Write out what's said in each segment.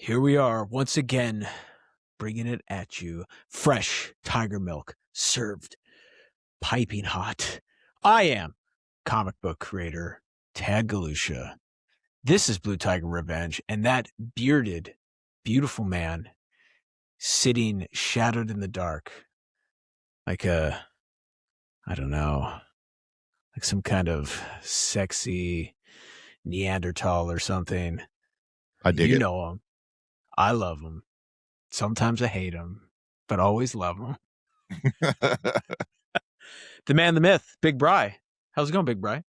Here we are once again, bringing it at you. Fresh tiger milk served piping hot. I am comic book creator Tad Galusha. This is Blue Tiger Revenge, and that bearded, beautiful man sitting shadowed in the dark like I don't know, like some kind of sexy Neanderthal or something. I dig you it. know him. I love him. Sometimes I hate him, but always love him. The man, the myth, Big Bry. How's it going, Big Bry?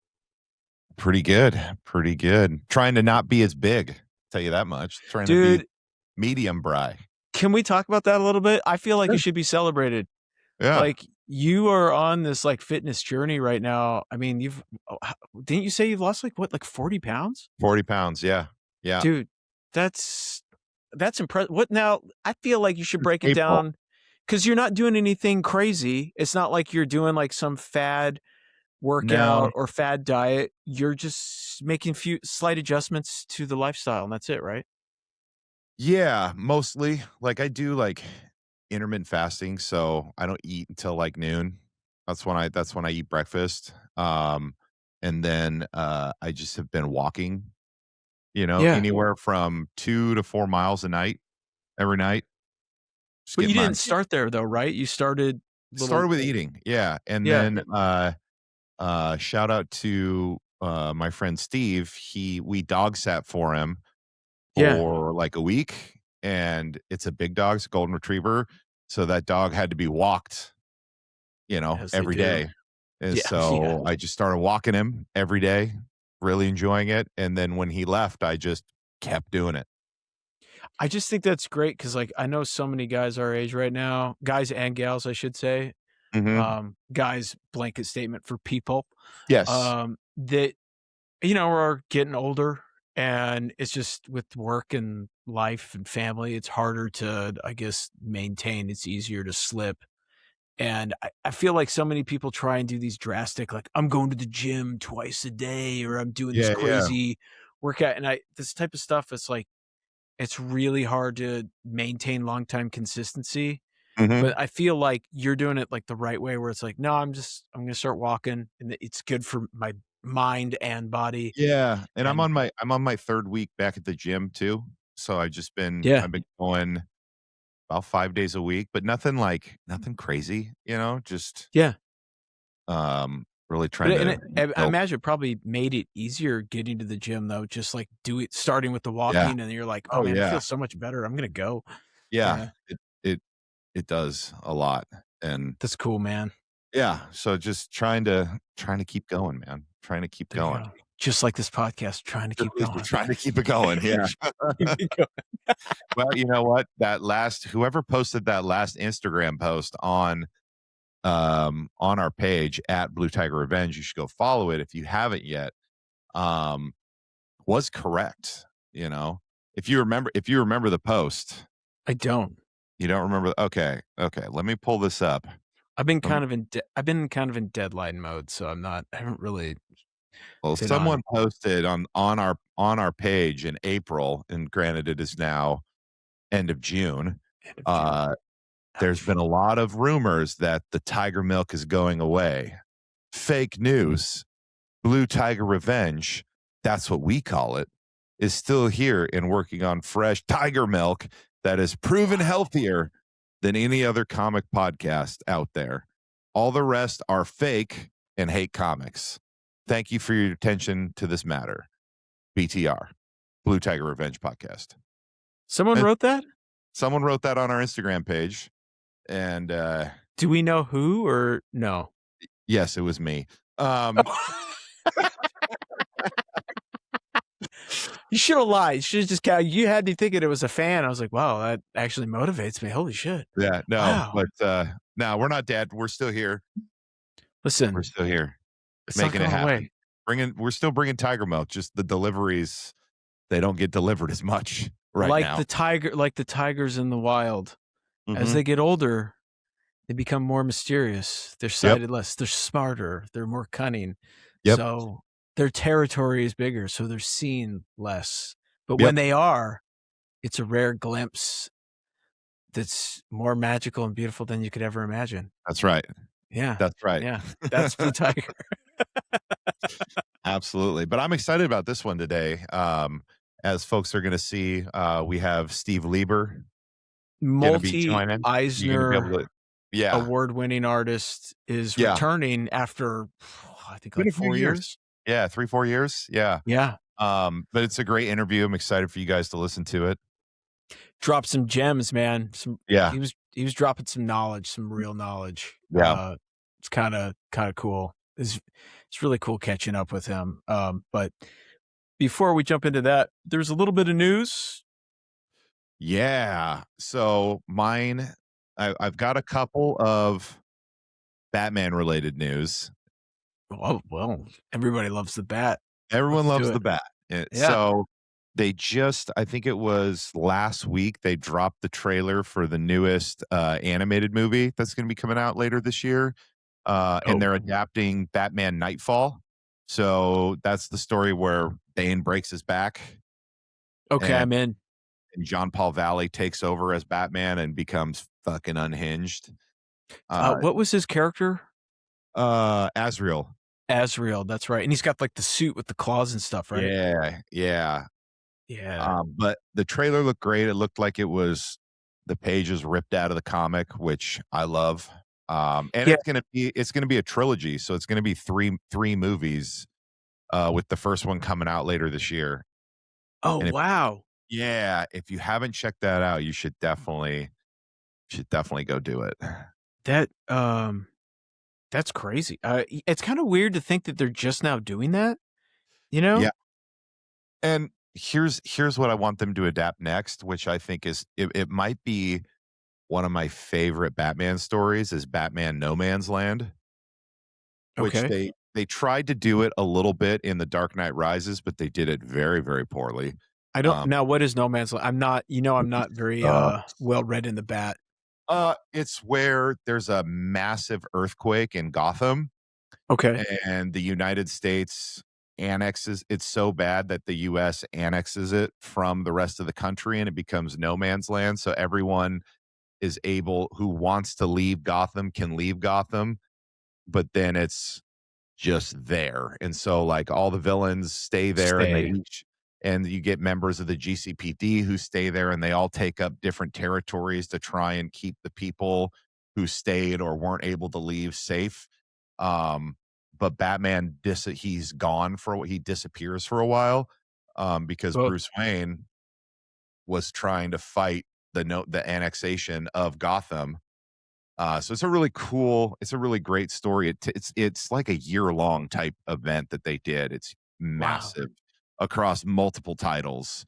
Pretty good. Pretty good. Trying to not be as big. Tell you that much. Trying to Dude, be medium Bry. can we talk about that a little bit? I feel like Sure. you should be celebrated. Yeah. Like, you are on this like fitness journey right now. I mean, didn't you say you've lost like 40 pounds? 40 pounds. Yeah. Yeah. Dude, that's impressive. What now? I feel like you should break it April. down because you're not doing anything crazy. It's not like you're doing like some fad workout or fad diet. You're just making few slight adjustments to the lifestyle, and that's it, right? Yeah. Mostly. Like I do like intermittent fasting. So I don't eat until like noon. That's when I eat breakfast. And then I just have been walking, Yeah. anywhere from 2 to 4 miles a night, every night. Just But you getting didn't start there though, right? You started started with eating. Yeah. And then shout out to my friend Steve. We dog sat for him for like a week, and it's a big dog, it's a golden retriever. So that dog had to be walked, As they every do. day. And Yeah, so I just started walking him every day, really enjoying it. And then when he left, I just kept doing it. I just think that's great because like I know so many guys our age right now, guys and gals, I should say. Mhm. Guys, blanket statement for people. Yes. That are getting older, and it's just with work and life and family, it's harder to, I guess, maintain. It's easier to slip. And I feel like so many people try and do these drastic, like I'm going to the gym twice a day, or I'm doing this Yeah, yeah. crazy workout. And this type of stuff, it's like, it's really hard to maintain long time consistency. Mhm. But I feel like you're doing it like the right way, where it's like, no, I'm going to start walking, and it's good for my mind and body. Yeah, and I'm And on my 3rd week back at the gym too. So yeah, I've been going about 5 days a week, but nothing crazy, just yeah. really But trying to I build. imagine it probably made it easier getting to the gym though, just like starting with the Yeah. walking, and you're like, oh Oh man, it yeah. feels so much better. I'm going to go. Yeah. Yeah. It does a lot. And That's cool, man. yeah, so just trying to keep going, man. Trying to keep There you going. go. Just like this podcast, trying to keep going. Trying to keep it going. Yeah. Keep it going. Well, you know what? Whoever posted that last Instagram post on our page at Blue Tiger Revenge, you should go follow it if you haven't yet. Was correct. If you remember the post. I don't. You don't remember? Okay. Let me pull this up. I've been Um, kind of in deadline mode, so I haven't really Well, been on. someone posted on our page in April, and granted, it is now end of June. End of June. There's been a lot of rumors that the tiger milk is going away. Fake news. Blue Tiger Revenge, that's what we call it, is still here and working on fresh tiger milk that is proven healthier than any other comic podcast out there. All the rest are fake and hate comics. Thank you for your attention to this matter. BTR, Blue Tiger Revenge podcast. Someone And wrote that? someone wrote that on our Instagram page. And Do we know who or no? yes, it was me. You should have lied. You should have just you had me thinking it was a fan. I was like, wow, that actually motivates me. Holy shit. Yeah, no, Wow. but no, we're not dead. We're still here. Listen, We're still here. it's Making not it going happen. away. We're still bringing tiger milk. Just the deliveries, they don't get delivered as much now. Like the tigers in the wild. As Mhm. they get older, they become more mysterious. They're sighted less. They're smarter. They're more cunning. Yep. So their territory is bigger. So they're seen less. But Yep. when they are, it's a rare glimpse that's more magical and beautiful than you could ever imagine. That's right. Yeah, That's right. yeah, that's Blue Tiger. Absolutely. But I'm excited about this one today. As folks are going to see, we have Steve Lieber going to be joining. You're going to be Multi-Eisner able to, yeah, award-winning artist is yeah. returning after, I think, Been like a few 4 years. years? Yeah, 3, 4 years. Yeah. Yeah. But it's a great interview. I'm excited for you guys to listen to it. Dropped some gems, man. Yeah. He was dropping some knowledge, some real knowledge. Yeah. It's kinda cool. It's really cool catching up with him. But before we jump into that, there's a little bit of news. Yeah. So I've got a couple of Batman related news. Oh, well, everybody loves the bat. Everyone Let's do loves it. the bat. Yeah. So they just, I think it was last week, they dropped the trailer for the newest animated movie that's going to be coming out later this year. And Oh, they're adapting Batman Nightfall. So that's the story where Bane breaks his back okay, and, I'm in. and John Paul Valley takes over as Batman and becomes fucking unhinged. Uh, What was his character? Azrael. Azrael, that's right. And he's got, like, the suit with the claws and stuff, right? Yeah. Yeah. Yeah. But the trailer looked great. It looked like it was the pages ripped out of the comic, which I love. And Yeah. it's gonna be a trilogy, so it's gonna be three movies, with the first one coming out later this year. Oh, And wow. if you haven't checked that out, you should definitely go do it. That, that's crazy. It's kinda weird to think that they're just now doing that, you know? Yeah, and here's what I want them to adapt next, which I think it might be one of my favorite Batman stories is Batman No Man's Land. Which Okay. they tried to do it a little bit in The Dark Knight Rises, but they did it very, very poorly. I don't Um, now what is No Man's Land? I'm not very, sucks. well read in the bat. It's where there's a massive earthquake in Gotham, Okay. and the United States annexes it's so bad that the US annexes it from the rest of the country, and it becomes no man's land, so everyone is able who wants to leave Gotham can leave Gotham, but then it's just there. And so like all the villains stay there and they Stay. each and you get members of the GCPD who stay there and they all take up different territories to try and keep the people who stayed or weren't able to leave safe. But Batman he's gone he disappears for a while because Well, Bruce Wayne was trying to fight the annexation of Gotham, so it's a really great story. It's like a year-long type event that they did. It's wow. massive across multiple titles.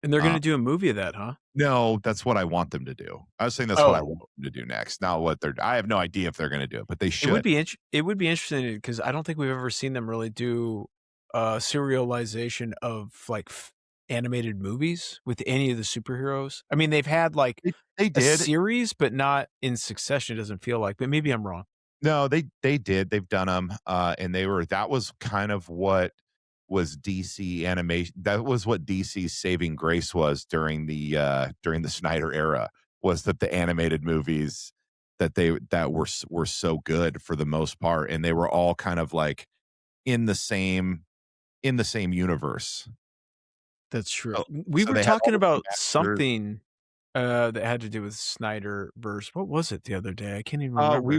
And they're Uh, gonna do a movie of that, huh? no, that's what I want them to do. I was saying that's what I Oh. want them to do next. Not what I have no idea if they're gonna do it, but they It would should. be it would be interesting because I don't think we've ever seen them really do a serialization of, like, animated movies with any of the superheroes. I mean, they've had, like, They a did. series, but not in succession, it doesn't feel like, but maybe I'm wrong. No, they did. They've done them, and that was kind of what was DC animation. That was what DC's saving grace was during the Snyder era, was that the animated movies that were so good for the most part, and they were all kind of like in the same universe. That's true. So We so were they had all talking the same about actors. something, that had to do with Snyderverse. What was it the other day? I can't even remember. We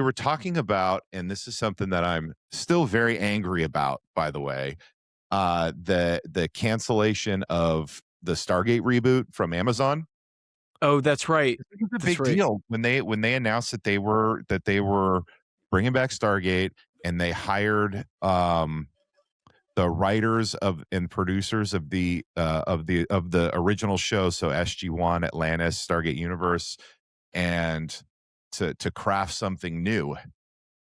were talking about, and this is something that I'm still very angry about, by the way, the cancellation of the Stargate reboot from Amazon. Oh, that's right. I think it's a That's big right. deal when they announced that they were bringing back Stargate, and they hired the writers of and producers of the original show, so SG1, Atlantis, Stargate Universe, and to craft something new.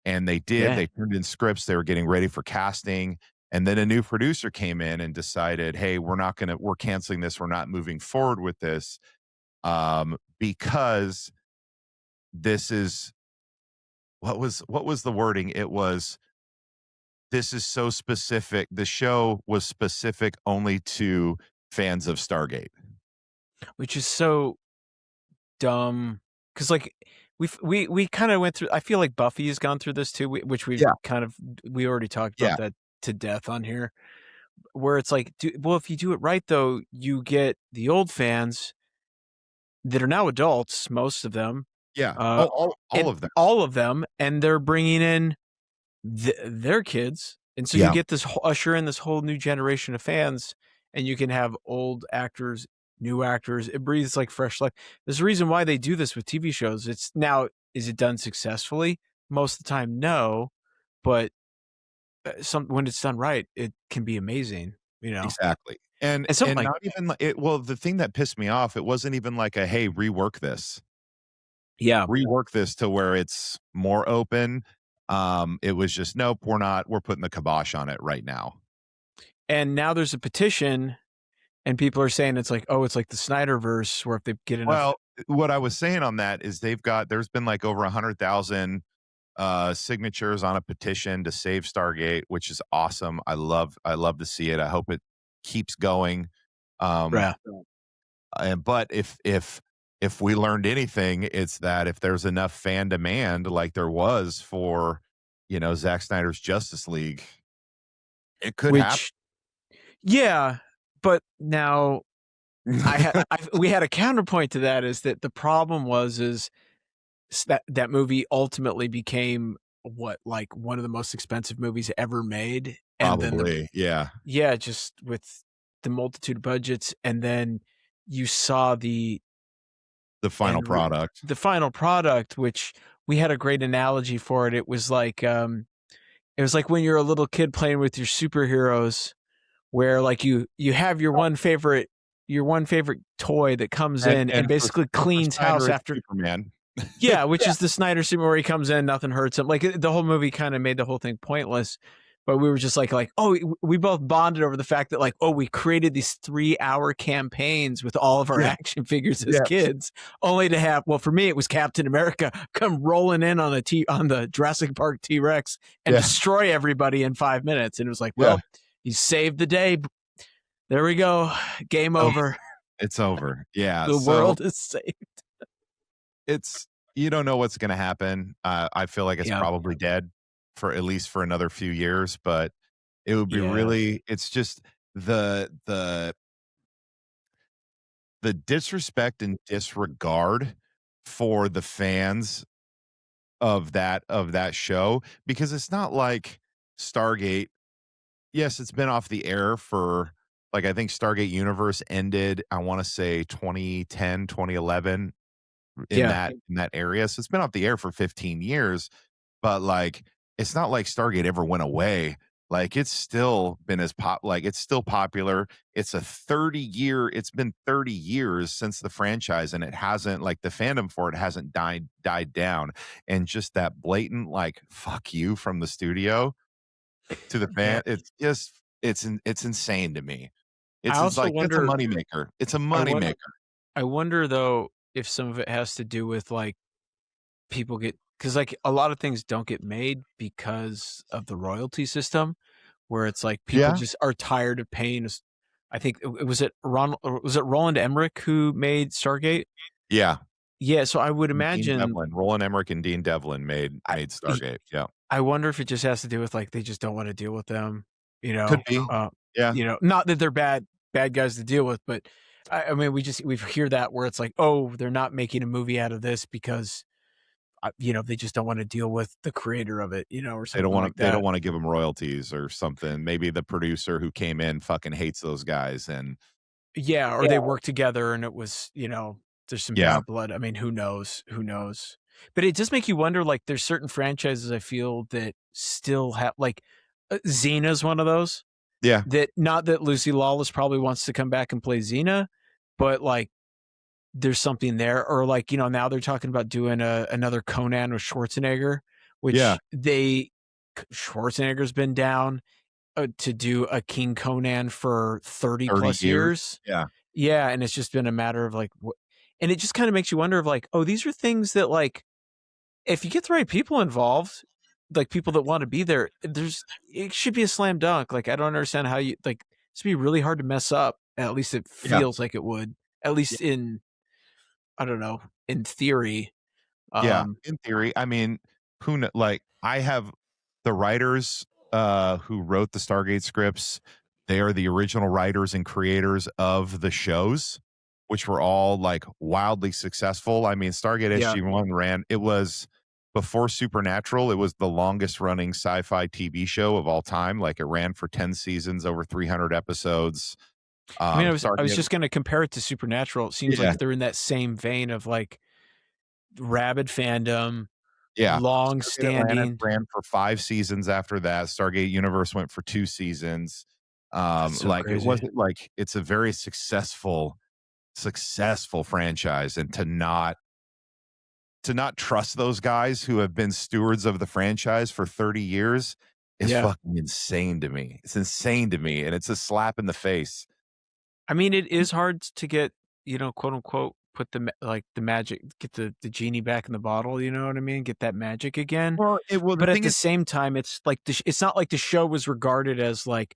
And Yeah. they turned in scripts, they were getting ready for casting, and then a new producer came in and decided, hey, we're canceling this, we're not moving forward with this, because this is what was the wording, it was, this is so specific, the show was specific only to fans of Stargate. which is so dumb because like we kind of went through. I feel like Buffy has gone through this too, which Yeah. we already talked about Yeah. that to death on here. Where it's like, well, if you do it right though, you get the old fans that are now adults, most of them, Yeah. uh, All and of them. all of them, and they're bringing in their kids, and so you Yeah. get this usher in this whole new generation of fans, and you can have old actors, new actors. It breathes like fresh life. There's a reason why they do this with TV shows. It's now, is it done successfully? Most of the time, no, but some when it's done right, it can be amazing. You know, Exactly. And and something like not even like it, well, the thing that pissed me off, it wasn't even like a hey, rework this. yeah, Rework this to where it's more open. It was just nope, we're putting the kibosh on it right now. and now there's a petition, and people are saying it's like, oh, it's like the Snyderverse, where if they get enough, Well, what I was saying on that is there's been like over 100,000 signatures on a petition to save Stargate, which is awesome. I love to see it. I hope it keeps going. Um, yeah, but if we learned anything, it's that if there's enough fan demand, like there was for, Zack Snyder's Justice League, it could happen. which yeah, but now we had a counterpoint to that, is that the problem is that movie ultimately became what, like one of the most expensive movies ever made, and then Probably, yeah. just with the multitude of budgets, and then you saw The final product. the final product, which we had a great analogy for it. It was like when you're a little kid playing with your superheroes, where like you have your one favorite toy that comes in and For basically cleans house Snyder, it's after. Superman. Yeah, which is the Snyder scene where he comes in, nothing hurts him. Like the whole movie kind of made the whole thing pointless. But we were just like, oh, we both bonded over the fact that like, oh, we created these 3-hour campaigns with all of our Yeah. action figures as Yeah. kids, only to have, well, for me, it was Captain America come rolling in on the Jurassic Park T-Rex and Yeah. destroy everybody in 5 minutes. And it was like, Yeah. well, he saved the day. There we go. Game over. It's over. Yeah. The So world is saved. it's you don't know what's going to happen. I feel like it's Yeah. probably dead for at least for another few years, but it would be Yeah. really. It's just the disrespect and disregard for the fans of that show, because it's not like Stargate. Yes, it's been off the air for like I think Stargate Universe ended, I want to say 2010, 2011 in Yeah. that area. So it's been off the air for 15 years, but like it's not like Stargate ever went away. Like it's still been it's still popular. It's been 30 years since the franchise, and it hasn't, like, the fandom for it hasn't died down. And just that blatant like fuck you from the studio to the Yeah. fan, it's just it's insane to me. I It's also like it's a wonder, moneymaker. It's a I wonder, moneymaker. I wonder though if some of it has to do with like people get, because like a lot of things don't get made because of the royalty system, where it's like people Yeah. just are tired of paying. I think was it Roland Emmerich who made Stargate? Yeah. Yeah, so I would Dean imagine, Devlin, Roland Emmerich and Dean Devlin I made Stargate. Yeah. I wonder if it just has to do with like they just don't want to deal with them, you Could know. be. Yeah. Not that they're bad guys to deal with, but I mean we hear that where it's like, oh, they're not making a movie out of this because they just don't want to deal with the creator of it, or something like They don't that. wanna give them royalties or something. Maybe the producer who came in fucking hates those guys, and Yeah, or they work together and it was, there's some yeah. bad blood. I mean, who knows? Who knows? But it does make you wonder, like, there's certain franchises I feel that still have, like, Xena's one of those, Yeah. that not that Lucy Lawless probably wants to come back and play Xena, but like there's something there. Or like, now they're talking about doing another Conan with Schwarzenegger, Yeah. which Schwarzenegger's been down to do a King Conan for 30 30 plus years. years. Yeah. Yeah, and it's just been a matter of like, and it just kind of makes you wonder of like, oh, these are things that like, if you get the right people involved, like people that want to be there, it should be a slam dunk. Like, I don't understand how you like, it's be really hard to mess up. At least it Yeah. feels like it would. At least in, I don't know, in theory. Yeah, Um, in theory. I mean, like I have the writers who wrote the Stargate scripts. They are the original writers and creators of the shows, which were all like wildly successful. I mean, Stargate yeah. SG-1 ran, it was before Supernatural, it was the longest running sci-fi TV show of all time. Like it ran for 10 seasons, over 300 episodes. I mean, I was Stargate, just gonna compare it to Supernatural. It seems yeah, like they're in that same vein of, like, rabid fandom, yeah. Stargate Atlantis long-standing. ran for 5 seasons after that. Stargate Universe went for 2 seasons. That's so Like, it crazy. wasn't like it's a very successful franchise, and to not trust those guys who have been stewards of the franchise for 30 years is Yeah. fucking insane to me. It's insane to me, and it's a slap in the face. I mean, it is hard to get, quote, unquote, put the magic get the genie back in the bottle, you know what I mean? Get that magic again. The But at thing the is same time, it's like it's not like the show was regarded as like,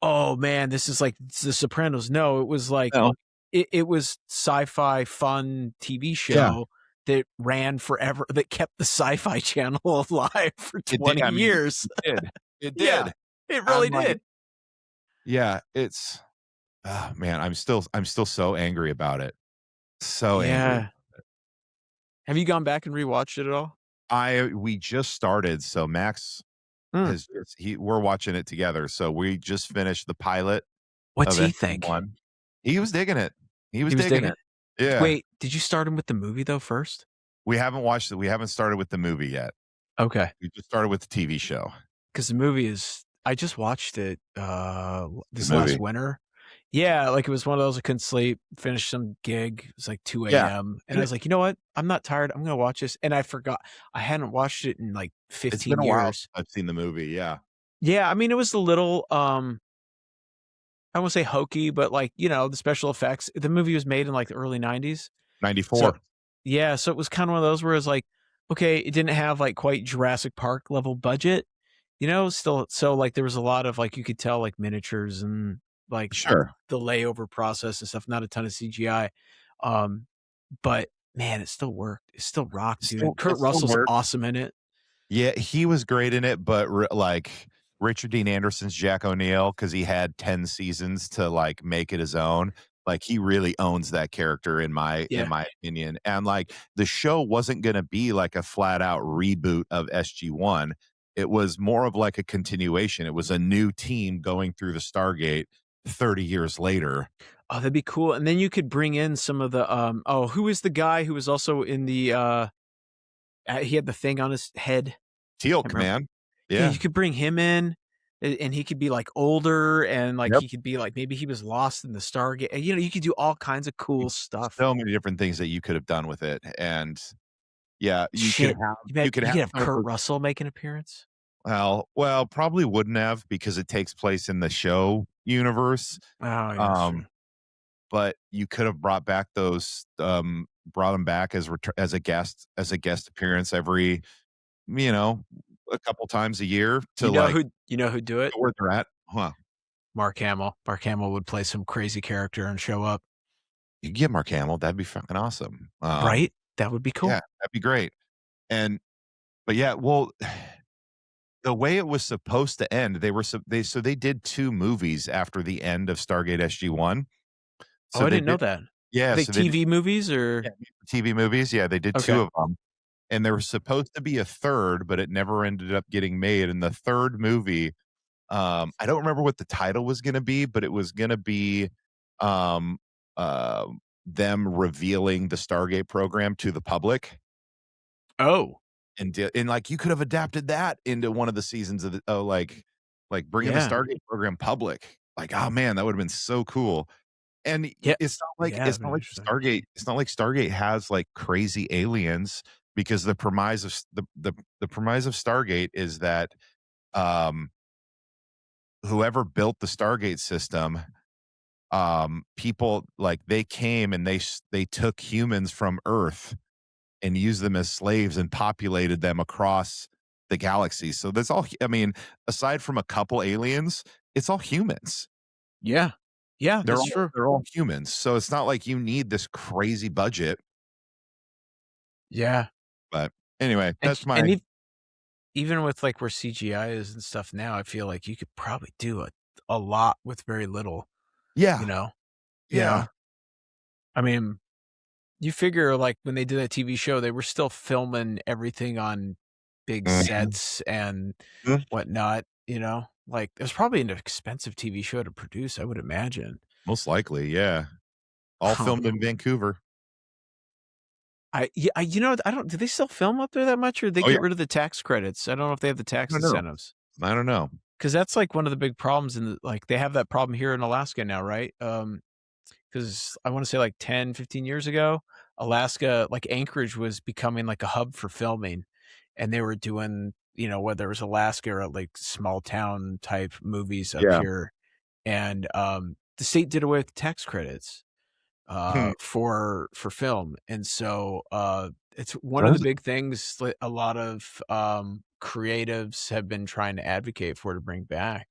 "Oh, man, this is like The Sopranos." No, it was like no. it was sci-fi fun TV Yeah, show that ran forever, that kept the Sci-Fi Channel alive for it did. 20 I mean, years. it did. It Yeah, did. it I'm really like, did. yeah, it's oh, man, I'm still so angry about it. So angry. Yeah. Have you gone back and rewatched it at all? We just started, so Max Hmm. has just we're watching it together. So we just finished the pilot What's of he think? SG-1. He was digging it. He was He was digging digging it. it. Yeah. Wait, did you start him with the movie though first? We haven't watched it. We haven't started with the movie yet. Okay. We just started with the TV show. 'Cause the movie is, I just watched it, The this last movie. winter. Yeah, like, it was one of those I couldn't sleep, finished some gig, it was like 2 Yeah. AM, and I And was like, "You know what? I'm not tired, I'm gonna watch this," and I forgot I hadn't watched it in, like, it's been 15 a while since years. I've seen the movie. Yeah. Yeah, I mean, it was a little, I won't say hokey, but, like, the special effects, the movie was made in, like, the early '90s. So 94. yeah, so it was kinda one of those where it's like, okay, it didn't have, like, quite Jurassic Park level budget, still, so, like, there was a lot of, like, you could tell, like, miniatures and, like, Sure. the layover process and stuff, not a ton of CGI, um, but, man, it still worked. It still rocked, dude. It Kurt still Russell's works. awesome in it. Yeah, he was great in it, but like Richard Dean Anderson's Jack O'Neill, because he had 10 seasons to like make it his own. Like he really owns that character in Yeah. my opinion. And like the show wasn't gonna be like a flat out reboot of SG-1. It was more of like a continuation. It was a new team going through the Stargate 30 years later. Oh, that'd be cool, and then you could bring in some of the, who is the guy who was also in the, he had the thing on his head? Can't Teal'c, remember. man. Yeah, Yeah. you could bring him in, and he could be, like, older, and, like, Yep. he could be, like, maybe he was lost in the Stargate, and, you could do all kinds of cool stuff. So many different things that you could have done with it. And yeah, Shit, you could you have could have some of Kurt those. Russell make an appearance? Well, probably wouldn't have because it takes place in the show universe. Oh, yeah, that's true. Um, but you could have brought him back as a guest appearance every, you know, a couple times a year to like You know who'd do it? where they're at. Huh. Mark Hamill. Mark Hamill would play some crazy character and show up. You get Mark Hamill, that'd be fucking awesome. Right? That would be Yeah, cool. that'd be great. And but yeah, well, the way it was supposed to end, they did 2 movies after the end of Stargate SG-1. Oh, So I they didn't know did that. yeah, Are they so they did TV movies yeah, or TV movies, yeah, they did 2 okay. of them, and there was supposed to be a 3rd, but it never ended up getting made, and the 3rd movie, I don't remember what the title was gonna be, but it was gonna be, um, them revealing the Stargate program to the public, Oh, and, like, you could have adapted that into one of the seasons of like, bringing the yeah. Stargate program public. Like, oh, man, that would've been so cool. And Yeah. Yeah, that'd it's been not like interesting. It's not like Stargate has, like, crazy aliens because the premise of s the premise of Stargate is that, um, whoever built the Stargate system, people like, they came and they took humans from Earth and used them as slaves and populated them across the galaxy. So that's all I mean, aside from a couple aliens, it's all humans. Yeah. Yeah, They're that's all true. they're all humans, so it's not like you need this crazy budget. Yeah. But anyway, And that's my and even with like where CGI is and stuff now, I feel like you could probably do a lot with very little, you yeah, know? You yeah. know? I mean, you figure like when they did that TV show, they were still filming everything on big Mhm. sets and Mhm. whatnot, you know? Like it was probably an expensive TV show to produce, I would imagine. Most likely, yeah. All filmed in Vancouver. I don't do they still film up there that much or did they Oh, yeah. get rid of the tax credits? I don't know if they have the I tax don't know. incentives. I don't know. 'Cause that's like one of the big problems in the like they have that problem here in Alaska now, right? Because I wanna say like 10, 15 years ago, Alaska, like Anchorage was becoming like a hub for filming, and they were doing, whether it was Alaska or like small town type movies up Yeah. here, and, the state did away with the tax credits, Hmm. for film, and so, it's one of the That's big things that a lot of, creatives have been trying to advocate for to bring back.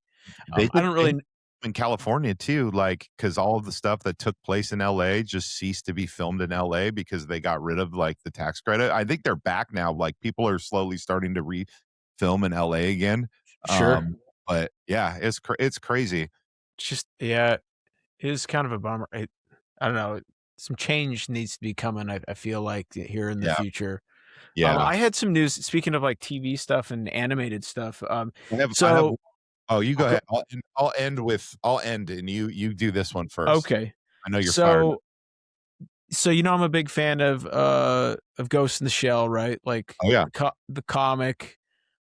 they I did don't the same really in California too, like, because all of the stuff that took place in LA just ceased to be filmed in LA because they got rid of, like, the tax credit. I think they're back now, like, people are slowly starting to re-film in LA again. Sure. But yeah, it's crazy. It's just yeah, it is kind of a bummer. I don't know, some change needs to be coming, I feel like, here in the Yeah, future. yeah. I had some news speaking of, like, TV stuff and animated stuff, I have so oh, you I'll go go ahead. I'll end and you do this one first. okay. I know you're fired up. So I'm a big fan of Ghost in the Shell, right? Like, Oh, yeah. the comic,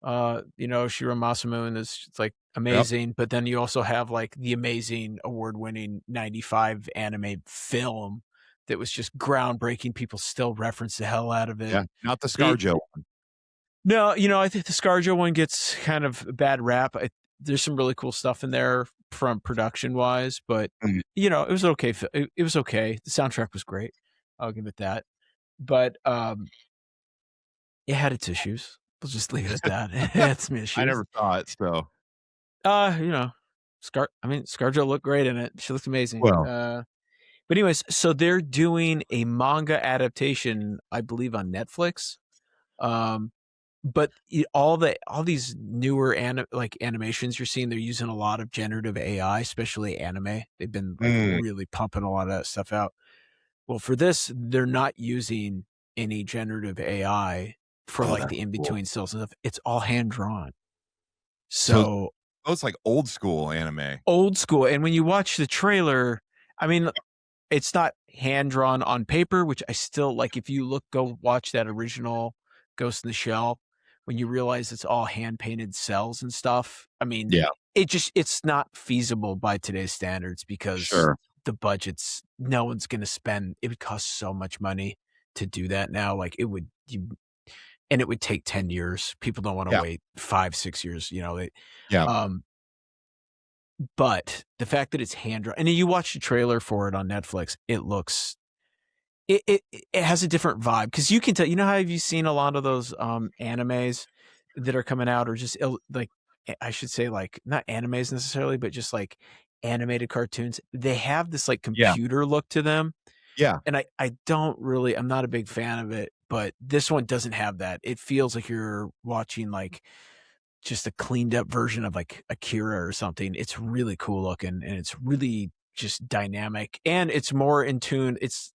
Shiro Masamune is it's, like, Yep. amazing, but then you also have, like, the amazing award-winning '95 anime film that was just groundbreaking, people still reference the hell out of it. Yeah. Not the The ScarJo one. No, I think the ScarJo one gets kind of a bad rap. There's some really cool stuff in there from production-wise, but, Mhm. it was okay it was okay. The soundtrack was great. I'll give it that. But, it had its issues. We'll just leave it at that. It had some I issues. never saw it, so You know, ScarJo looked great in it. She looked amazing. well, But anyways, so they're doing a manga adaptation, I believe, on Netflix. Um, but all these newer animations you're seeing, they're using a lot of generative AI, especially anime. They've been like mm. really pumping a lot of that stuff out. Well, for this, they're not using any generative AI for Oh, like that's the in cool. between stills and stuff. It's all hand drawn. So So it's like old school anime. old school. And when you watch the trailer, I mean, it's not hand drawn on paper, which I still like. If you go watch that original Ghost in the Shell, when you realize it's all hand painted cells and stuff, I mean, Yeah, it's not feasible by today's standards because sure. the budgets, no one's going to spend, it would cost so much money to do that now. Like and it would take 10 years. People don't want to Yeah, wait 5, 6 years, yeah, um, but the fact that it's hand drawn, and then you watch the trailer for it on Netflix, it has a different vibe because you can tell. You know how have you seen a lot of those animes that are coming out, or just like I should say, like not animes necessarily, but just like animated cartoons. They have this like yeah, computer look to them, yeah. and I don't really. I'm not a big fan of it, but this one doesn't have that. It feels like you're watching like just a cleaned up version of like Akira or something. It's really cool looking and it's really just dynamic and it's more in tune. It's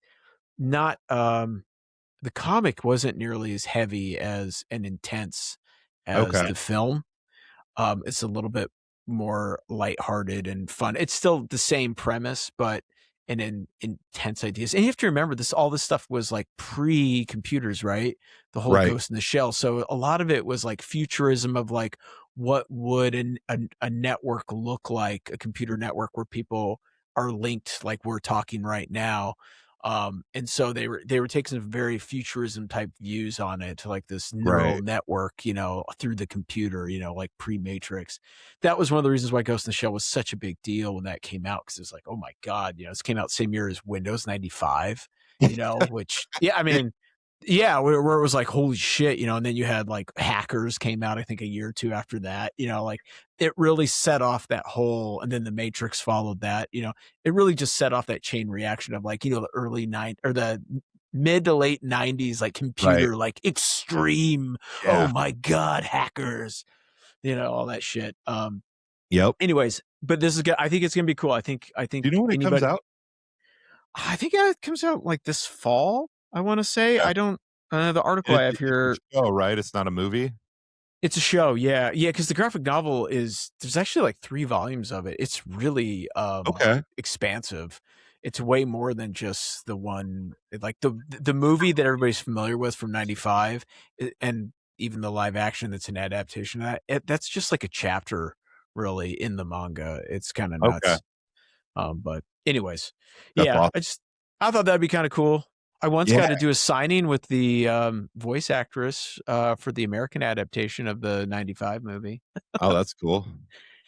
not the comic wasn't nearly as heavy as and intense as Okay. the film. It's a little bit more lighthearted and fun. It's still the same premise, but in intense ideas. And you have to remember this, all this stuff was like pre-computers, right? The whole Right. Ghost in the Shell. So a lot of it was like futurism of like what would a network look like, a computer network where people are linked like we're talking right now. And so they were taking some very futurism type views on it, to like this neural Right. network, through the computer, like pre-Matrix. That was one of the reasons why Ghost in the Shell was such a big deal when that came out, because it was like, oh my God, this came out same year as Windows 95, which yeah, I mean, Yeah, where it was like, holy shit, and then you had like Hackers came out, I think a year or two after that, like it really set off that whole, and then The Matrix followed that, it really just set off that chain reaction of like, the early or the mid to late 90s, like Right. computer, like extreme, oh Yeah. my God, hackers, all that shit. Yep. Anyways, but this is good. I think it's gonna be cool. I Do think you know when it comes anybody, out? I think it comes out like this fall. I want to say. Yeah. I don't. The article I have It's here. a show, right? It's not a movie. It's a show. Yeah, yeah. Because the graphic novel is there's actually like 3 volumes of it. It's really Okay. expansive. It's way more than just the one. Like the movie that everybody's familiar with from '95, and even the live action that's an adaptation of that. That's just like a chapter, really, in the manga. It's kind of Okay. nuts. But anyways, That's yeah, awesome. I thought that'd be kind of cool. I once Yeah. got to do a signing with the voice actress for the American adaptation of the '95 movie. Oh, that's cool.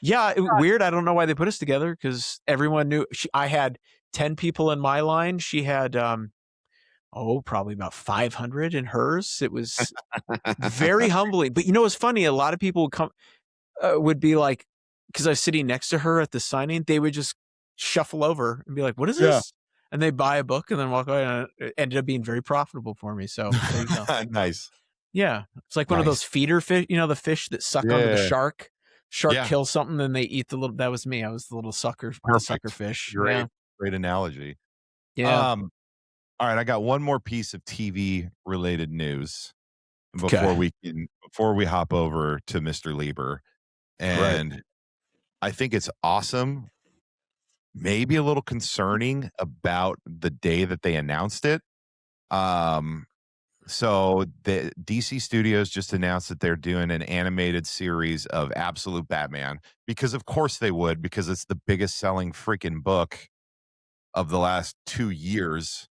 Yeah, weird. I don't know why they put us together because everyone knew. I had 10 people in my line. She had probably about 500 in hers. It was very humbling. But it's funny. A lot of people would come. Would be like, because I was sitting next to her at the signing, they would just shuffle over and be like, "What is Yeah. this?" And they buy a book and then walk away. And it ended up being very profitable for me. So there you go. Nice. Yeah, it's like one of those Nice. feeder fish. The fish that suck onto the Yeah. shark. Shark Yeah. kills something, then they eat the little. That was me. I was the little sucker, the sucker Perfect. fish. Great. Yeah, Great analogy. yeah. Um, all right, I got one more piece of TV related news Okay, before we hop over to Mr. Lieber. right. And I think it's awesome, maybe a little concerning about the day that they announced it. Um, so the DC Studios just announced that they're doing an animated series of Absolute Batman because of course they would, because it's the biggest selling freaking book of the last 2 years.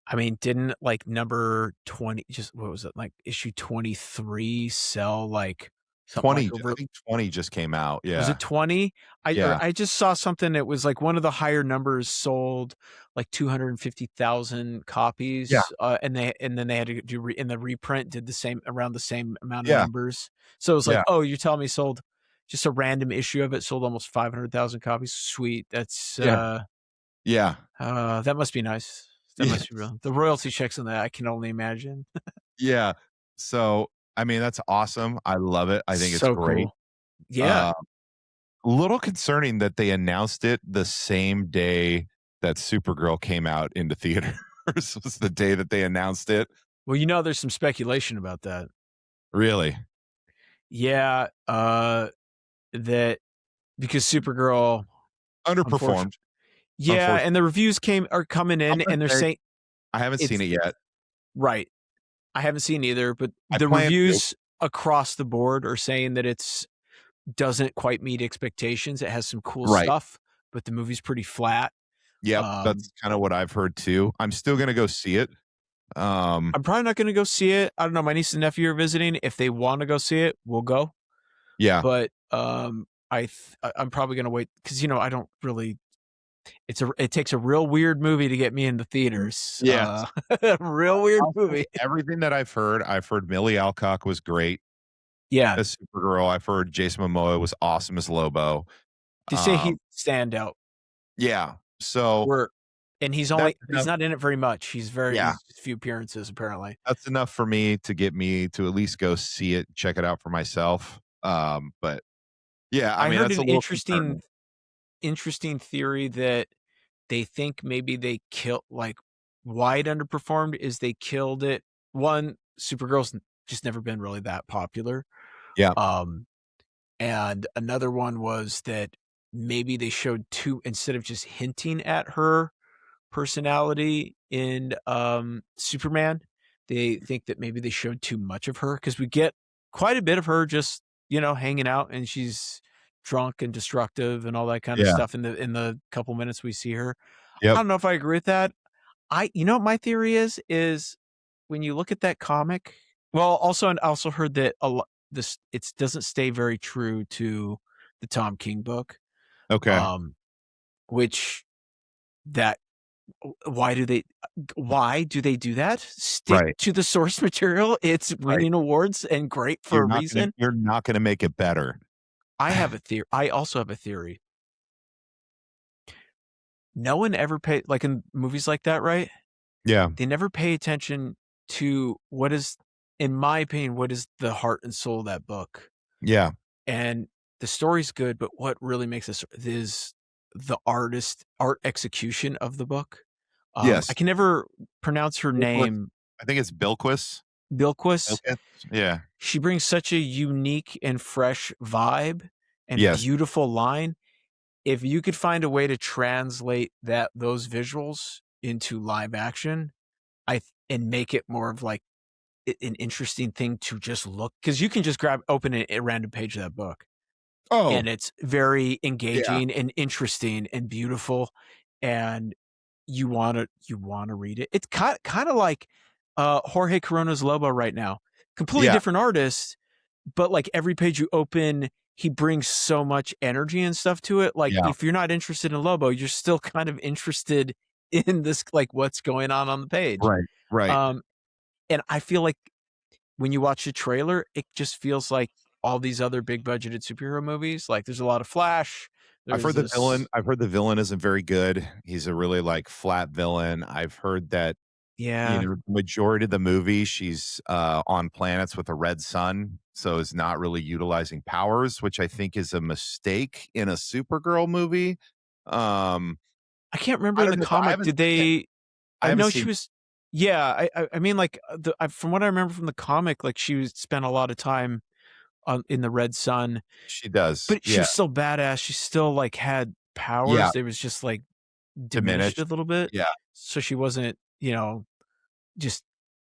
I mean, didn't like number 20? Just what was it like? Issue 23 sell like something like 20, I over. think 20 just came out. Was Yeah. it 20? Yeah. I just saw something that was like one of the higher numbers sold like 250,000 Yeah. copies, and then they had to do in the reprint did the same around the same amount of Yeah. numbers. So it was like, Yeah. oh, you're telling me sold just a random issue of it sold almost 500,000 copies. Sweet. That's Yeah. Yeah. that must be nice. That Yeah. must be real. The royalty checks on that, I can only imagine. Yeah. So, I mean, that's awesome. I love it. I think it's So great. cool. Yeah. Uh, little concerning that they announced it the same day that Supergirl came out into theaters was the day that they announced it. Well, there's some speculation about that. Really? Yeah, that because Supergirl, unfortunately, Underperformed, yeah, and unfortunately. the reviews are coming I'm in, gonna and they're say saying I haven't seen it's it yet. right. I haven't seen either, but I the plan to. reviews across the board are saying that it's doesn't quite meet expectations. It has some cool Right. stuff, but the movie's pretty flat. Yep, Um, that's kinda what I've heard too. I'm still gonna go see it. I'm probably not going to go see it. I don't know. My niece and nephew are visiting. If they want to go see it, we'll go. Yeah. But I'm probably going to wait because I don't really. It takes a real weird movie to get me into theaters. Yes. Real weird I'll say movie. everything that I've heard Millie Alcock was great Yeah, as Supergirl. I've heard Jason Momoa was awesome as Lobo. they say he's Um, stand out. yeah. So Where, and he's that's enough. not in it very much. Yeah. He's just a few appearances apparently. That's enough for me to get me to at least go see it, check it out for myself. But yeah, I I mean, heard that's a an little concerning. interesting theory that they think maybe they killed like why it underperformed is they killed it. One, Supergirl's just never been really that popular. Yeah. Um, and another one was that maybe they showed too instead of just hinting at her personality in Superman, they think that maybe they showed too much of her because we get quite a bit of her just hanging out and she's drunk and destructive and all that kind of Yeah. stuff in the couple minutes we see her. I Yep. don't know if I agree with that. What my theory is when you look at that comic. Well, also and I also heard that this it doesn't stay very true to the Tom King book, Okay. um, which that Why do they do that? Stick Right. to the source material. It's Right. winning awards and great for a reason. You're not gonna make it better. I also have a theory. No one ever paid, like in movies like that, right? Yeah. They never pay attention to what is, in my opinion, what is the heart and soul of that book. Yeah. And the story's good, but what really makes this is the art execution of the book. I Yes. can never pronounce her Bilquis. name. I think it's Bilquis. Bilquis. Bilquis? Yeah. She brings such a unique and fresh vibe and Yes. beautiful line. If you could find a way to translate those visuals into live action, and make it more of like an interesting thing to just look, because you can just open a random page of that book, Oh, and it's very yeah. engaging and interesting and beautiful, and you wanna read it. It's kinda like, Jorge Corona's Lobo right now. Completely Yeah. different artist, but, like, every page you open, he brings so much energy and stuff to it. Like, Yeah. if you're not interested in Lobo, you're still kind of interested in this, like, what's going on the page. Right. Right. Um, and I feel like when you watch the trailer, it just feels like all these other big budgeted superhero movies. Like, there's a lot of flash. There's this. I've heard the villain isn't very good. He's a really, like, flat villain. I've heard that, Yeah. the majority of the movie, she's, on planets with a red sun, so is not really utilizing powers, which I think is a mistake in a Supergirl movie. Um, I can't remember I in don't the know, but comic, did they I I haven't know seen she was. Yeah, I mean, like, from what I remember from the comic, like, spent a lot of time on in the Red Sun, she does. but she Yeah. was still badass. She still, like, had Yeah. powers. They was just, like, diminished a Diminished. little bit, Yeah. so she wasn't, just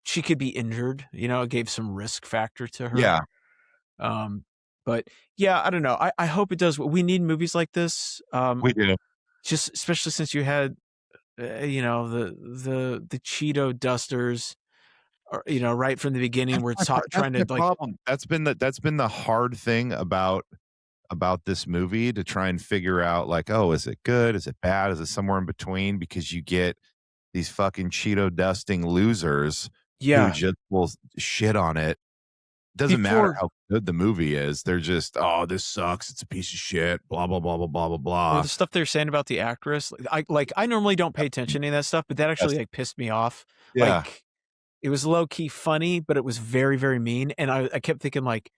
she could be injured, it gave some risk factor to her. Yeah. Um, but yeah, I don't know. I hope it does. We need movies like this. We do. Just especially since you had, the Cheeto dusters, or, right from the beginning, where it's That's trying to my like, problem. That's been the hard thing about this movie, to try and figure out, like, oh, is it good? Is it bad? Is it somewhere in between? Because you get these fucking Cheeto dusting losers who yeah, just will shit on it. Doesn't matter before, how good the movie is. They're just, oh, this sucks. It's a piece of shit. Blah blah blah blah blah blah or blah. the stuff they're saying about the actress. I normally don't pay attention to any of that stuff, but that actually Yes. like pissed me off. Yeah. Like, it was low key funny, but it was very, very mean. And I kept thinking, like,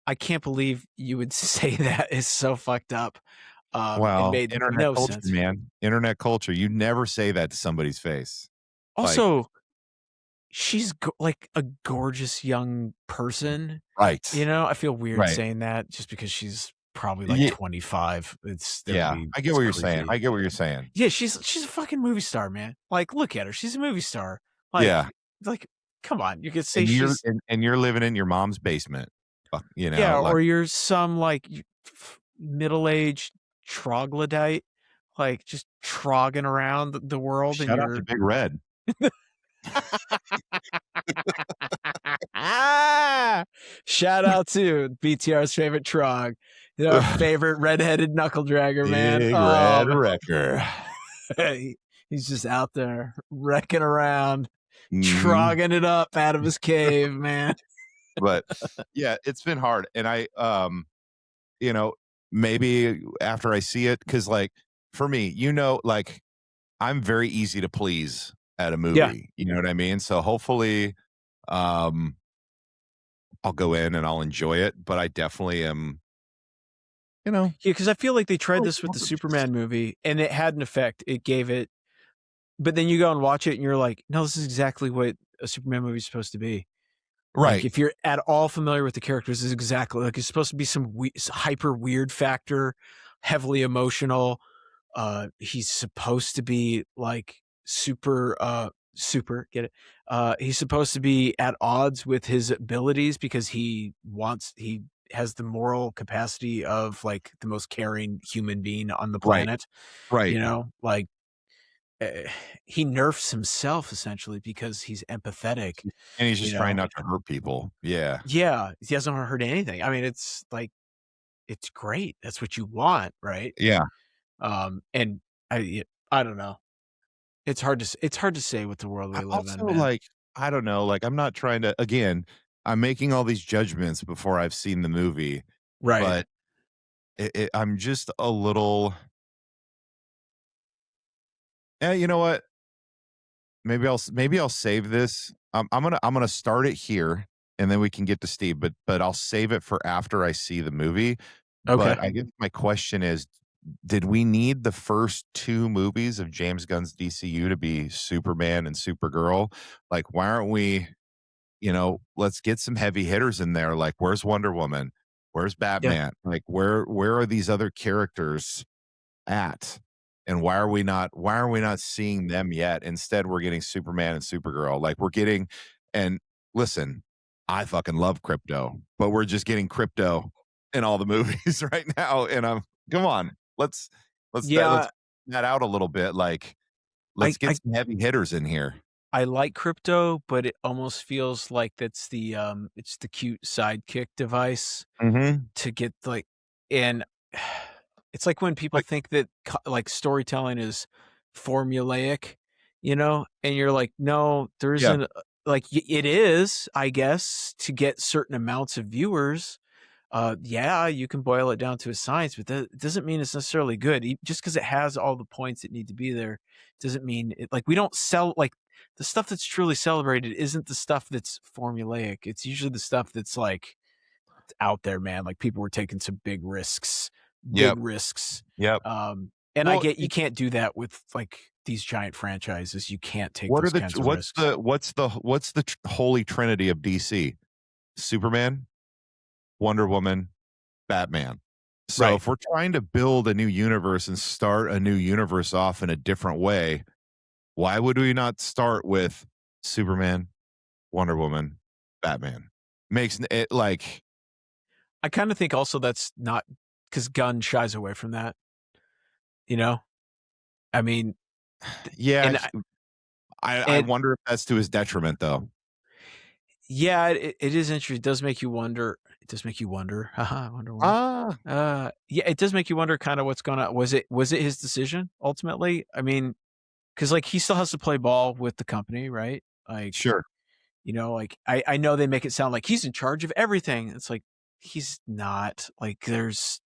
I can't believe you would say that is so fucked up. It Well, made internet no culture, sense. man. Internet culture. You never say that to somebody's face. Like, Also, she's like a gorgeous young person. right. I feel weird Right. saying that just because she's probably like Ye 25. yeah. I get It's what you're saying. creepy. I get what you're saying. Yeah, she's a fucking movie star, man. Like, look at her. She's a movie star. Like Yeah. like, come on. You could say she's, And you're living in your mom's basement. yeah, Like, or you're some like middle-aged troglodyte, like just trogging around the world, and shout out to you're Big Red. shout out to BTR's favorite trog, our favorite redheaded knuckle dragger, man. Big Oh, Red Wrecker. he's just out there wrecking around, Mhm. trogging it up out of his cave, man. But yeah, it's been hard. And you know, maybe after I see it, because like for me, like I'm very easy to please at a Yeah. movie. You know what I mean? So hopefully, um, I'll go in and I'll enjoy it. But I definitely am, you know, Yeah, because I feel like they tried oh, this with the just Superman movie, and it had an effect. It gave it, but then you go and watch it, and you're like, no, this is exactly what a Superman movie is supposed to be. Like, right, if you're at all familiar with the characters, this is exactly like, it's supposed to be some hyper weird factor, heavily emotional. He's supposed to be like super, get it? He's supposed to be at odds with his abilities because he has the moral capacity of like the most caring human being on the right, planet, right. like, uh, he nerfs himself essentially because he's empathetic, And he's you just trying know. not to hurt people. Yeah, Yeah, he hasn't heard anything. I mean, it's like, it's great. That's what you want, right? yeah. And I don't know. It's hard to say with the world I we live also in, man. like, I don't know, like, I'm not trying to, again, I'm making all these judgments before I've seen the movie, Right. but I'm just a little, you know what? Maybe I'll save this. I'm gonna start it here, and then we can get to Steve. But I'll save it for after I see the movie. Okay. But I guess my question is, did we need the first two movies of James Gunn's DCU to be Superman and Supergirl? Like, why aren't we? Let's get some heavy hitters in there. Like, where's Wonder Woman? Where's Yeah. Batman? Like, where are these other characters at? And why are we not seeing them yet? Instead, we're getting Superman and Supergirl. Like, we're getting, and listen, I fucking love crypto, but we're just getting crypto in all the movies right now. And I'm come on, let's Yeah, that out a little bit. Like, I let's get I some heavy hitters in here. I like crypto, but it almost feels like it's the cute sidekick device Hmm. to get, like, and it's like when people Like, think that like, storytelling is formulaic, and you're like, "No, there yeah, isn't," like, it is, I guess, to get certain amounts of viewers. Yeah, you can boil it down to a science, but that doesn't mean it's necessarily good. Just because it has all the points that need to be there doesn't mean it, like, we don't sell, like, the stuff that's truly celebrated isn't the stuff that's formulaic. It's usually the stuff that's like out there, man. Like, people were taking some big yep, risks. yep. And I Well, get you can't do that with like these giant franchises. You can't take what are those the kinds of what's risks. the holy trinity of DC? Superman, Wonder Woman, Batman. So Right. if we're trying to build a new universe and start a new universe off in a different way, why would we not start with Superman, Wonder Woman, Batman? Makes it like, I kind of think also that's not because Gunn shies away from that, you know? I mean, yeah, and I and wonder if that's to his detriment though. yeah, it is interesting. It does make you wonder. It does make you wonder. Haha, I wonder what. Ah, Yeah, it does make you wonder kind of what's going on. Was it his decision ultimately? I mean, because like he still has to play ball with the company, right? Like, sure. like I know they make it sound like he's in charge of everything. It's like he's not. Like there's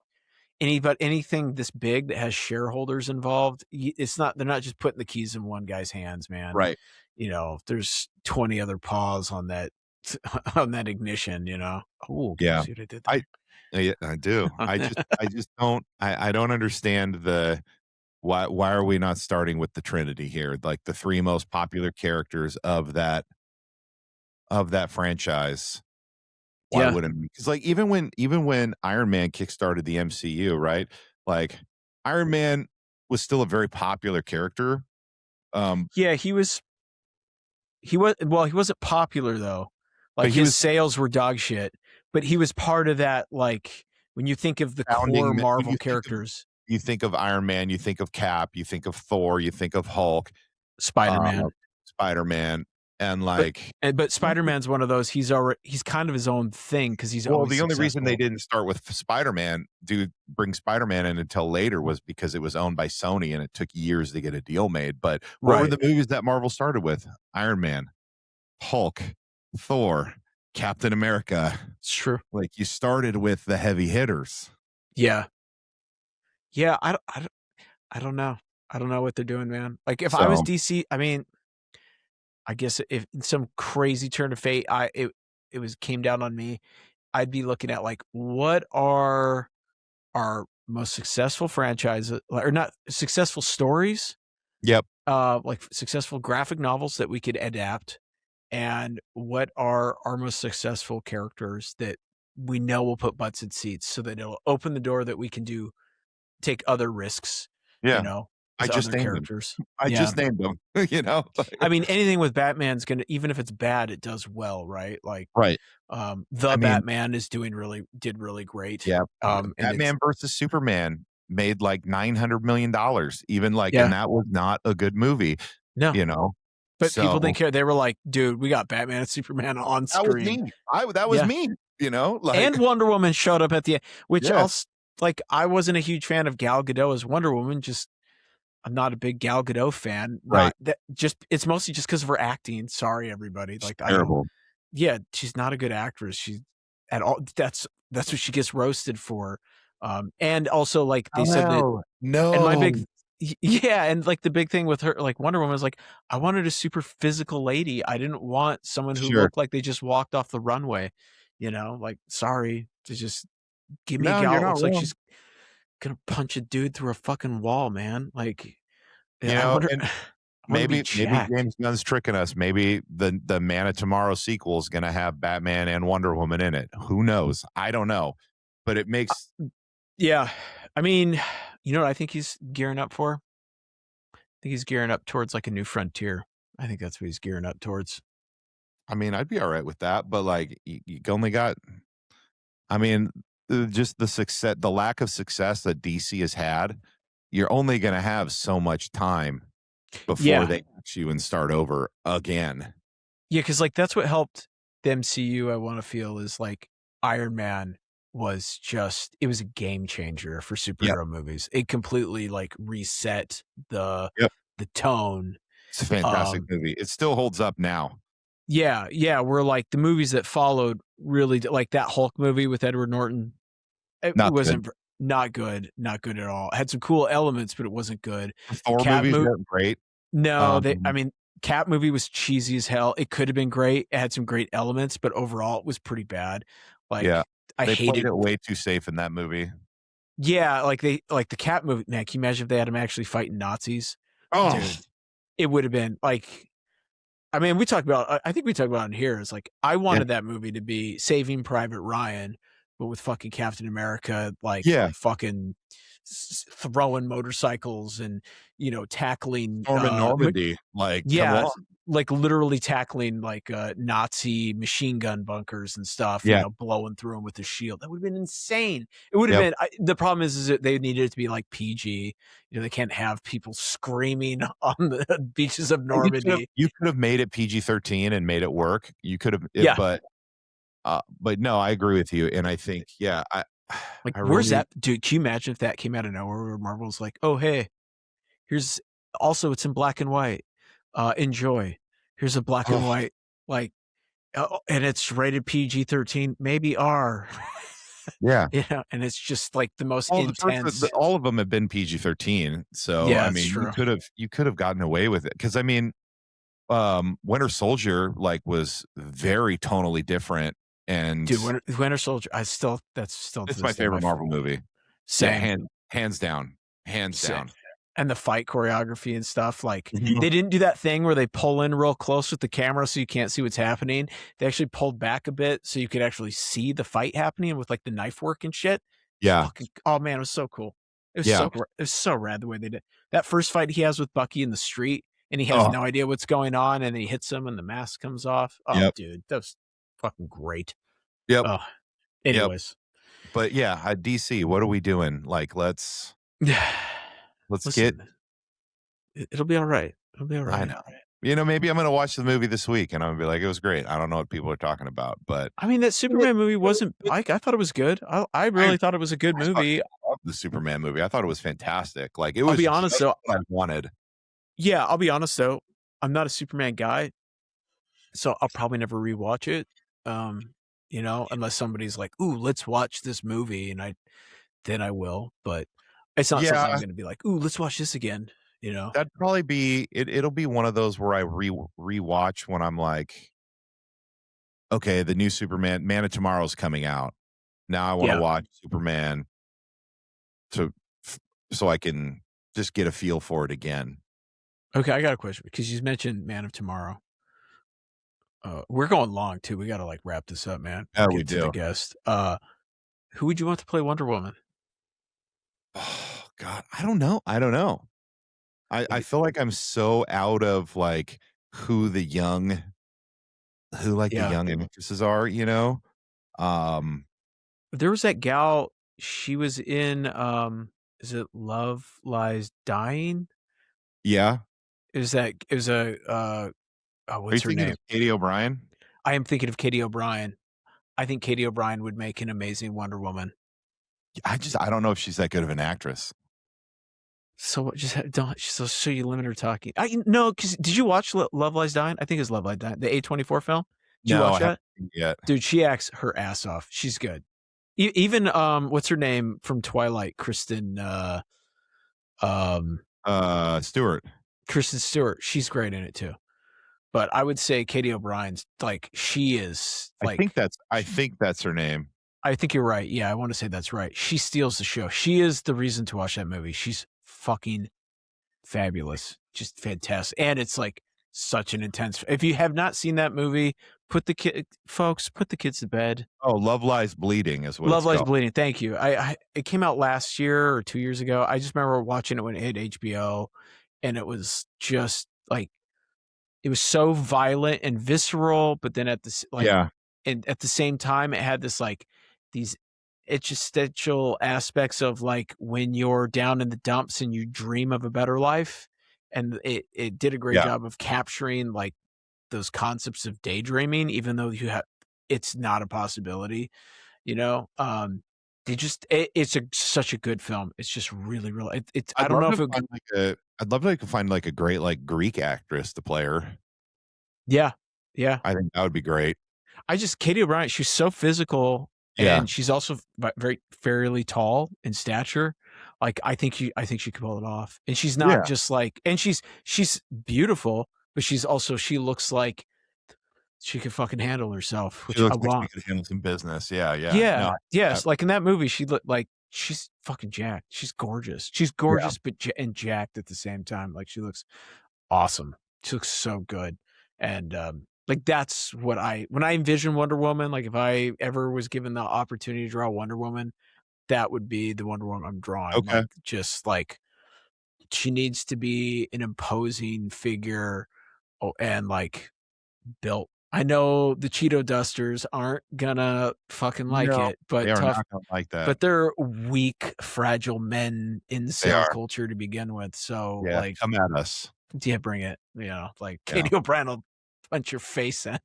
anything this big that has shareholders involved, it's not. They're not just putting the keys in one guy's hands, man. Right. There's 20 other paws on that on that ignition. Oh, can you Yeah. see what I did I there? yeah, I do. I just don't understand the why are we not starting with the Trinity here? Like the three most popular characters of that franchise. Why Yeah, wouldn't we? Because like even when Iron Man kickstarted the MCU, right? Like Iron Man was still a very popular character. Um, yeah. He wasn't popular though. but Like he his was sales were dog shit, but he was part of that. Like when you think of the core when Marvel characters, you think of Iron Man, you think of Cap, you think of Thor, you think of Hulk, uh, Spider-Man. Spider Man, and But like but Spider-Man's one of those, he's kind of his own thing because he's well, always the only reason they successful. didn't start with Spider-Man, bring Spider-Man in until later was because it was owned by Sony and it took years to get a deal made. But what were Right. the movies that Marvel started with? Iron Man, Hulk, Thor, Captain America. It's true. Like you started with the heavy hitters. Yeah. Yeah, I don't know. I don't know what they're doing, man. Like, if I was So, DC, I mean, I guess if in some crazy turn of fate, came down on me, I'd be looking at, like, what are our most successful franchises, or not successful stories, yep. like successful graphic novels that we could adapt, and what are our most successful characters that we know will put butts in seats so that it'll open the door that we can take other risks, Yeah. I with just other named them. characters. I Yeah. just named them, you know? I mean, anything with Batman's gonna, even if it's bad, it does well, right? Like, Right. I The mean, Batman did really great. yeah, And it's Batman versus Superman made like $900 million, even like, and yeah, that was not a good movie, no, you know? but people didn't So care. They were like, "Dude, we got Batman and Superman on that was screen." me. That was Yeah, me, like, and Wonder Woman showed up at the end, which yes. also, like, I wasn't a huge fan of Gal Gadot as Wonder Woman, just, I'm not a big Gal Gadot fan. Right. Not that just it's mostly just because of her acting. Sorry, everybody. She's Like I don't. terrible. Yeah, she's not a good actress. She's at all. That's what she gets roasted for. And also like they Oh, said that. no. And my No. big yeah, and like the big thing with her, like Wonder Woman was like, I wanted a super physical lady. I didn't want someone who Sure. looked like they just walked off the runway. Like sorry to just give me a No, gal you're that not looks like wrong. she's gonna punch a dude through a fucking wall, man. Like You I know, wonder and I want to be maybe jacked. James Gunn's tricking us. Maybe the Man of Tomorrow sequel is going to have Batman and Wonder Woman in it. Who knows? I don't know, but it makes. Yeah. I mean, you know what I think he's gearing up for? I think he's gearing up towards like a new frontier. I think that's what he's gearing up towards. I mean, I'd be all right with that, but like, you only got. I mean, just the success, the lack of success that DC has had. You're only going to have so much time before Yeah. they catch you and start over again. Yeah, because like that's what helped the MCU. I want to feel is like Iron Man was just it was a game changer for Yep. superhero movies. It completely like reset the Yep. the tone. It's a fantastic Um, movie. It still holds up now. yeah, where like the movies that followed really like that Hulk movie with Edward Norton. It Not good. wasn't not good at all. It had some cool elements, but it wasn't good. The The Thor Cap movies movie. weren't great. No, I Um, mean, Cat movie was cheesy as hell. It could have been great. It had some great elements, but overall it was pretty bad. yeah, Like I they played hated it way too safe in that movie. yeah, like they like the Cat movie, man, can you imagine if they had him actually fighting Nazis? Oh, Dude, it would have been like I mean, we talked about I think we talked about it in here. It's like I yeah, wanted that movie to be Saving Private Ryan, but with fucking Captain America, like yeah. fucking throwing motorcycles and tackling Storm in Normandy, like, come yeah, on. like literally tackling like Nazi machine gun bunkers and stuff, Yeah, blowing through them with a shield. That would have been insane. It would have yep. been. The problem is that they needed it to be like PG. They can't have people screaming on the beaches of Normandy. You could have made it PG-13 and made it work. You could have it, Yeah, but no, I agree with you, and I think, yeah, like I where's really that, dude? Can you imagine if that came out of nowhere? Where Marvel's like, oh hey, here's also it's in black and white. Enjoy. Here's a black and oh, white like. Oh, and it's rated PG-13, maybe R. yeah. And it's just like the most Well, intense. all of them have been PG-13, so, Yeah, I it's mean, true. you could have gotten away with it because I mean, Winter Soldier, like, was very tonally different, and Dude, Winter Soldier, that's still to it's my this day favorite Marvel movie. Yeah, same. hands down, hands Sa down. and the fight choreography and stuff, like, Mhm. they didn't do that thing where they pull in real close with the camera so you can't see what's happening. They actually pulled back a bit so you could actually see the fight happening with, like, the knife work and shit. Yeah, Fucking oh, man, it was so cool. yeah. It was so rad the way they did that first fight he has with Bucky in the street, and he has Oh, no idea what's going on, and then he hits him and the mask comes off. Oh, yep, dude, that was fucking great. yep, Oh, yep. anyways. But yeah, DC, what are we doing? Like, let's get. Listen, it'll be alright. It'll be I alright. know. Maybe I'm gonna watch the movie this week, and I'm gonna be like, it was great. I don't know what people are talking about, but I mean, that Superman movie wasn't I thought it was good. I I really thought it was a good movie. love the Superman movie. I thought it was fantastic. Like, it I'll was be just honest, though what I wanted. yeah, I'll be honest, though, I'm not a Superman guy, so I'll probably never rewatch it, unless somebody's like, "Ooh, let's watch this movie," and then I will, but it's not something I'm Yeah, gonna be like, "Ooh, let's watch this again," you know? that'd probably be it. It'll be one of those where I rewatch when I'm like, okay, the new Superman, Man of Tomorrow's coming out. Now I want to Yeah. watch Superman to so I can just get a feel for it again. Okay, I got a question because you mentioned Man of Tomorrow. We're going long too. We gotta, like, wrap this up, man, Yeah, and we get to the do. guest. Who would you want to play Wonder Woman? Oh God, I don't know. I don't know. I Like, feel like I'm so out of like who the young who like the yeah. young actresses are, you know? Um, There was that gal, she was in, is it Love Lies Dying? yeah. It was a, oh, Are you what's her thinking of name? Katie O'Brien? I am thinking of Katie O'Brien. I think Katie O'Brien would make an amazing Wonder Woman. I don't know if she's that good of an actress. So just don't. So you limit her talking. No, because did you watch Love Lies Dying? I think it's Love Lies Dying, the A24 film. Did you No, watch I haven't that? seen it yet. Dude, she acts her ass off. She's good. Even what's her name from Twilight? Kristen Stewart. Kristen Stewart. She's great in it too. But I would say Katie O'Brien's like she is like I think that's her name. I think you're right. Yeah, I want to say that's right. She steals the show. She is the reason to watch that movie. She's fucking fabulous. Just fantastic. And it's like such an intense. If you have not seen that movie, put the kids to bed. Oh, Love Lies Bleeding is what Love it's Lies called. Bleeding. Thank you. It came out last year or 2 years ago. I just remember watching it when it hit HBO, and it was just like it was so violent and visceral, but then at the and at the same time, it had this like these existential aspects of like when you're down in the dumps and you dream of a better life, and it did a great job of capturing like those concepts of daydreaming, even though it's not a possibility, you know. It's such a good film. It's just really I don't know if I'd love to find like a great like Greek actress to play her. Yeah. I think that would be great. Katie O'Brien, she's so physical, and she's also very fairly tall in stature. Like I think she could pull it off. And she's not just like, and she's beautiful, but she looks like she could fucking handle herself, which I want. She could handle some business. Yeah. Yeah. Yes. Like in that movie, she looked like she's fucking jacked. She's gorgeous. She's gorgeous, but and jacked at the same time. Like she looks awesome. She looks so good. And like that's what when I envision Wonder Woman, like if I ever was given the opportunity to draw Wonder Woman, that would be the Wonder Woman I'm drawing. Okay. Like, just like she needs to be an imposing figure, and like built. I know the Cheeto Dusters aren't gonna fucking like it, but they are tough, not gonna like that. But they're weak, fragile men in cell culture to begin with. So like, come at us. Yeah, bring it. You know, like Katie O'Brien will punch your face in.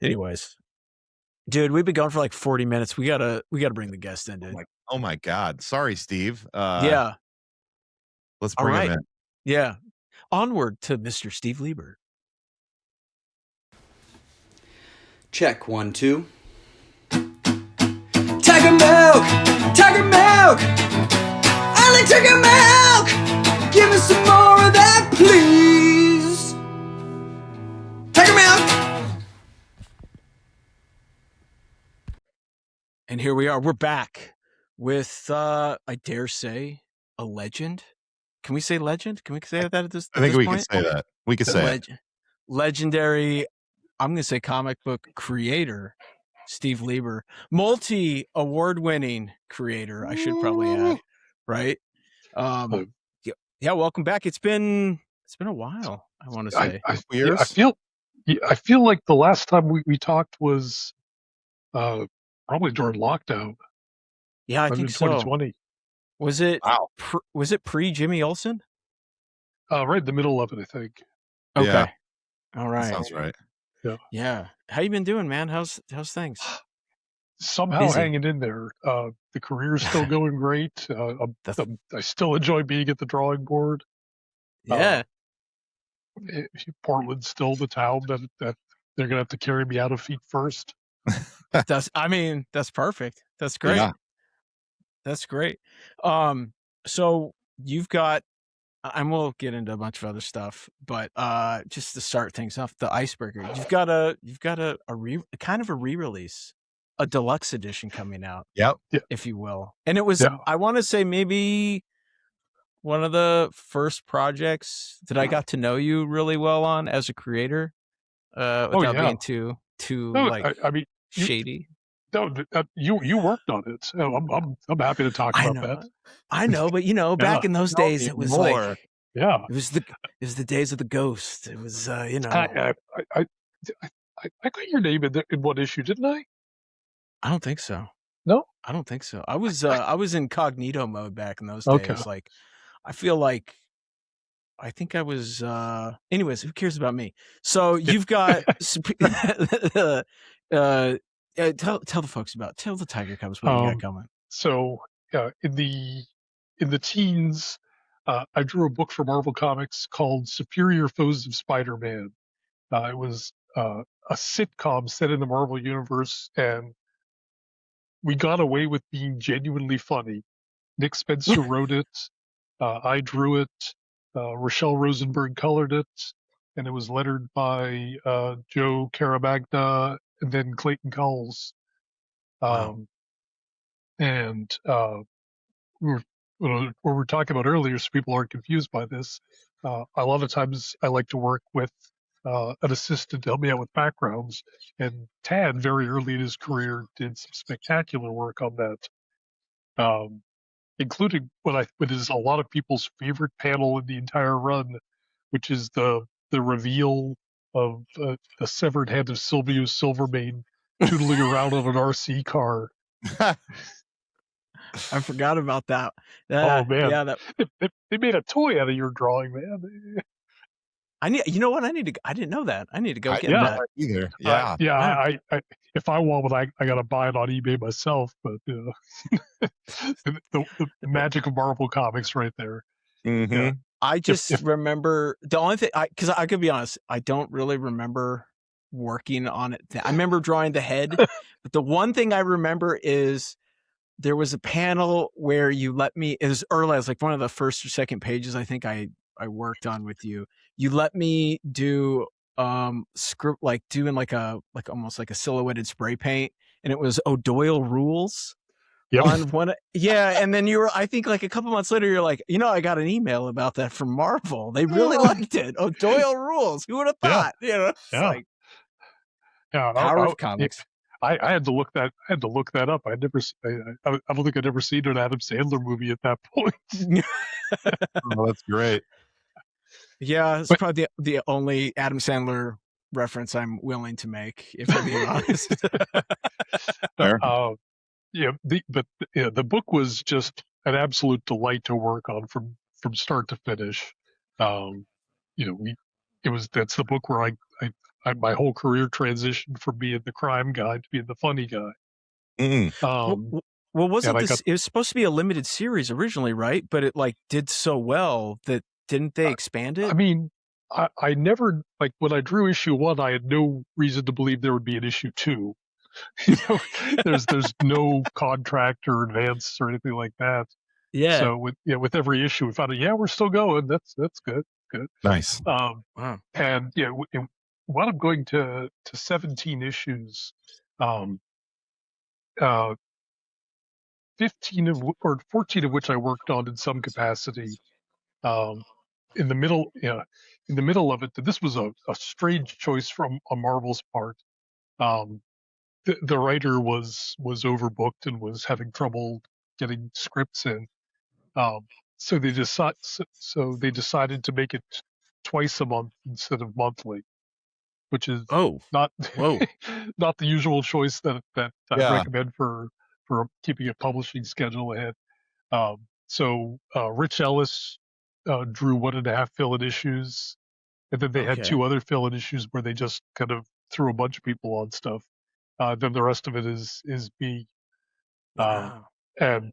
Anyways, dude, we've been going for like 40 minutes. We gotta bring the guest in, dude. Oh my God. Sorry, Steve. Yeah. Let's bring him in. Yeah. Onward to Mr. Steve Lieber. Check 1, 2. Tiger milk! Tiger milk! I like tiger milk! Give us some more of that, please! Tiger milk! And here we are. We're back with, I dare say, a legend. Can we say legend? Can we say that at this point? I think we can say that. We can say it. Legendary, I'm going to say comic book creator, Steve Lieber. Multi-award-winning creator, I should probably add. Right? Yeah, welcome back. It's been a while, I want to say. I feel like the last time we talked was probably during lockdown. Yeah, I think so. 2020. Was it was it pre Jimmy Olsen? Right in the middle of it, I think. Okay. Yeah. All right. That sounds right. Yeah. How you been doing, man? How's things? Somehow busy. Hanging in there. The career's still going great. I still enjoy being at the drawing board. Yeah. Portland's still the town that they're gonna have to carry me out of feet first. That's perfect. That's great. Yeah. That's great. So you've got, and we'll get into a bunch of other stuff, but just to start things off, the icebreaker. You've got a kind of a re-release, a deluxe edition coming out. Yep. If you will. And it was, I want to say maybe one of the first projects that I got to know you really well on as a creator, without being too shady. No, you worked on it. So I'm happy to talk about that. I know, but back in those days, it was more. It was the days of the ghost. It was I got your name in one issue, didn't I? I don't think so. No, I don't think so. I was incognito mode back in those days. Like, I feel like I think I was. Anyways, who cares about me? So you've got. Tell the folks tell the Tiger Cubs what you got coming. So in in the teens, I drew a book for Marvel Comics called Superior Foes of Spiderman. It was a sitcom set in the Marvel Universe, and we got away with being genuinely funny. Nick Spencer wrote it. I drew it. Rochelle Rosenberg colored it, and it was lettered by Joe Caramagna and then Clayton Cowles. Wow. And what we were talking about earlier, so people aren't confused by this. A lot of times I like to work with an assistant to help me out with backgrounds, and Tad, very early in his career, did some spectacular work on that, including what is a lot of people's favorite panel in the entire run, which is the reveal of the severed head of Silvio Silvermane tootling around on an RC car. I forgot about that. Oh man, yeah, they made a toy out of your drawing, man. You know what? I didn't know that. I need to go get yeah. that. Either. Yeah. I if I want one, I gotta buy it on eBay myself. But the magic of Marvel Comics, right there. Mm-hmm. Yeah. I just remember the only thing, because I could be honest, I don't really remember working on it. I remember drawing the head, but the one thing I remember is there was a panel where you let me. It was early. It was like one of the first or second pages I think I worked on with you. You let me do script, like doing like almost like a silhouetted spray paint, and it was O'Doyle rules. Yep. On one, yeah, and then you were, I think, like a couple months later, you're like, I got an email about that from Marvel. They really liked it. O'Doyle rules. Who would have thought? Yeah. Like yeah. Power of comics. I had to look that. I had to look that up. I don't think I'd ever seen an Adam Sandler movie at that point. Oh, that's great. Yeah, it's probably the only Adam Sandler reference I'm willing to make, if I'm being honest. The book was just an absolute delight to work on from start to finish. That's the book where I my whole career transitioned from being the crime guy to being the funny guy. Well, wasn't this? It was supposed to be a limited series originally, right? But it did so well that didn't they expand it? I mean, I never, like, when I drew issue 1, I had no reason to believe there would be an issue 2. There's no contract or advance or anything like that. Yeah. So with every issue, we found out, we're still going. That's good. Nice. Wow. And wound up going to 17 issues. 14 of which I worked on in some capacity. In the middle of it, this was a strange choice on Marvel's part. The writer was overbooked and was having trouble getting scripts in. So they decided to make it twice a month instead of monthly, which is not not the usual choice that I recommend for keeping a publishing schedule ahead. So Rich Ellis drew 1.5 fill-in issues, and then they had 2 other fill-in issues where they just kind of threw a bunch of people on stuff. Then the rest of it is me. Wow. And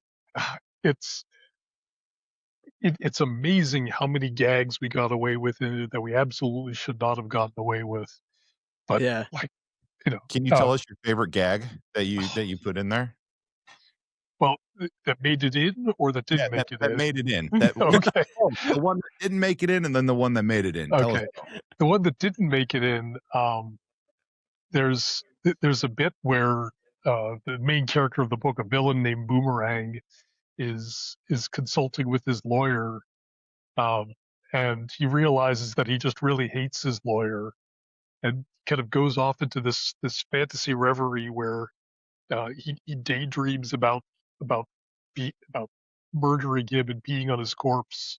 it's amazing how many gags we got away with in it that we absolutely should not have gotten away with. But can you tell us your favorite gag that you put in there? Well, that made it in, or that didn't make it in? That made it in. Okay. The one that didn't make it in, and then the one that made it in. Okay. The one that didn't make it in, there's a bit where the main character of the book, a villain named Boomerang, is consulting with his lawyer, and he realizes that he just really hates his lawyer, and kind of goes off into this fantasy reverie where he daydreams about murdering him and peeing on his corpse.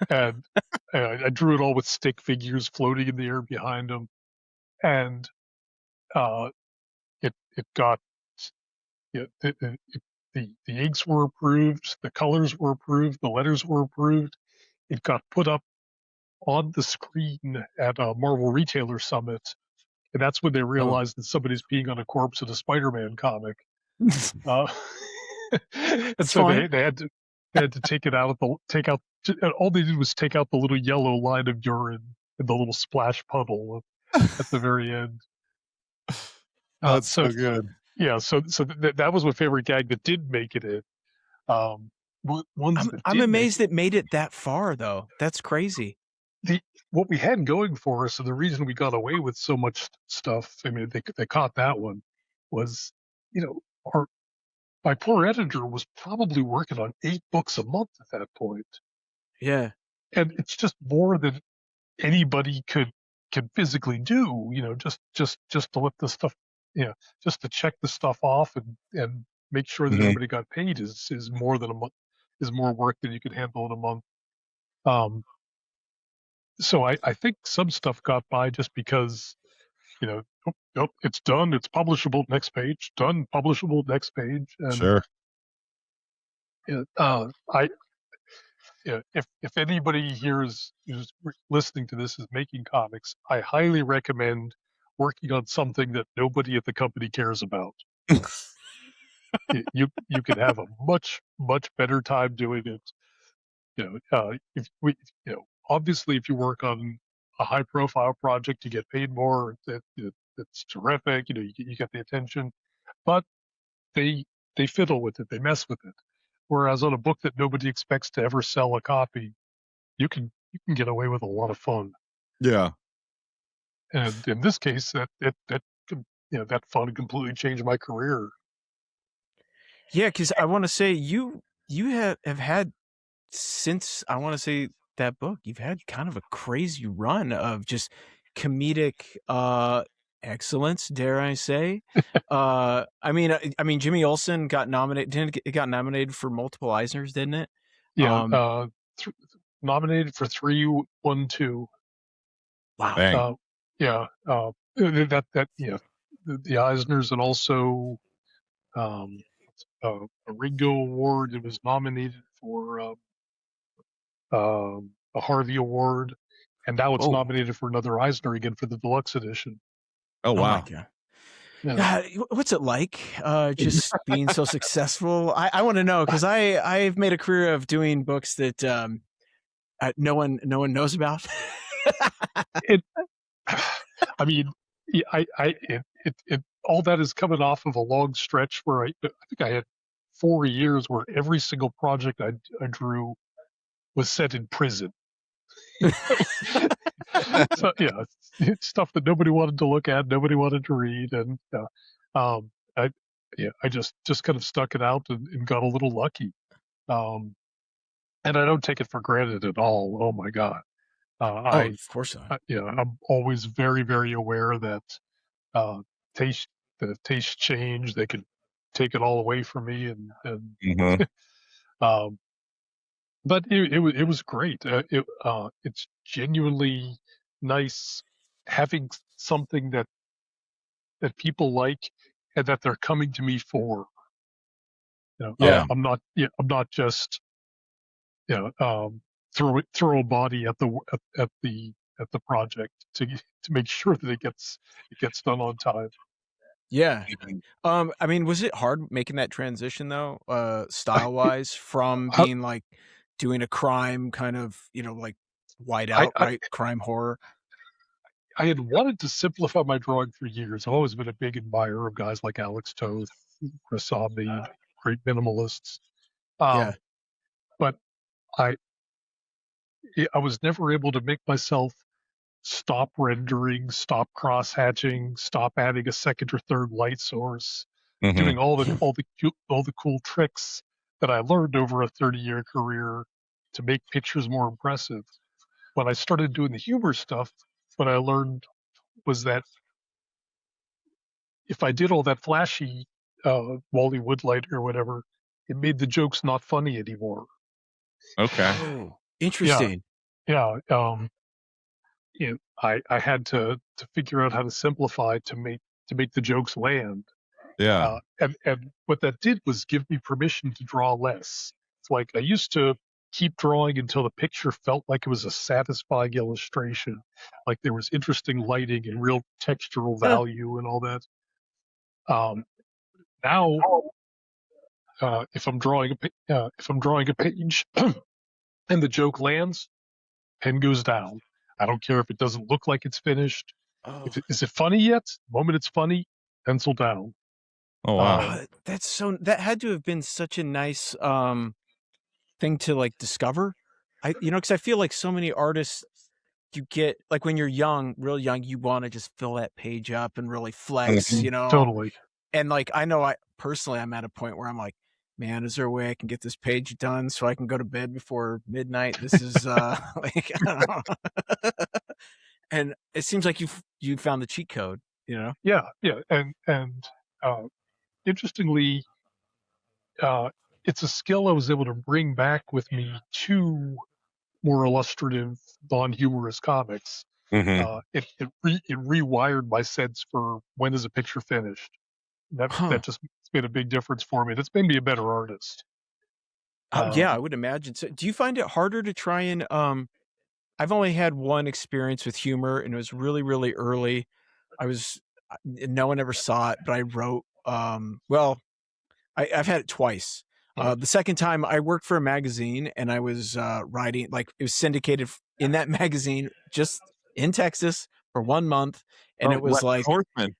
And I drew it all with stick figures floating in the air behind him, and it got the inks were approved, the colors were approved, the letters were approved. It got put up on the screen at a Marvel Retailer Summit, and that's when they realized that somebody's peeing on a corpse in a Spider-Man comic. And so they had to They had to take it out of the take out. All they did was take out the little yellow line of urine and the little splash puddle at the very end. That's So so good. yeah, so that was my favorite gag that did make it in. Ones that I'm did amazed it made it that far, though. That's crazy. what we had going for us, and the reason we got away with so much stuff. I mean, they caught that one was, you know, my poor editor was probably working on 8 books a month at that point, Yeah. and it's just more than anybody could physically do. Just to let the stuff, just to check the stuff off and make sure that Mhm. everybody got paid is more than a month, is more work than you could handle in a month. So I think some stuff got by just because, nope, it's done, it's publishable, next page, done, publishable, next page, and Sure. I if anybody here who's listening to this is making comics, I highly recommend working on something that nobody at the company cares about. You could have a much better time doing it. If we, obviously, if you work on a high profile project, you get paid more. It's terrific. You get the attention, but they they fiddle with it. They mess with it. Whereas on a book that nobody expects to ever sell a copy, you can get away with a lot of fun. Yeah. And in this case, that fun completely changed my career. Yeah, because I want to say you have had, since I want to say that book, you've had kind of a crazy run of just comedic excellence, dare I say. I mean Jimmy Olsen got nominated, it got nominated for multiple Eisners, didn't it? Yeah, nominated for 3, won 2. Wow. Dang. Yeah, the Eisners, and also a Ringo Award. It was nominated for a Harvey Award, and now it's Oh, nominated for another Eisner again for the deluxe edition. Oh oh my wow. God. Yeah. God, what's it like just being so successful? I want to know, because I've made a career of doing books that no one knows about. It, I mean, yeah, it all that is coming off of a long stretch where I think I had 4 years where every single project I drew was set in prison. So yeah, it's stuff that nobody wanted to look at, nobody wanted to read, and I I just kind of stuck it out and got a little lucky. Um, and I don't take it for granted at all. Oh my God, Oh, of course not. I'm always very very aware that uh, taste the taste change. They could take it all away from me, and Mhm. um, but it was great. It's genuinely nice having something that people like and that they're coming to me for. Yeah. I'm not just throw a body at the project to make sure that it gets done on time. Yeah. Mhm. I mean, was it hard making that transition though, style wise, from I being like doing a crime kind of, like white I out, right? Crime horror. I had wanted to simplify my drawing for years. I've always been a big admirer of guys like Alex Toth, Chris Samnee, great minimalists. Yeah. Um, but I I was never able to make myself stop rendering, stop cross hatching, stop adding a second or third light source, doing Mhm. all the cool tricks that I learned over a 30-year career to make pictures more impressive. When I started doing the humor stuff, what I learned was that if I did all that flashy Wally Woodlight or whatever, it made the jokes not funny anymore. Okay. Oh, Yeah, interesting. yeah. I had to figure out how to simplify to make the jokes land. Yeah. And what that did was give me permission to draw less. It's like I used to keep drawing until the picture felt like it was a satisfying illustration, like there was interesting lighting and real textural Huh. value and all that. Um, now if I'm drawing a page and the joke lands, pen goes down. I don't care if it doesn't look like it's finished. Oh, Is it funny yet? The moment it's funny, pencil down. Oh wow. that had to have been such a nice thing to like discover. Because I feel like so many artists, you get like when you're young, real young, you want to just fill that page up and really flex, Totally. And like I know I'm at a point where I'm like, man, is there a way I can get this page done so I can go to bed before midnight? This is like I don't know. And it seems like you found the cheat code, Yeah, and interestingly, it's a skill I was able to bring back with me to more illustrative, non-humorous comics. It rewired my sense for when is a picture finished. That just made a big difference for me. That's made me a better artist. Yeah, I would imagine. So, do you find it harder to try and I've only had one experience with humor, and it was really, really early. No one ever saw it, but I wrote. I've had it twice. The second time, I worked for a magazine, and I was writing, like it was syndicated in that magazine, just in Texas for 1 month, and it was Western like Horseman.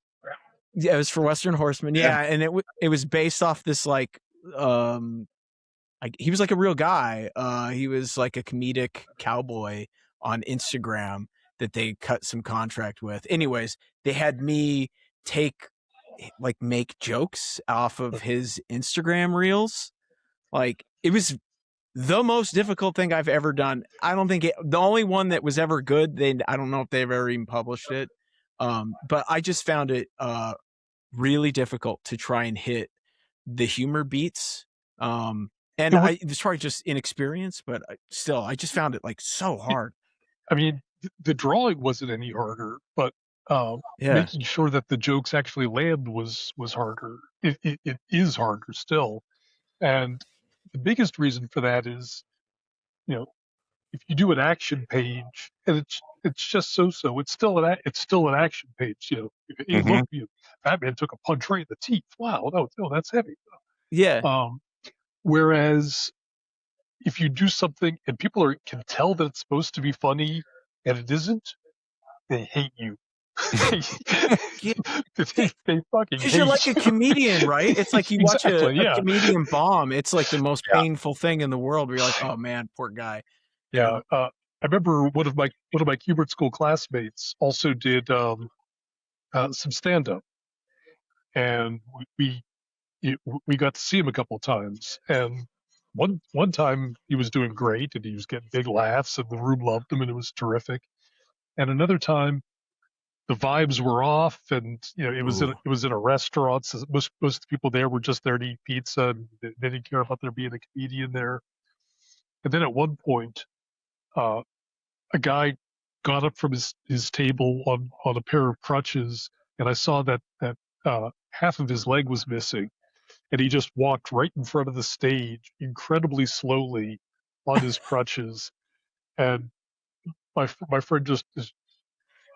Yeah, it was for Western Horseman. Yeah, and it was based off this like he was like a real guy. He was like a comedic cowboy on Instagram that they cut some contract with. Anyways, they had me make jokes off of his Instagram reels. Like it was the most difficult thing I've ever done. I don't think the only one that was ever good. I don't know if they've ever even published it. But I just found it really difficult to try and hit the humor beats. And it was probably just inexperience, but still, I just found it like so hard. I mean, the drawing wasn't any harder, but making sure that the jokes actually land was harder. It is harder still, and the biggest reason for that is, if you do an action page and it's just so, it's still an action page. Look, Batman took a punch right in the teeth. Wow, that's heavy. Yeah. Whereas if you do something and people can tell that it's supposed to be funny and it isn't, they hate you. They fucking Because you're like a comedian, right? It's like you watch a comedian bomb. It's like the most painful thing in the world where you're like, oh man, poor guy. Yeah. I remember one of my Kubert School classmates also did some stand-up, and we got to see him a couple of times. And one time he was doing great, and he was getting big laughs, and the room loved him, and it was terrific. And another time, the vibes were off, and it was in a restaurant. So most of the people there were just there to eat pizza, and they didn't care about there being a comedian there. And then at one point, a guy got up from his table on a pair of crutches, and I saw that half of his leg was missing, and he just walked right in front of the stage incredibly slowly on his crutches, and my friend just is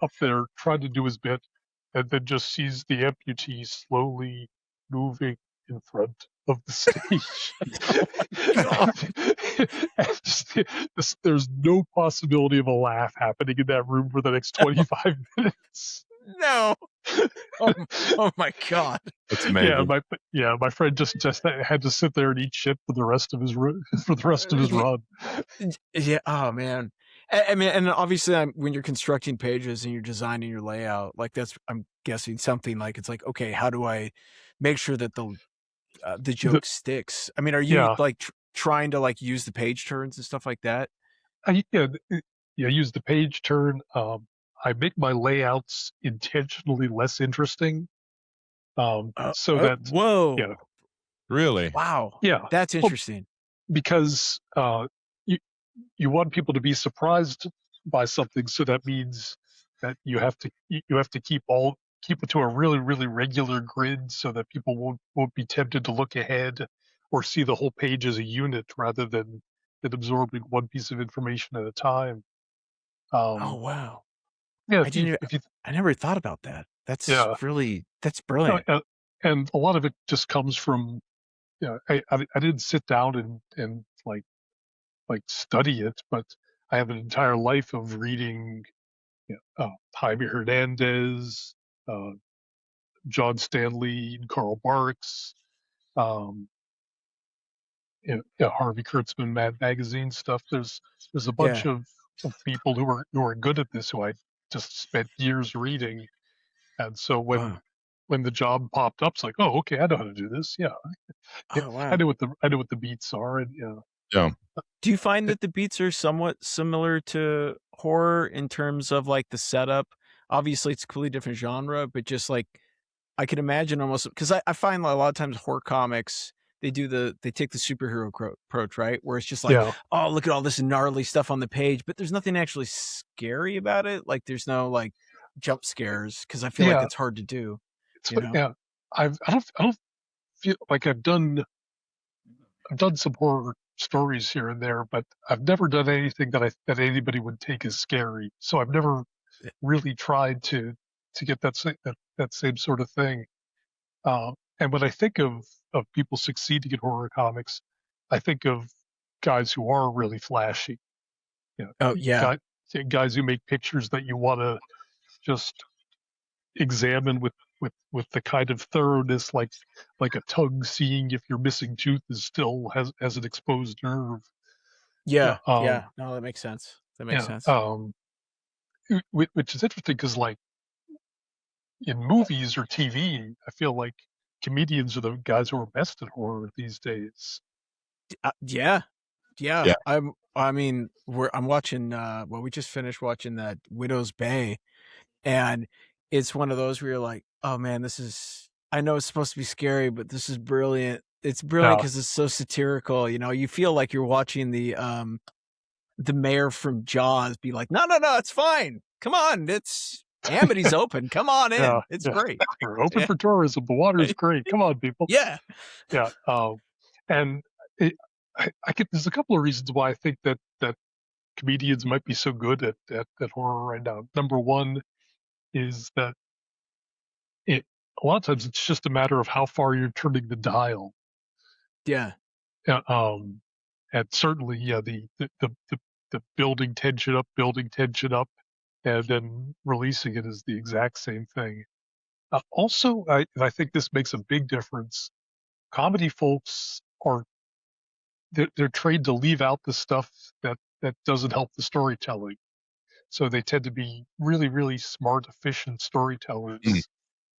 up there trying to do his bit, and then just sees the amputee slowly moving in front of the stage. There's no possibility of a laugh happening in that room for the next 25 minutes. No. Oh my god. That's amazing. My friend just had to sit there and eat shit for the rest of his run. Yeah. Oh man. I mean, and obviously, when you're constructing pages and you're designing your layout, like I'm guessing something like it's like, okay, how do I make sure that the joke sticks? I mean, are you like trying to like use the page turns and stuff like that? Use the page turn. I make my layouts intentionally less interesting, whoa, really, wow, yeah, that's interesting. Because you want people to be surprised by something, so that means that you have to keep it to a really, really regular grid, so that people won't be tempted to look ahead or see the whole page as a unit rather than absorbing one piece of information at a time. Oh wow. Yeah, I never thought about that. That's brilliant. And a lot of it just comes from I didn't sit down and like study it, but I have an entire life of reading, Jaime Hernandez, uh, John Stanley, and Karl Barks, um, Harvey Kurtzman, Mad Magazine stuff. There's a bunch Yeah. of people who are good at this who I just spent years reading, and so Wow. when the job popped up, it's like, oh, okay, I know how to do this. Yeah, Oh I wow. know what the beats are, and Yeah. Do you find that the beats are somewhat similar to horror in terms of like the setup? Obviously, it's a completely different genre, but just like I can imagine almost because I find a lot of times horror comics they take the superhero approach, right? Where it's just like, yeah, oh, look at all this gnarly stuff on the page, but there's nothing actually scary about it. Like there's no like jump scares because I feel like yeah. it's hard to do, It's you know? yeah. I don't feel like I've done some horror stories here and there, but I've never done anything that anybody would take as scary. So I've never really tried to get that same sort of thing. And when I think of people succeeding in horror comics, I think of guys who are really flashy. You Oh know, yeah, guys who make pictures that you want to just examine with the kind of thoroughness like a tongue seeing if your missing tooth is still has an exposed nerve. Yeah, yeah, yeah. No, that makes sense. That makes yeah. sense. Which is interesting because like in movies or TV, I feel like comedians are the guys who are best at horror these days. Yeah, yeah. Yeah. I mean, I'm watching. Well, we just finished watching that Widow's Bay, and it's one of those where you're like, oh man, this is. I know it's supposed to be scary, but this is brilliant. It's brilliant Yeah, because it's so satirical. You know, you feel like you're watching the mayor from Jaws be like, no, no, no, it's fine. Come on, it's Amity's open. Come on yeah, in. It's yeah. great. We're open Yeah, for tourism. The water's great. Come on, people. yeah, Yeah. And it, I get there's a couple of reasons why I think that comedians might be so good at horror right now. Number one is that it a lot of times it's just a matter of how far you're turning the dial. yeah, Uh, Um, and certainly, yeah, the building tension up, and then releasing it is the exact same thing. Also, I think this makes a big difference. Comedy folks they're trained to leave out the stuff that doesn't help the storytelling. So they tend to be really, really smart, efficient Mm. storytellers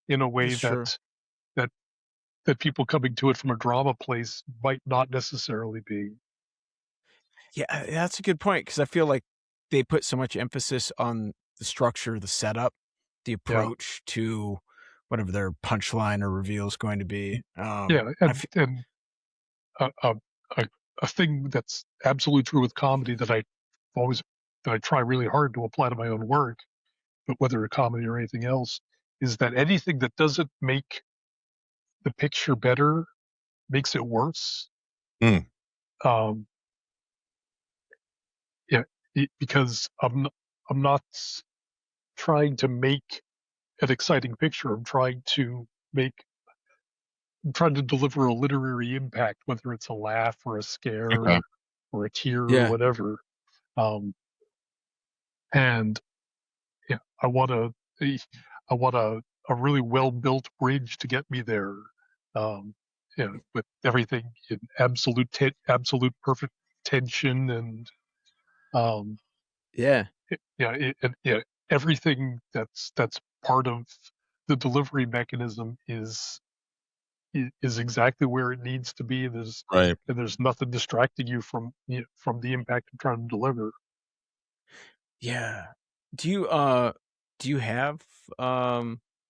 in a way that's true. that that people coming to it from a drama place might not necessarily be. Yeah, that's a good point because I feel like they put so much emphasis on the structure, the setup, the Yeah, approach to whatever their punchline or reveal is going to be. yeah, I and f- and a a, a, a thing that's absolutely true with comedy always that I try really hard to apply to my own work, but whether a comedy or anything else, is that anything that doesn't make the picture better makes it worse. Mm. Um, yeah, because I'm not trying to make an exciting picture. I'm trying to deliver a literary impact, whether it's a laugh or a Okay. scare or a tear or yeah, whatever. Um, and yeah, I want a really well built bridge to get me there. Um, with everything in absolute perfect tension and um, yeah, yeah, everything that's part of the delivery mechanism is exactly where it needs to be. Right. And there's nothing distracting you from the impact of trying to deliver. yeah. Do you do you have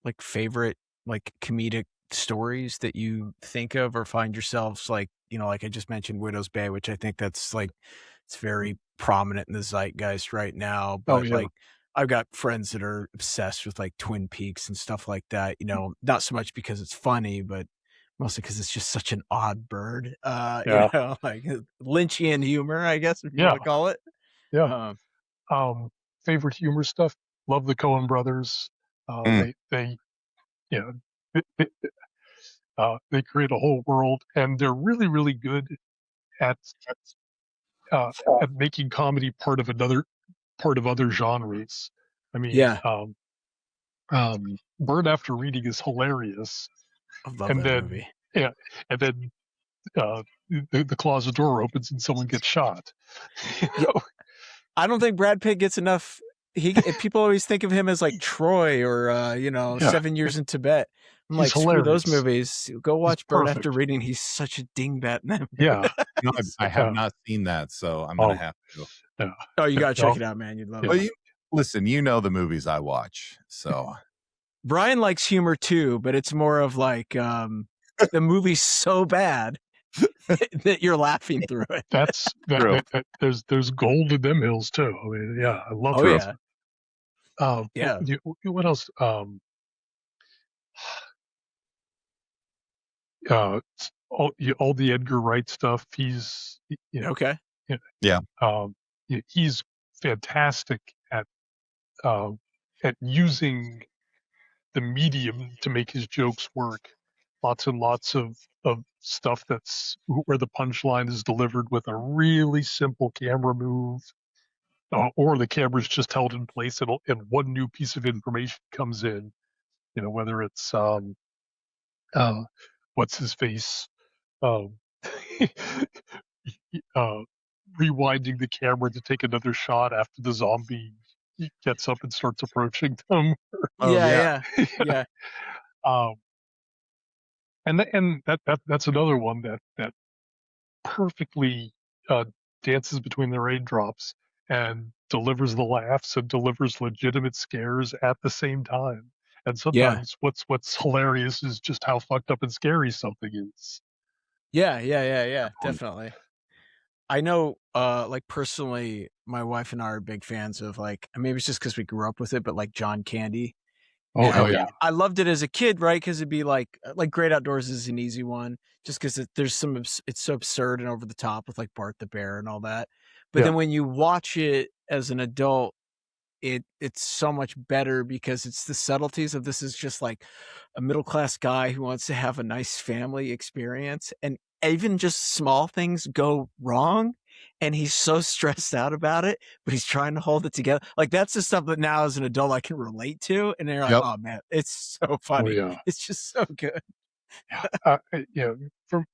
like favorite like comedic stories that you think of or find yourselves like, you know, like I just mentioned Widow's Bay, which I think that's like it's very prominent in the zeitgeist right now, Oh but yeah, like I've got friends that are obsessed with like Twin Peaks and stuff like that, you know, not so much because it's funny, but mostly because it's just such an odd bird, you yeah, know, like Lynchian humor, I guess, if you want yeah, to call it. yeah. Um, Um, Favorite humor stuff. Love the Coen brothers. Mm. They yeah. They create a whole world, and they're really, really good at uh, at making comedy part of other genres. I mean, Yeah. Burn After Reading is hilarious, I love and that then movie. yeah, and then the closet door opens and someone gets shot. You Yeah. know? I don't think Brad Pitt gets enough. People always think of him as like Troy or Yeah, 7 Years in Tibet. I'm he's like, screw those hilarious. movies. Go He's watch Burn After perfect. Reading. He's such a dingbat in that. Yeah. No, I have Yeah. not seen that, so I'm gonna Oh, have to. yeah. Oh, you Yeah, gotta check no, it out, man. You'd love yeah. Well, it. listen, you know the movies I watch, so Brian likes humor too, but it's more of like the movie's so bad that you're laughing through it. True. There's gold in them hills too. I mean, yeah, I love Oh it. yeah, yeah. What else? Uh, all the Edgar Wright stuff. He's Okay. Yeah. He's fantastic uh, at using the medium to make his jokes work. Lots and lots of stuff that's where the punchline is delivered with a really simple camera move, or the camera's just held in place and one new piece of information comes in. Whether it's what's his face, um, uh, rewinding the camera to take another shot after the zombie gets up and starts approaching them. Oh, yeah. Um, and that's another one that perfectly dances between the raindrops and delivers the laughs and delivers legitimate scares at the same time. And Yeah. sometimes what's hilarious is just how fucked up and scary something is. Yeah. Definitely. I know, like personally, my wife and I are big fans of like, maybe it's just because we grew up with it, but like John Candy. Oh, hell And yeah. I loved it as a kid, right? Because it'd be like Great Outdoors is an easy one, just because there's it's so absurd and over the top with like Bart the Bear and all that. But Yeah. then when you watch it as an adult, it's so much better because it's the subtleties of this is just like a middle class guy who wants to have a nice family experience, and even just small things go wrong and he's so stressed out about it, but he's trying to hold it together. Like that's the stuff that now as an adult I can relate to, and they're like, Yep. oh man, it's so Oh, funny. yeah. It's just so good.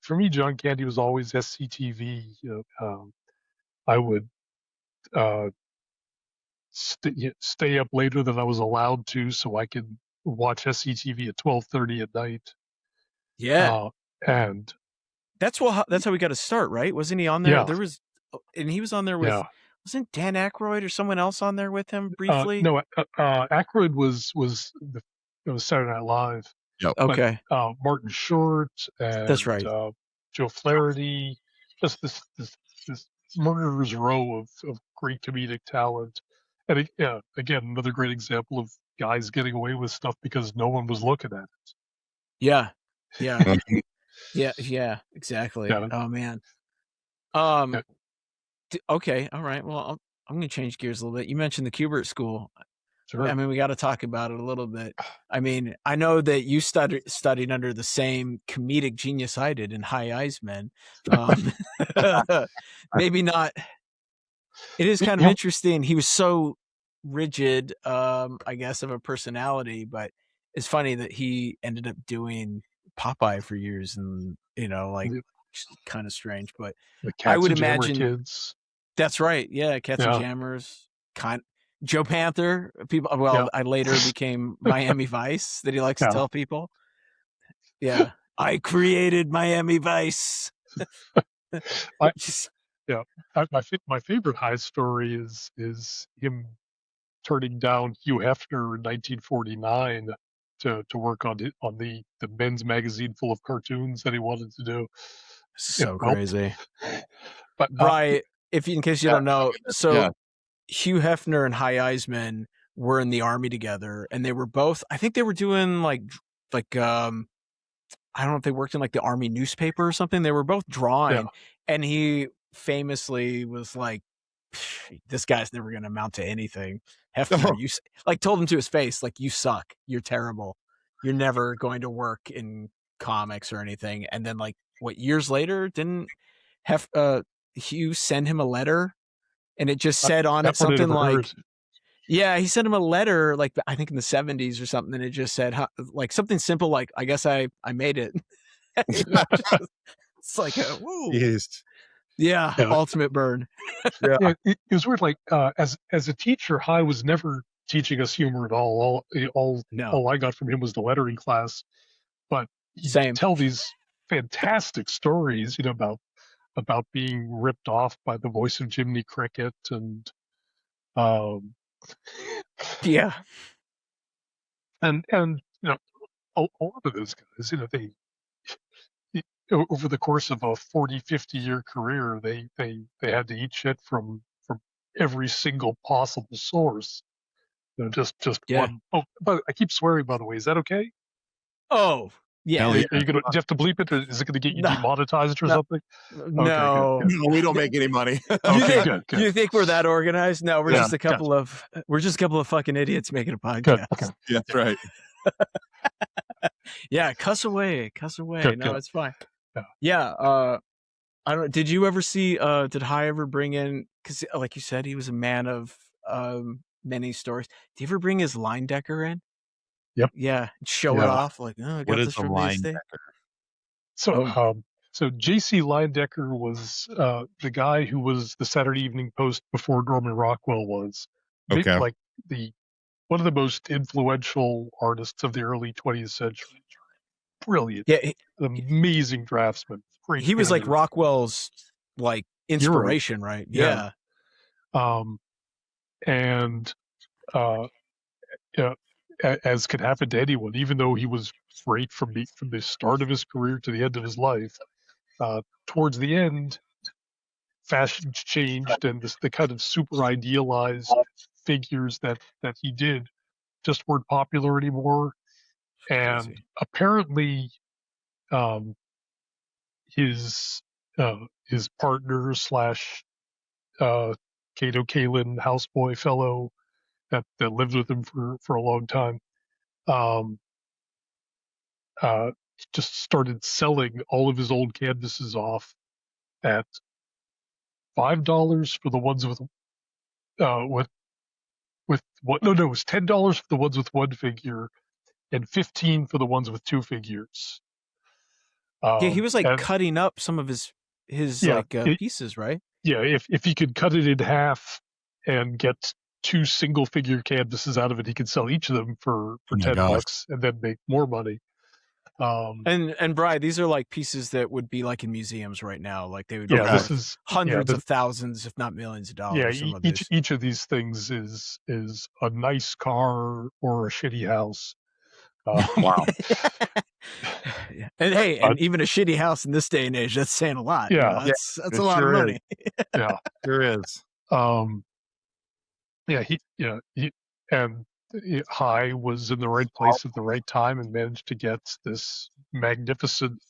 For me, John Candy was always SCTV. I would uh, stay up later than I was allowed to so I could watch SCTV at 12:30 at night. Yeah. And That's how we got to start, right? Wasn't he on there? yeah, There was, and he was on there with, yeah. wasn't Dan Aykroyd or someone else on there with him briefly? No, Aykroyd it was Saturday Night Live. Yep. Okay. But Martin Short and That's right. Joe Flaherty, just this murderer's row of great comedic talent. And again, another great example of guys getting away with stuff because no one was looking at it. Yeah. Yeah, exactly. Yeah. Oh man. Yeah. Okay, all right. Well, I'm going to change gears a little bit. You mentioned the Kubert School. Sure. I mean, we got to talk about it a little bit. I mean, I know that you studied under the same comedic genius I did in High Eisman. Maybe not. It is kind of interesting. He was so rigid, I guess, of a personality, but it's funny that he ended up doing Popeye for years, and kind of strange. But The I would Cats and Jammer imagine Kids. that's right. Yeah, Cats and Jammers. Joe Panther. People. Well, I later became Miami Vice that he likes to tell people. Yeah, I created Miami Vice. My favorite High story is him turning down Hugh Hefner in 1949 to work on the men's magazine full of cartoons that he wanted to do. So crazy. But right, in case you don't know, so Hugh Hefner and High Eisman were in the army together, and they were both. I think they were doing like I don't know if they worked in like the army newspaper or something. They were both drawing, and he famously was like, "This guy's never going to amount to anything." Hefner, you told him to his face, like, "You suck. You're terrible. You're never going to work in comics or anything. And then like years later, didn't Hugh send him a letter, and it just said on it something like, yeah, he sent him a letter, like I think in the 70s or something, and it just said like something simple like, I guess I made it. It's like, whoa. Yeah, ultimate burn. Yeah, it was weird. Like as a teacher, High was never teaching us humor at all. All I got from him was the lettering class. But he'd tell these fantastic stories, about being ripped off by the voice of Jiminy Cricket, and yeah, and a lot of those guys, they over the course of a 40-50 year career, they had to eat shit from every single possible source. Just one. Oh, but I keep swearing, by the way. Is that okay? Oh, yeah. Are you gonna? Do you have to bleep it, or is it going to get you demonetized or something? No, okay, no, we don't make any money. Okay, good. You think we're that organized? No, we're just a couple of fucking idiots making a podcast. Okay. Yeah, that's right. Yeah, cuss away. No, it's fine. Yeah. I don't. Did you ever see? Did High ever bring in? Because, like you said, he was a man of many stories. Did he ever bring his line decker in? Yep. Yeah. Show it off. Like, I got this from line decker? So J.C. Linedecker was the guy who was the Saturday Evening Post before Norman Rockwell was. Okay. Like one of the most influential artists of the early 20th century. Brilliant. Yeah. Amazing draftsman. Great. He was like Rockwell's like inspiration, right? Yeah. And as could happen to anyone, even though he was great from the start of his career to the end of his life, towards the end, fashions changed, and the kind of super idealized figures that he did just weren't popular anymore. And apparently, his partner / Cato Kalin houseboy fellow that lived with him for a long time, just started selling all of his old canvases off at $5 for the ones with what? No, it was $10 for the ones with one figure, and $15 for the ones with two figures. Yeah, he was like cutting up some of his pieces, right? Yeah, if he could cut it in half and get two single figure canvases out of it, he could sell each of them for $10 and then make more money. And Brian, these are like pieces that would be like in museums right now. Like they would be worth hundreds of thousands, if not millions of dollars. Yeah, each of these things is a nice car or a shitty house. Wow. And hey, and even a shitty house in this day and age, that's saying a lot. Yeah, that's a lot of money. Yeah, sure is. High was in the right place at the right time and managed to get this magnificent.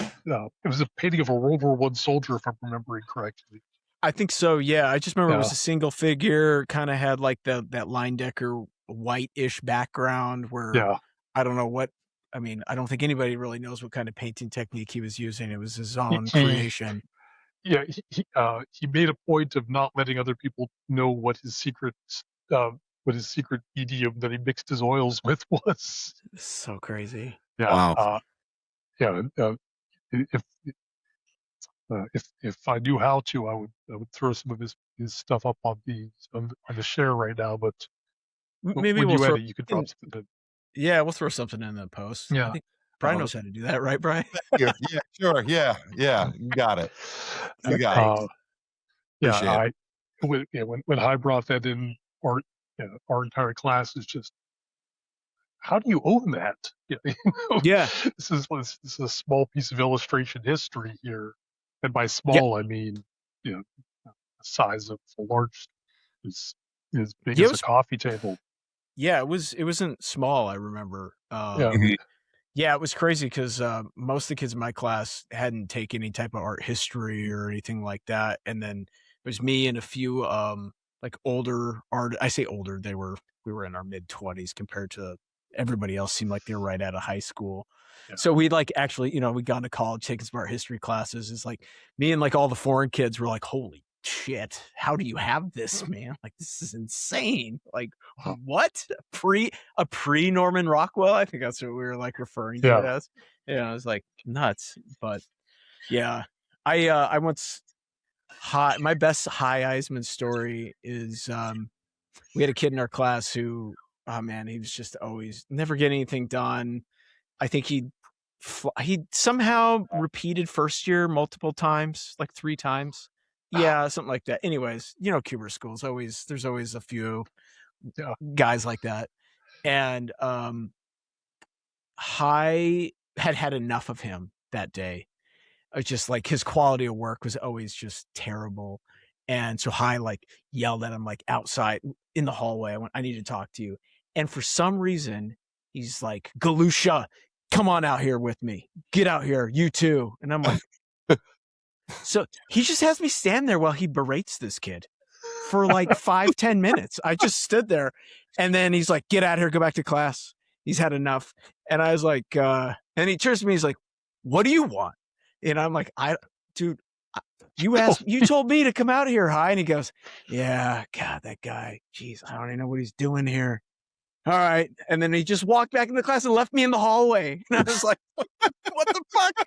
It was a painting of a World War I soldier, if I'm remembering correctly. I think so. Yeah, I just remember it was a single figure, kind of had like that Linedecker white-ish background. Where I don't know what. I mean, I don't think anybody really knows what kind of painting technique he was using. It was his own creation. Yeah, he made a point of not letting other people know what his secret medium that he mixed his oils with was. So crazy. Yeah. Wow. If I knew how to, I would throw some of his stuff up on the share right now. But maybe when you edit, you could drop something in. Yeah, we'll throw something in the post. Yeah. I think Brian knows how to do that, right, Brian? Yeah, sure. Yeah. You got it. You got it. When I brought that in, our entire class is just, how do you own that? Yeah. This is a small piece of illustration history here, and by small I mean the size of a large is big as a coffee table. Yeah, it wasn't small. I remember. Yeah, it was crazy because most of the kids in my class hadn't taken any type of art history or anything like that, and then it was me and a few like older art. I say older; we were in our mid-20s compared to everybody else seemed like they were right out of high school. Yeah. So we'd like actually, we gone to college, taking some art history classes. It's like me and like all the foreign kids were like, holy shit, how do you have this, man? Like, this is insane. Like, what? A pre Norman Rockwell? I think that's what we were like referring to it as. Yeah, it was like nuts. But yeah, I once my best high Eisman story is we had a kid in our class who, oh man, he was just always never getting anything done. I think he somehow repeated first year multiple times, like 3 times. Yeah, something like that. Anyways, Cuber schools there's always a few guys like that. And High had enough of him that day. It's just like his quality of work was always just terrible. And so High like yelled at him like outside in the hallway. I went, I need to talk to you. And for some reason, he's like, Galusha, come on out here with me. Get out here, you too. And I'm like, so he just has me stand there while he berates this kid for like 5-10 minutes. I just stood there, and then he's like, get out of here, go back to class. He's had enough. And I was like, and he turns to me, he's like, what do you want? And I'm like, dude, you told me to come out here, High. And he goes, yeah, God, that guy, geez, I don't even know what he's doing here. All right. And then he just walked back into class and left me in the hallway. And I was like, what the fuck?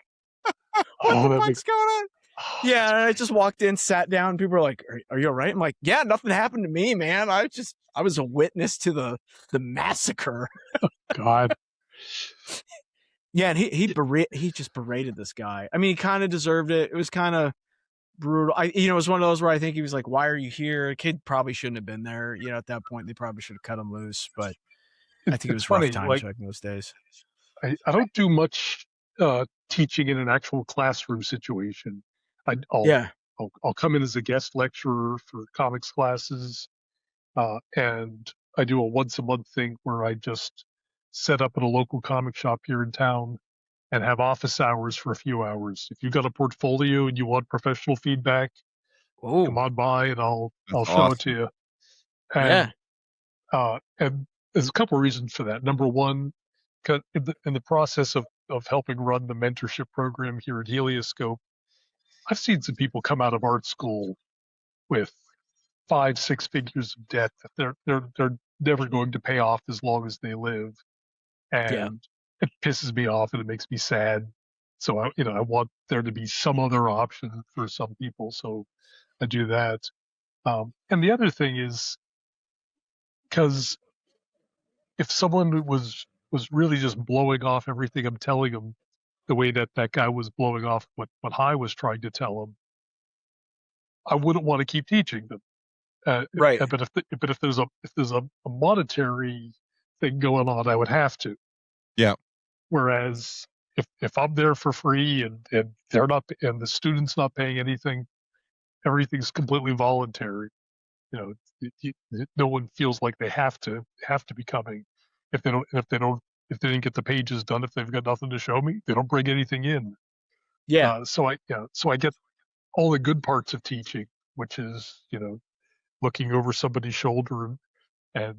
What the fuck's going on? Yeah, and I just walked in, sat down. People were like, are you all right? I'm like, yeah, nothing happened to me, man. I was a witness to the massacre. God. Yeah, and he just berated this guy. I mean, he kind of deserved it. It was kind of brutal. It was one of those where I think he was like, why are you here? A kid probably shouldn't have been there. At that point, they probably should have cut him loose. But I think it was funny, rough times back in those days. I don't do much teaching in an actual classroom situation. I'll come in as a guest lecturer for comics classes, and I do a once a month thing where I just set up at a local comic shop here in town and have office hours for a few hours. If you've got a portfolio and you want professional feedback, come on by and I'll show it to you. And, and there's a couple of reasons for that. Number one, in the process of helping run the mentorship program here at Helioscope, I've seen some people come out of art school with 5-6 figures of debt that they're never going to pay off as long as they live, and it pisses me off and it makes me sad. So I want there to be some other option for some people. So I do that. And the other thing is, because if someone was really just blowing off everything I'm telling them, the way that guy was blowing off what High was trying to tell him, I wouldn't want to keep teaching them. Right. But if there's a monetary thing going on, I would have to. Yeah. Whereas if I'm there for free and they're not, and the student's not paying anything, everything's completely voluntary. No one feels like they have to be coming. If they didn't get the pages done, if they've got nothing to show me, they don't bring anything in. Yeah. So I get all the good parts of teaching, which is looking over somebody's shoulder and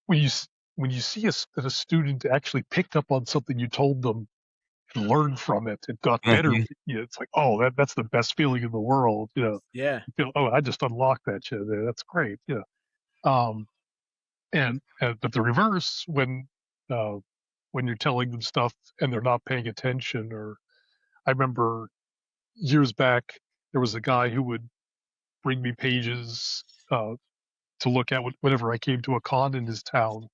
when you see that a student actually picked up on something you told them and learned from it, it got better. It's like, oh, that's the best feeling in the world. Yeah. You feel, oh, I just unlocked that shit there. That's great. But the reverse, when you're telling them stuff and they're not paying attention, or I remember years back there was a guy who would bring me pages to look at whenever I came to a con in his town,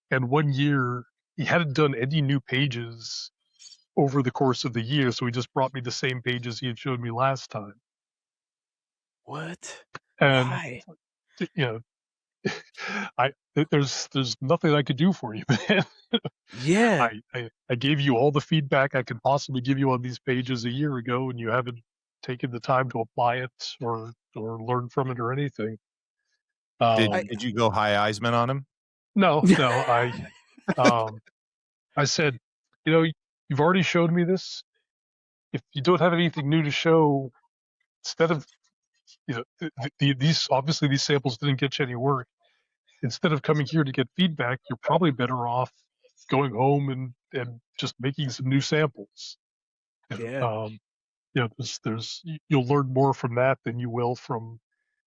and one year he hadn't done any new pages over the course of the year, so he just brought me the same pages he had showed me last time. What? And why? There's nothing I could do for you, man. Yeah. I gave you all the feedback I could possibly give you on these pages a year ago, and you haven't taken the time to apply it or learn from it or anything. Did you go High Eisman on him? No. I said, you've already showed me this. If you don't have anything new to show, instead of these obviously these samples didn't get you any work. instead of coming here to get feedback, you're probably better off going home and just making some new samples. Yeah. You'll learn more from that than you will from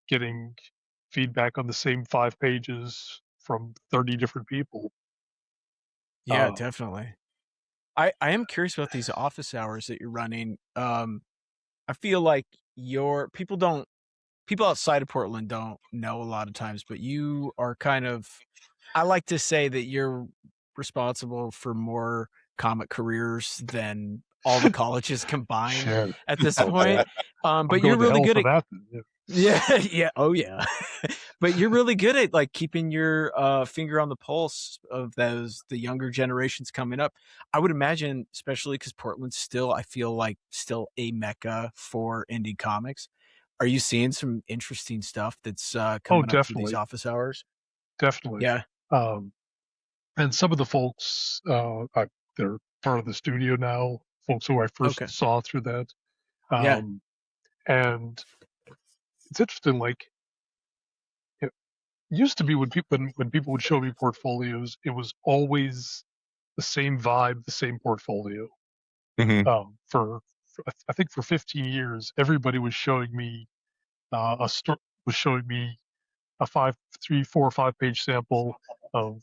getting feedback on the same 5 pages from 30 different people. Yeah, definitely. I am curious about these office hours that you're running. I feel like people outside of Portland don't know a lot of times, but you are kind of, I like to say that you're responsible for more comic careers than all the colleges combined Shit. at this Okay. point. I'm But you're going to really hell good for at, that. Then. yeah, yeah, oh yeah. But you're really good at like keeping your finger on the pulse of the younger generations coming up. I would imagine, especially because Portland's still, I feel like still a mecca for indie comics. Are you seeing some interesting stuff that's Oh, coming up through these definitely, office hours? definitely. Yeah. Um, and some of the folks, they're part of the studio now. Folks who I first Okay. saw through that, Yeah. and it's interesting. Like it used to be when people would show me portfolios, it was always the same vibe, the same portfolio. Mhm. For I think for 15 years, everybody was showing me was showing me a 4 or 5 page sample of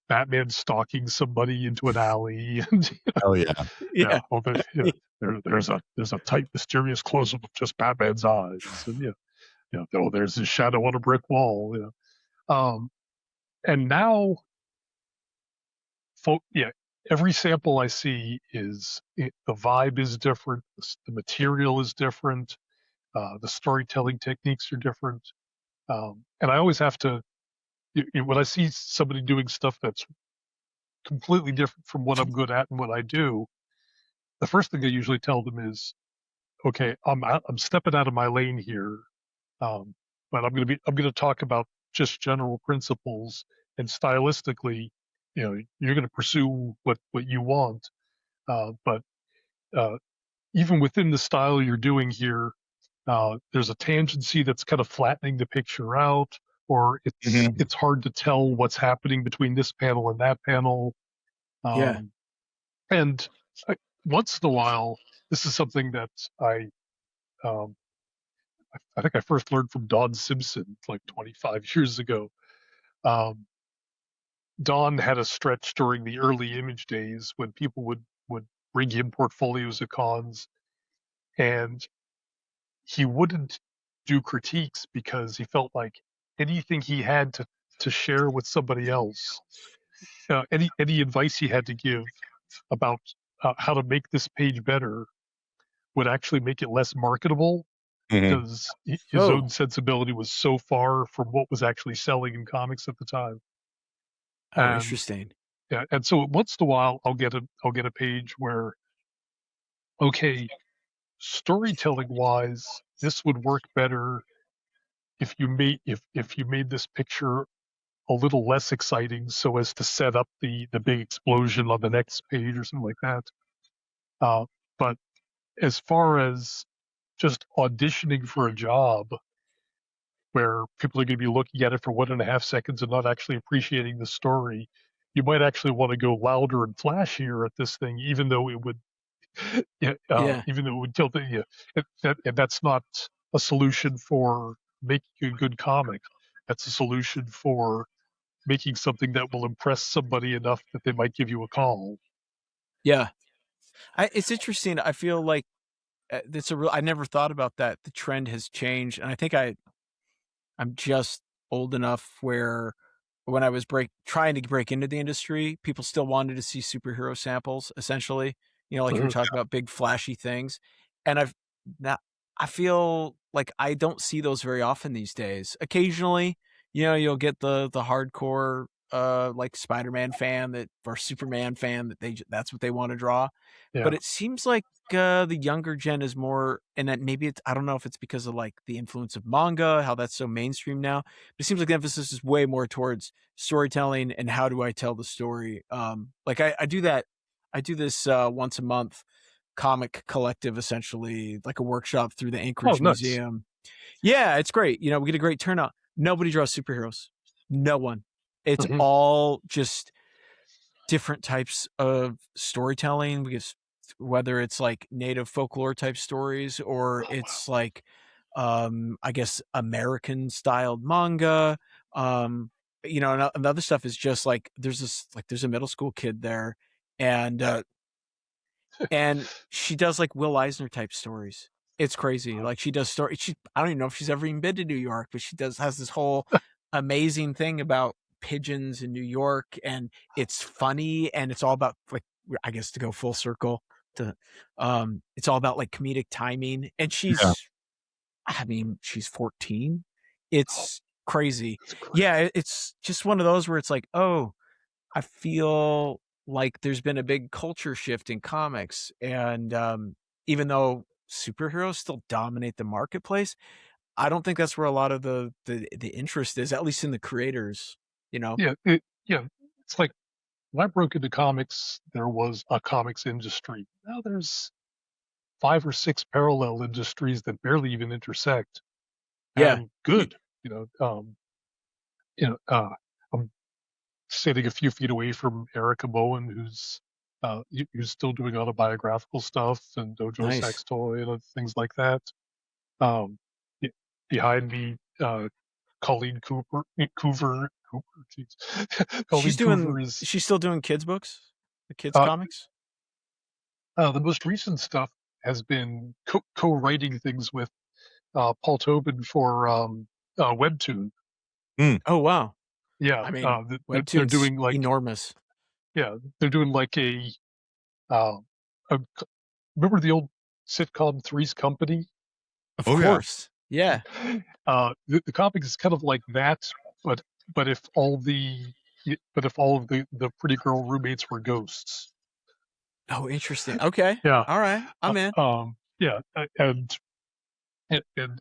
Batman stalking somebody into an alley, and Oh yeah. yeah, Yeah. well, there's a tight, mysterious close up of just Batman's eyes, and there's his shadow on a brick wall, and now, every sample I see the vibe is different, the material is different, the storytelling techniques are different, and I always have to when I see somebody doing stuff that's completely different from what I'm good at and what I do, the first thing I usually tell them is, okay, I'm stepping out of my lane here, um, but I'm going to talk about just general principles, and stylistically, you're going to pursue what you want, but uh, even within the style you're doing here, there's a tangency that's kind of flattening the picture out, or Mhm. it's hard to tell what's happening between this panel and that panel. Yeah. Um, and I, once in a while, this is something that um, I think I first learned from Don Simpson like 25 years ago. Um, Don had a stretch during the early image days when people would bring him portfolios at cons, and he wouldn't do critiques because he felt like anything he had to share with somebody else, any advice he had to give about how to make this page better would actually make it less marketable, Mhm. because his Oh, own sensibility was so far from what was actually selling in comics at the time. oh, And interesting. yeah, and so once in a while I'll get a page where, okay, storytelling wise, this would work better if you made this picture a little less exciting so as to set up the big explosion on the next page or something like that. Uh, but as far as just auditioning for a job where people are going to be looking at it for 1.5 seconds and not actually appreciating the story, you might actually want to go louder and flashier at this thing, even though it would, Yeah. even though it would tilt it. And that's not a solution for making a good comic. That's a solution for making something that will impress somebody enough that they might give you a call. Yeah. It's interesting. I feel like I never thought about that. The trend has changed. And I think I'm just old enough where when I was trying to break into the industry, people still wanted to see superhero samples, essentially. Like you were Mhm. talking about big flashy things. And now I feel like I don't see those very often these days. Occasionally, you'll get the hardcore like Spider-Man fan or Superman fan that's what they want to draw. Yeah. But it seems like the younger gen is more, and that maybe I don't know if it's because of like the influence of manga, how that's so mainstream now. But it seems like the emphasis is way more towards storytelling and how do I tell the story. Like I do that. I do this once a month comic collective, essentially like a workshop through the Oh, Anchorage nuts. Museum. Yeah, it's great. We get a great turnout. Nobody draws superheroes. No one. It's Mhm. all just different types of storytelling, because whether it's like native folklore type stories or it's like I guess American styled manga. And other stuff is just like there's a middle school kid there, and she does like Will Eisner type stories. It's crazy. Like she does story. I don't even know if she's ever even been to New York, but she has this whole amazing thing about pigeons in New York, and it's funny, and it's all about, like, I guess to go full circle to, it's all about like comedic timing, and Yeah. she's 14. It's crazy. That's great. Yeah, it's just one of those where it's like, oh, I feel like there's been a big culture shift in comics, and even though superheroes still dominate the marketplace, I don't think that's where a lot of the interest is, at least in the creators. Yeah, it's like when I broke into comics, there was a comics industry. Now there's 5 or 6 parallel industries that barely even intersect, Yeah, and good. You know, I'm sitting a few feet away from Erica Bowen, who's still doing autobiographical stuff and Dojo nice. Sex Toy and other things like that. Um, be- Behind me, Colleen Cooper, jeez. Colleen Cooper is She's still doing kids books, the kids uh, comics. the most recent stuff has been co-writing things with Paul Tobin for Webtoon. Oh wow. Yeah, I mean, they're Webtoon's doing like enormous. they're doing like uh, a remember the old sitcom Three's Company? Of Oh yeah. course. Yeah. The comic is kind of like that, but but if all the but if all of the pretty girl roommates were ghosts. Oh, interesting. Okay. Yeah. All right. I'm in. Yeah, and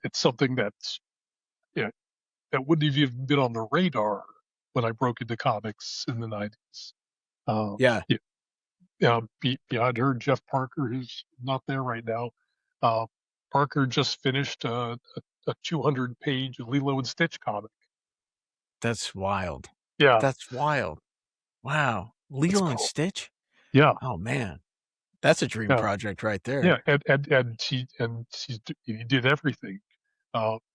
it's something that's yeah that wouldn't have even been on the radar when I broke into comics in the 90s. Yeah. Yeah, yeah. Behind her, Jeff Parker, who's not there right now. Uh, Parker just finished a 200-page Lilo and Stitch comic. That's wild. Yeah, That's wild. Wow. that's Lilo and cool. Stitch? Yeah, Oh man. That's a dream yeah, project right yeah. there. He did everything.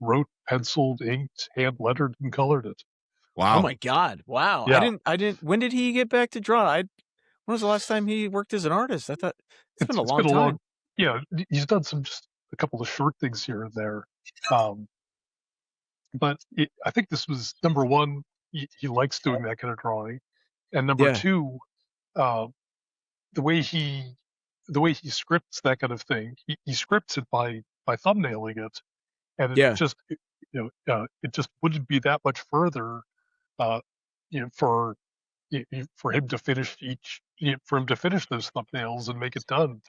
Wrote, penciled, inked, hand lettered, and colored it. Oh Wow. my god. Wow. Yeah, I didn't when did he get back to draw? When was the last time he worked as an artist? I thought it's been a it's long been a long. time. Yeah, he's done just a couple of short things here and there. Um, but I think this was number one. He likes doing that kind of drawing, and number Yeah. two, uh, the way he the way he scripts that kind of thing. He scripts it by thumbnailing it, and Yeah. it just wouldn't be that much further, uh, for for him to finish for him to finish those thumbnails and make it done.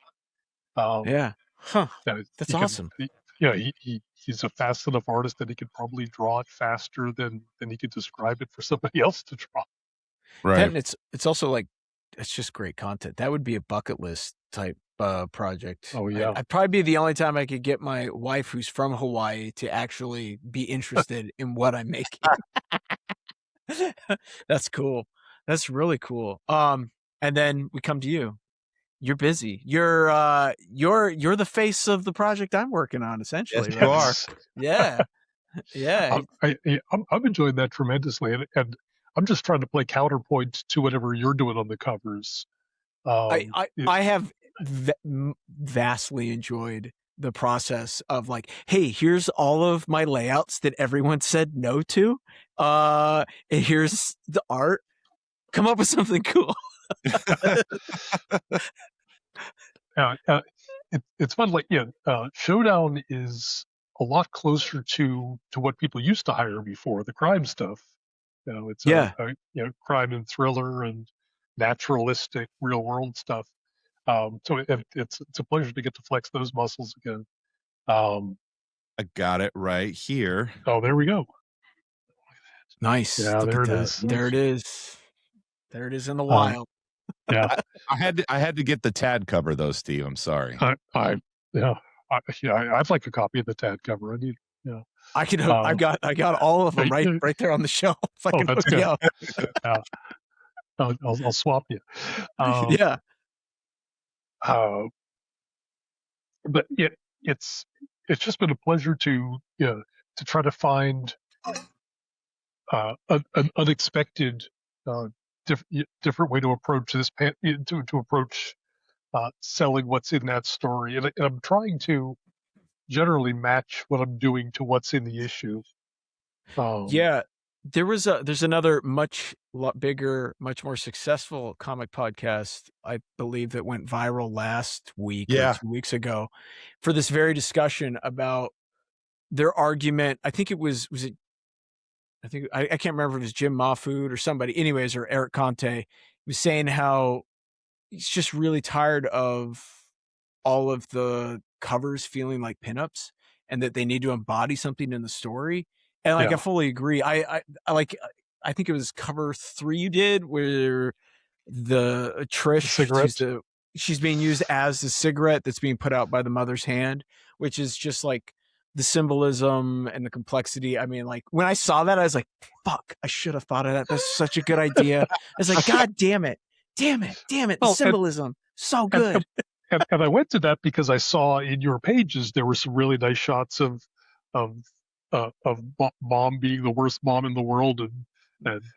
Um, Yeah. Huh. yeah, That's he can. awesome. He's a fast enough artist that he could probably draw it faster than he could describe it for somebody else to draw. That, Right. and it's also like, it's just great content. That would be a bucket list type project. Oh yeah, I'd probably be the only time I could get my wife, who's from Hawaii, to actually be interested in what I'm making. That's cool. That's really cool. And then we come to you. You're busy. You're the face of the project I'm working on, essentially, Yes, you right? are. Yeah. Yeah. I'm enjoying that tremendously, and I'm just trying to play counterpoint to whatever you're doing on the covers. I Um, I it, I have vastly enjoyed the process of like, hey, here's all of my layouts that everyone said no to. And here's the art. Come up with something cool. uh, uh, it's fun. Like Showdown is a lot closer to what people used to hire me for, the crime stuff. It's Yeah. crime and thriller and naturalistic real world stuff. So it's a pleasure to get to flex those muscles again. Um, I got it right here. oh, there we go. Nice. Yeah, Look there at it that. is. There it is. There it is in the Um, wild. yeah, I had to get the Tad cover though, Steve. I'm sorry. I yeah, I'd like a copy of the Tad cover. I need. Yeah. I can. I got all of them right there on the shelf. I Oh, can that's hook you up. Yeah. I'll swap you. Yeah. But it's just been a pleasure to try to find an unexpected different way to approach this to approach selling what's in that story, and I'm trying to generally match what I'm doing to what's in the issue. Yeah, there's another lot bigger, much more successful comic podcast, I believe, that went viral last week or 2 weeks ago for this very discussion about their argument. I think it was it. I can't remember if it was Jim Mahfood or somebody, anyways, or Eric Conte was saying how he's just really tired of all of the covers feeling like pinups and that they need to embody something in the story. And like, I fully agree. I think it was cover 3 you did where the Trish, she's being used as the cigarette that's being put out by the mother's hand, which is just like the symbolism and the complexity. I mean, like when I saw that, I was like, fuck, I should have thought of that. That's such a good idea. I was like, God damn it. The symbolism. So good. And I went to that because I saw in your pages there were some really nice shots of mom being the worst mom in the world and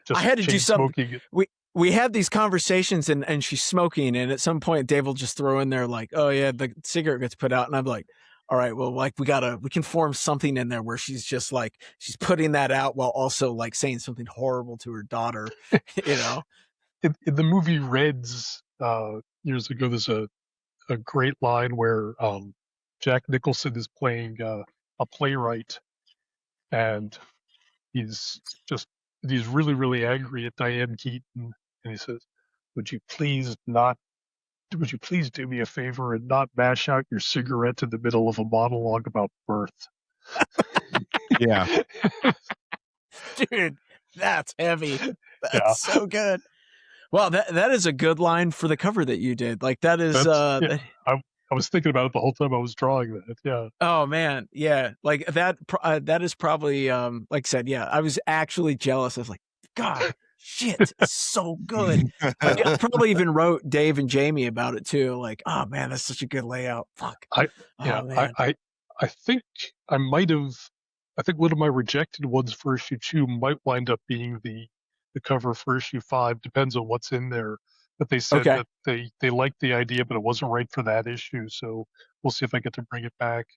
just I had to do something. Smoking. We had these conversations and she's smoking, and at some point Dave will just throw in there like, oh yeah, the cigarette gets put out, and I'm like, all right, well, like we can form something in there where she's just like she's putting that out while also like saying something horrible to her daughter, you know. In the movie Reds years ago, there's a great line where Jack Nicholson is playing a playwright, and he's really, really angry at Diane Keaton, and he says, would you please do me a favor and not mash out your cigarette in the middle of a monologue about birth? Yeah. Dude, that's heavy. That's so good. Well, that is a good line for the cover that you did. Like that is I was thinking about it the whole time I was drawing that. Yeah. Oh man, yeah. Like that is probably like I said, yeah. I was actually jealous. I was like, God, shit, it's so good. I probably even wrote Dave and Jamie about it too. Like, oh man, that's such a good layout. Fuck. I think I might have. I think one of my rejected ones for issue 2 might wind up being the cover for issue 5. Depends on what's in there. But they said that they liked the idea, but it wasn't right for that issue. So we'll see if I get to bring it back.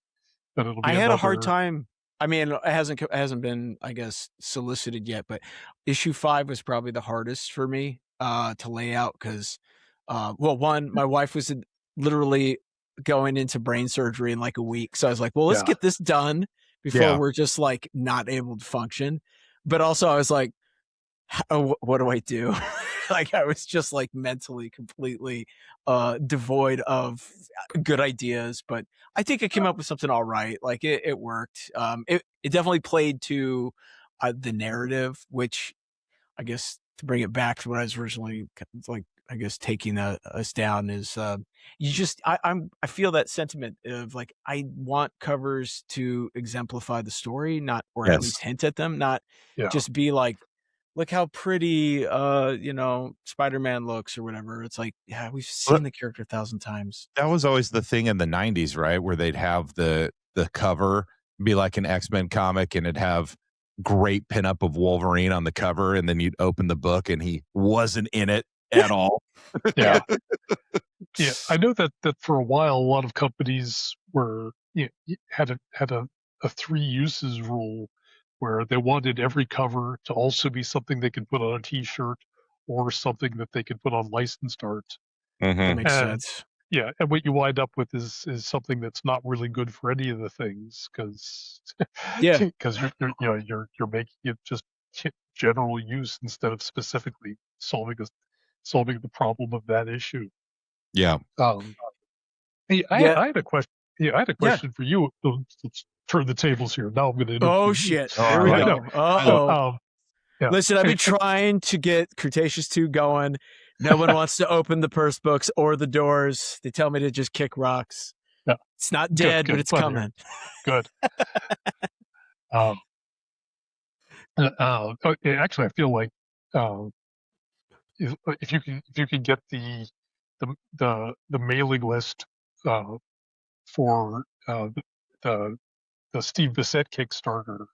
But it'll be I had a hard time. I mean, it hasn't been, I guess, solicited yet, but issue 5 was probably the hardest for me to lay out because, well, one, my wife was literally going into brain surgery in like a week. So I was like, well, let's get this done before we're just like not able to function. But also I was like, what do I do? Like I was just like mentally completely devoid of good ideas, but I think I came up with something all right. Like it worked. It definitely played to the narrative, which I guess to bring it back to what I was originally like, I guess taking us down is I feel that sentiment of like I want covers to exemplify the story, not or at least hint at them, not just be like, look how pretty Spider-Man looks or whatever. It's like, yeah, we've seen the character 1,000 times. That was always the thing in the 90s, right? Where they'd have the cover be like an X-Men comic and it'd have great pinup of Wolverine on the cover, and then you'd open the book and he wasn't in it at all. Yeah. I know that for a while a lot of companies had a 3 uses rule where they wanted every cover to also be something they could put on a t-shirt or something that they could put on licensed art. That makes sense. Yeah, and what you wind up with is something that's not really good for any of the things because you're making it just general use instead of specifically solving the problem of that issue. Yeah. I had a question. Yeah, I had a question for you. Let's turn the tables here. Now I'm going to. Oh shit! Here we go. Listen, I've been trying to get Cretaceous 2 going. No one wants to open the purse books or the doors. They tell me to just kick rocks. Yeah. It's not dead, but it's coming. Good. Um, actually, I feel like uh, if you can get the mailing list uh, for the Steve Bissett Kickstarter,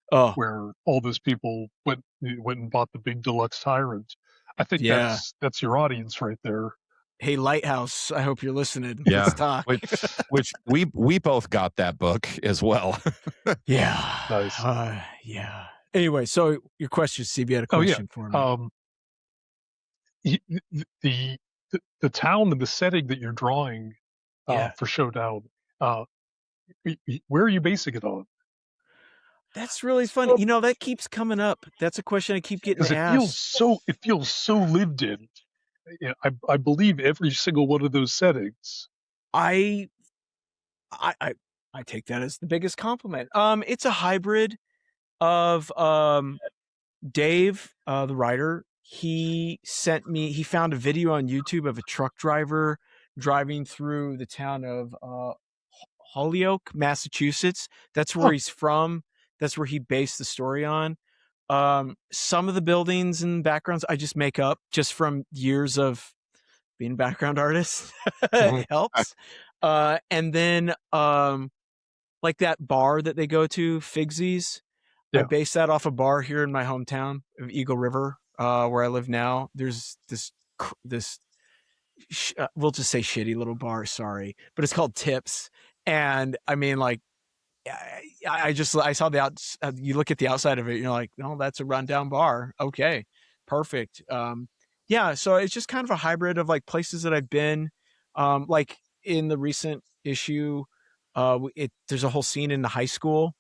Oh, where all those people went and bought the big deluxe tyrant. I think yeah. that's your audience right there. Hey, Lighthouse, I hope you're listening. Let's Yeah, talk. which we both got that book as well. Yeah. Nice. Yeah. Anyway, so your question, Steve, you had a Oh yeah. question for me. Um, the, the the town and the setting that you're drawing Yeah. for Showdown. Uh, where are you basing it on? That's really funny. You know, that keeps coming up. That's a question I keep getting Because asked. it feels so lived in. Yeah, I believe every single one of those settings. I I I I take that as the biggest compliment. It's a hybrid of Dave, the writer. He found a video on YouTube of a truck driver driving through the town of Holyoke, Massachusetts. That's where Huh. he's from. That's where he based the story on. Some of the buildings and backgrounds I just make up just from years of being a background artist. Mhm. It helps. And then like that bar that they go to, Figsies. I Yeah. base that off a bar here in my hometown of Eagle River, where I live now. There's this we'll just say shitty little bar, sorry, but it's called Tips. And I mean, like, I saw you look at the outside of it, you're like, no, that's a rundown bar. Okay, perfect. Yeah, so it's just kind of a hybrid of like places that I've been. Like in the recent issue, there's a whole scene in the high school.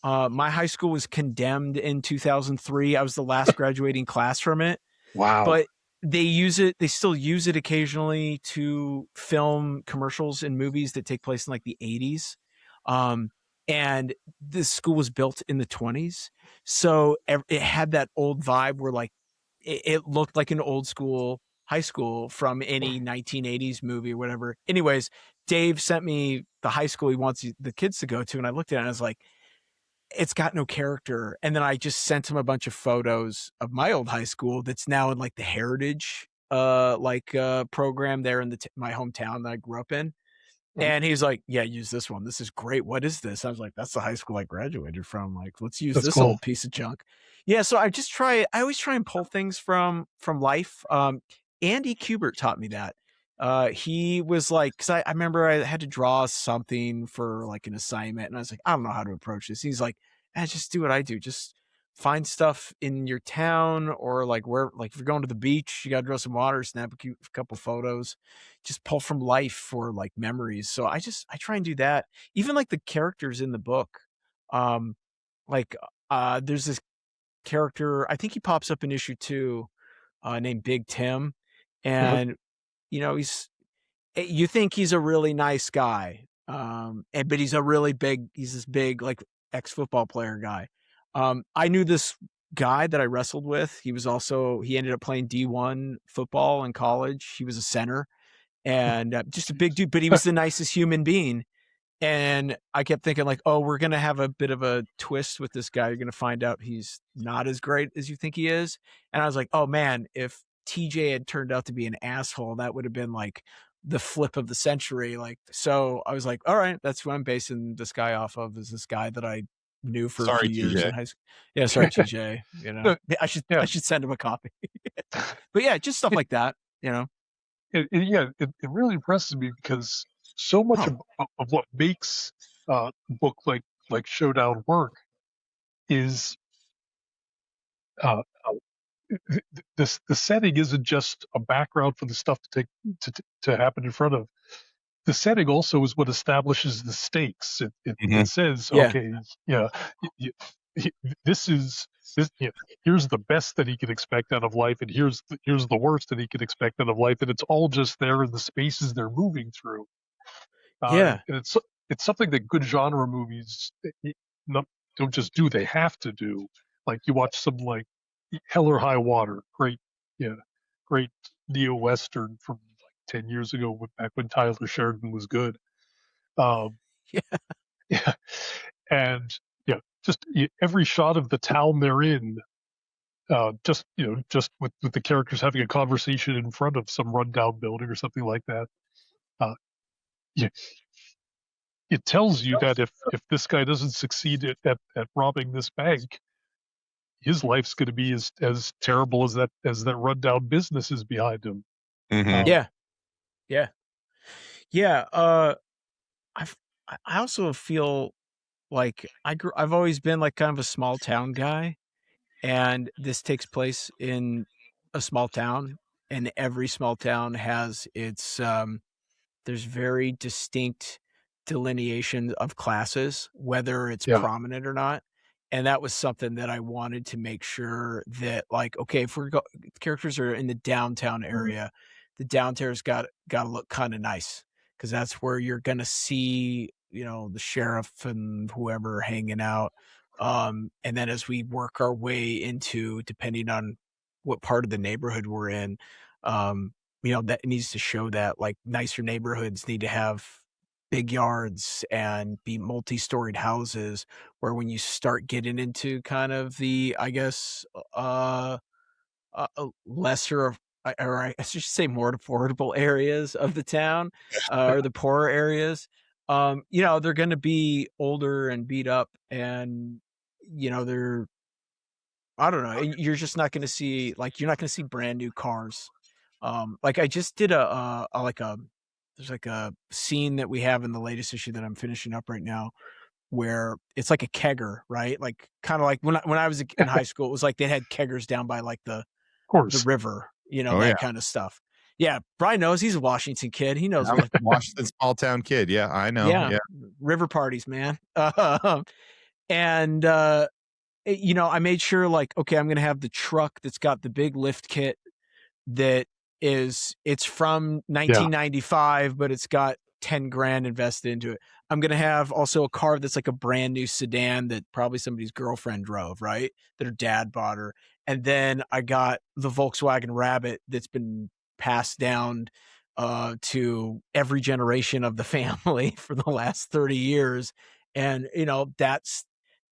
My high school was condemned in 2003. I was the last graduating class from it, Wow. but they still use it occasionally to film commercials and movies that take place in like the 80s. Um, and this school was built in the 20s. So it had that old vibe where like it looked like an old school high school from any 1980s movie or whatever. Anyways, Dave sent me the high school he wants the kids to go to. And I looked at it and I was like, it's got no character. And then I just sent him a bunch of photos of my old high school that's now in like the heritage program there in my hometown that I grew up in. Mhm. And he's like, yeah, use this one. This is great. What is this? I was like, that's the high school I graduated from. Like, let's use That's this cool. old piece of junk. Yeah, so I always try and pull things from life. Andy Kubert taught me that. He was like, because I remember I had to draw something for like an assignment, and I was like, I don't know how to approach this. He's like, just do what I do. Just find stuff in your town, or like where, like if you're going to the beach, you got to draw some water, snap a couple photos, just pull from life for like memories. So I try and do that. Even like the characters in the book, um, like there's this character, I think he pops up in issue 2, named Big Tim, Mhm. and you think he's a really nice guy, but he's this big like ex-football player guy. I knew this guy that I wrestled with. He ended up playing D1 football in college. He was a center and just a big dude, but he was the nicest human being. And I kept thinking like, oh, we're going to have a bit of a twist with this guy. You're going to find out he's not as great as you think he is. And I was like, oh man, if TJ had turned out to be an asshole, that would have been like the flip of the century. Like, so I was like, all right, that's who I'm basing this guy off of, is this guy that I knew for a Sorry, few years TJ. in high school. Yeah. Sorry, TJ, No, I yeah. should send him a copy, but yeah, just stuff like that, It really impresses me because so much Oh, of what makes a book like Showdown work is uh, the setting isn't just a background for the stuff to happen in front of. The setting also is what establishes the stakes. It Mhm. says, yeah, okay, yeah, y- y- this is this. You know, here's the best that he can expect out of life, and here's the worst that he can expect out of life, and it's all just there in the spaces they're moving through. yeah, And it's something that good genre movies not, don't just do; they have to do. Like you watch some like Hell or High Water, great, yeah, great neo western from like 10 years ago, back when Tyler Sheridan was good. Um, yeah, yeah, and yeah, every shot of the town they're in, just with the characters having a conversation in front of some rundown building or something like that. Yeah, it tells you that if this guy doesn't succeed at robbing this bank, his life's going to be as terrible as that rundown business is behind him. Mhm. Yeah. I also feel like I've always been like kind of a small town guy, and this takes place in a small town, and every small town has its there's very distinct delineation of classes, whether it's Yeah. prominent or not. And that was something that I wanted to make sure that, like, okay, if characters are in the downtown area, the downtown's got to look kind of nice, because that's where you're gonna see, the sheriff and whoever hanging out. And then as we work our way into, depending on what part of the neighborhood we're in, that needs to show that like nicer neighborhoods need to have big yards and be multi-storied houses, where when you start getting into kind of the, I guess, lesser or I should say more affordable areas of the town, or the poorer areas, they're going to be older and beat up, and they're, I don't know, you're just not going to see, like, you're not going to see brand new cars. Like I just did there's like a scene that we have in the latest issue that I'm finishing up right now, where it's like a kegger, right? Like kind of like when I was in high school, it was like they had keggers down by like the Of course. river, Oh, that yeah. kind of stuff. Yeah, Brian knows, he's a Washington kid. He knows I'm what a Washington small town kid. Yeah, I know. yeah, river parties, man. And I made sure, like, okay, I'm gonna have the truck that's got the big lift kit that it's from 1995, but it's got 10 grand invested into it. I'm going to have also a car that's like a brand new sedan that probably somebody's girlfriend drove, right? That her dad bought her. And then I got the Volkswagen Rabbit that's been passed down to every generation of the family for the last 30 years. And,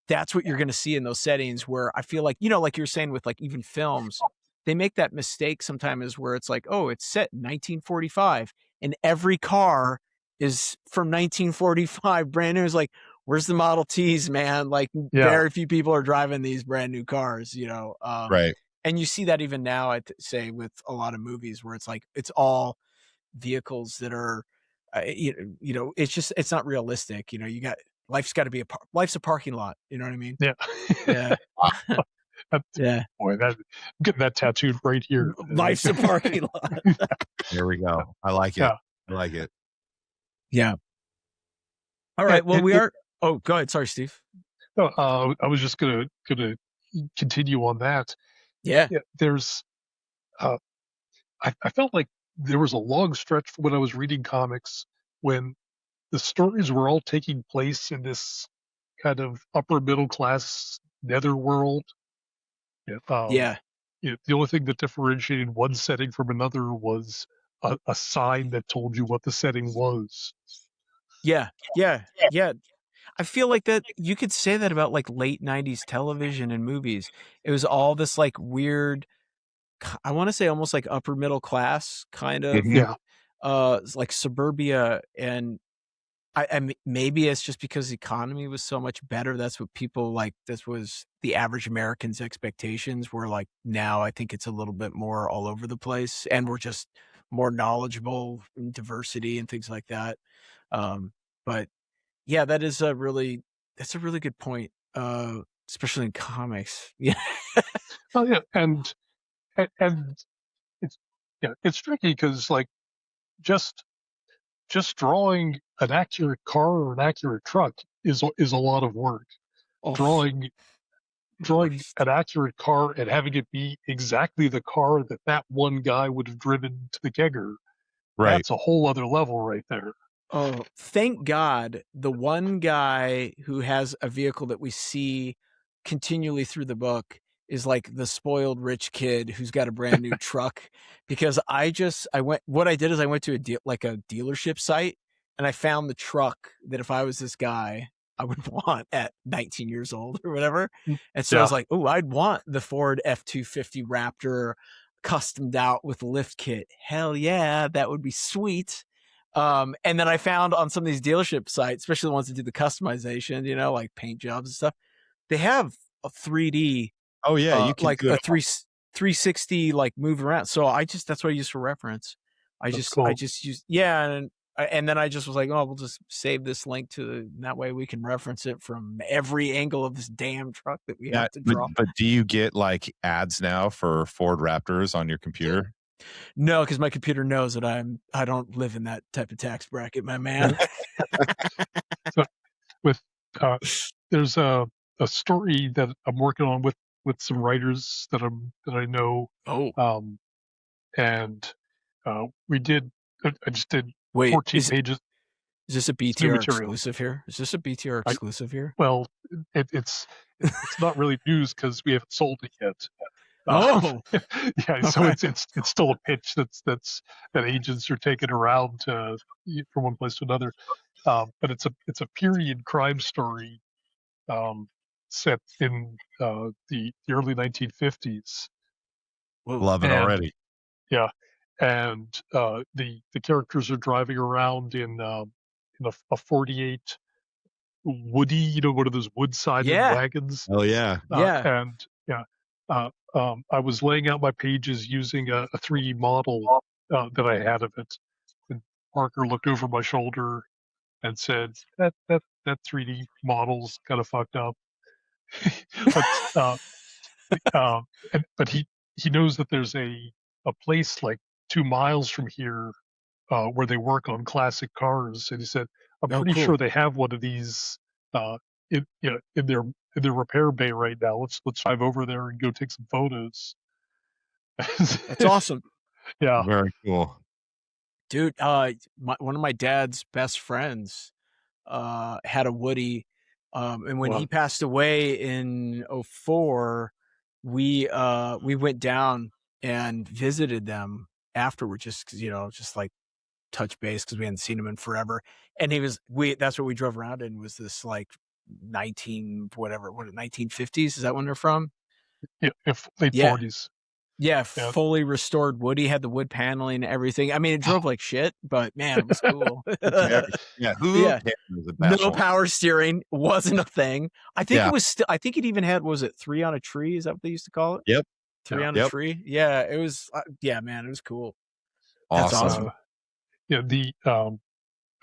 that's what you're going to see in those settings, where I feel like, like you're saying with like even films, they make that mistake sometimes where it's like, oh, it's set in 1945 and every car is from 1945 brand new. It's like, where's the Model Ts, man? Like very few people are driving these brand new cars, Right. And you see that even now, I'd say, with a lot of movies where it's like, it's all vehicles that are, it's not realistic. Life's got to be life's a parking lot. You know what I mean? Yeah. Yeah. Yeah. Boy, I'm getting that tattooed right here. Life's a parking lot. There we go. I like it. Yeah. I like it. Yeah. All right. Well, we are. Oh, go ahead. Sorry, Steve. No, I was just gonna continue on that. Yeah. There's, I felt like there was a long stretch when I was reading comics when the stories were all taking place in this kind of upper middle class netherworld. Yeah. The only thing that differentiated one setting from another was a sign that told you what the setting was. Yeah. I feel like that you could say that about like late 90s television and movies. It was all this like weird, I want to say almost like upper middle class kind of, Mhm. like suburbia. And maybe it's just because the economy was so much better. That's what people like. This was the average American's expectations, were like, now I think it's a little bit more all over the place, and we're just more knowledgeable in diversity and things like that. But yeah, that's a really good point. Especially in comics. Yeah. Oh yeah, and it's it's tricky because like just drawing an accurate car or an accurate truck is a lot of work. Oh, Drawing Christ. an accurate car and having it be exactly the car that one guy would have driven to the kegger, Right. that's a whole other level right there. Oh, thank God the one guy who has a vehicle that we see continually through the book is like the spoiled rich kid who's got a brand new truck. Because what I did is I went to a dealership site, and I found the truck that if I was this guy, I would want at 19 years old or whatever. And so I Yeah. was like, oh, I'd want the Ford F-250 Raptor customed out with lift kit. Hell yeah, that would be sweet. And then I found on some of these dealership sites, especially the ones that do the customization, you know, like paint jobs and stuff, they have a 3D, Oh yeah, you can like do a it. 360 like move around. So that's what I use for reference. I That's just cool. use, yeah. And then I just was like, oh, we'll just save this link to that way we can reference it from every angle of this damn truck that we have to draw. But do you get like ads now for Ford Raptors on your computer? No, because my computer knows that I don't live in that type of tax bracket, my man. So with there's a story that I'm working on with some writers that I know. Oh, And we did. I just did wait, 14 pages. is this a It's new BTR material. exclusive here? Is this a BTR exclusive here? Well, it's not really news because we haven't sold it yet. Oh, Yeah. So it's still a pitch that agents are taking around from one place to another. But it's a period crime story set in the early 1950s. whoa. Love it And already. yeah, and the characters are driving around in a 48 Woody, you know, one of those wood-sided Yeah. wagons. Oh yeah. Yeah. And yeah, I was laying out my pages using a 3D model that I had of it. And Parker looked over my shoulder and said, "That 3D model's kind of fucked up." But but he knows that there's a place like 2 miles from here where they work on classic cars, and he said, "I'm Oh, pretty cool. sure they have one of these in their repair bay right now. Let's drive over there and go take some photos." That's awesome. Yeah. Very cool. Dude, one of my dad's best friends had a Woody, and when he Wow. passed away in 04, we went down and visited them afterward, just 'cause, you know, just like touch base because we hadn't seen him in forever. And that's what we drove around in, was this like 1950s, is that when they're from? Yeah, if late Yeah. 40s. Yeah, Yeah. fully restored Woody, had the wood paneling and everything. I mean, it drove like shit, but man, it was cool. Yeah. Who Yeah. cares? The best No one. power steering, wasn't a thing. I think Yeah. it was still, I think it even had, was it 3 on a tree? Is that what they used to call it? Yep. 3 on a Yep. tree? Yeah, it was, yeah, man, it was cool. That's Awesome. awesome. Yeah,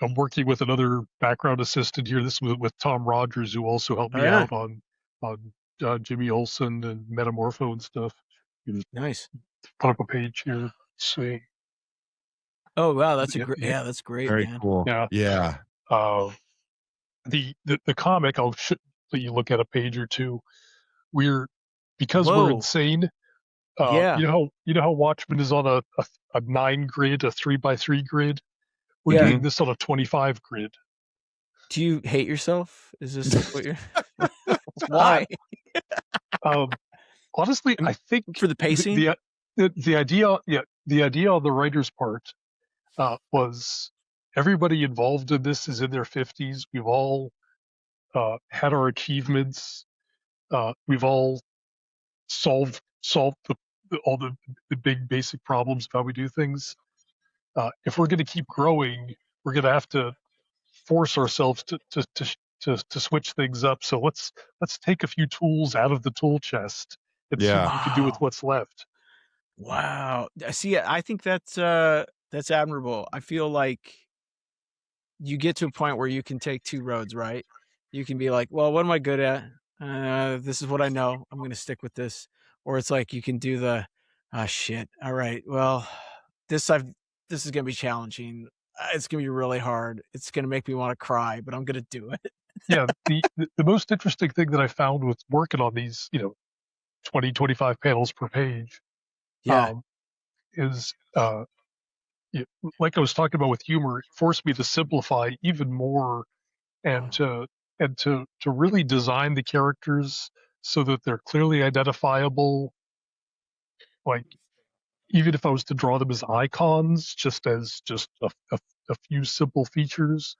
I'm working with another background assistant here. This was with Tom Rogers, who also helped me yeah. out on Jimmy Olsen and Metamorpho and stuff. You just Nice. put up a page here. Let's see. Oh, wow, that's Yeah, yeah. that's great, Very man. cool. Yeah. Yeah. The comic, I'll let you look at a page or two. Because we're Whoa. insane. Yeah. You know how Watchmen is on a 9 grid, a 3x3 grid. We're Yeah. doing this on a 25 grid. Do you hate yourself? Is this what you're why? Honestly, I think For the pacing? the idea, yeah, the idea on the writer's part was everybody involved in this is in their 50s. We've all had our achievements. We've all solved all the big basic problems of how we do things. If we're going to keep growing, we're going to have to force ourselves to switch things up. So let's take a few tools out of the tool chest and see what we can do with what's left. Wow. See, I think that's admirable. I feel like you get to a point where you can take 2 roads, right? You can be like, well, what am I good at? This is what I know. I'm going to stick with this. Or it's like you can do the, shit. All right. Well, this is going to be challenging. It's going to be really hard. It's going to make me want to cry, but I'm going to do it. Yeah. The most interesting thing that I found with working on these, 20, 25 panels per page, Yeah. is like I was talking about with humor, it forced me to simplify even more and to really design the characters so that they're clearly identifiable. Like, even if I was to draw them as icons, just as a few simple features,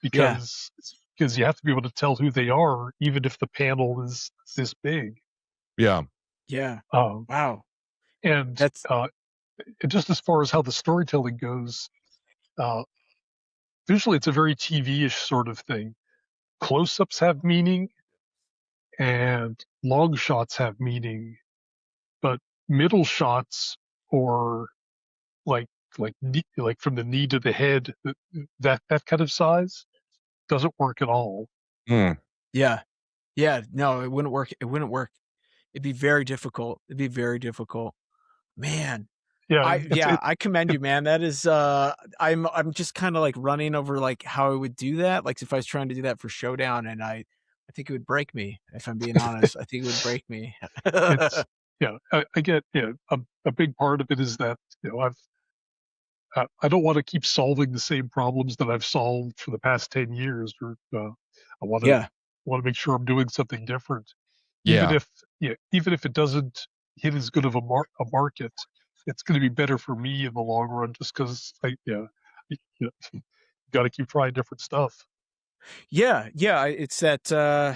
because because you have to be able to tell who they are, even if the panel is this big. Yeah. Yeah. Um, Wow. and That's just as far as how the storytelling goes, visually it's a very TV-ish sort of thing. Close-ups have meaning, and long shots have meaning, but middle shots or like like from the knee to the head, that kind of size doesn't work at all. Mm. yeah. No, it wouldn't work. It wouldn't work. It'd be very difficult. Man. Yeah, I commend you, man. That is I'm just kind of like running over like how I would do that. Like if I was trying to do that for Showdown, and I think it would break me, if I'm being honest. I think it would break me. it's I get a big part of it is that I don't want to keep solving the same problems that I've solved for the past 10 years, or I want Yeah. to make sure I'm doing something different, Yeah. even if it doesn't hit as good of a market. It's going to be better for me in the long run, just because you got to keep trying different stuff. Yeah. It's that Joe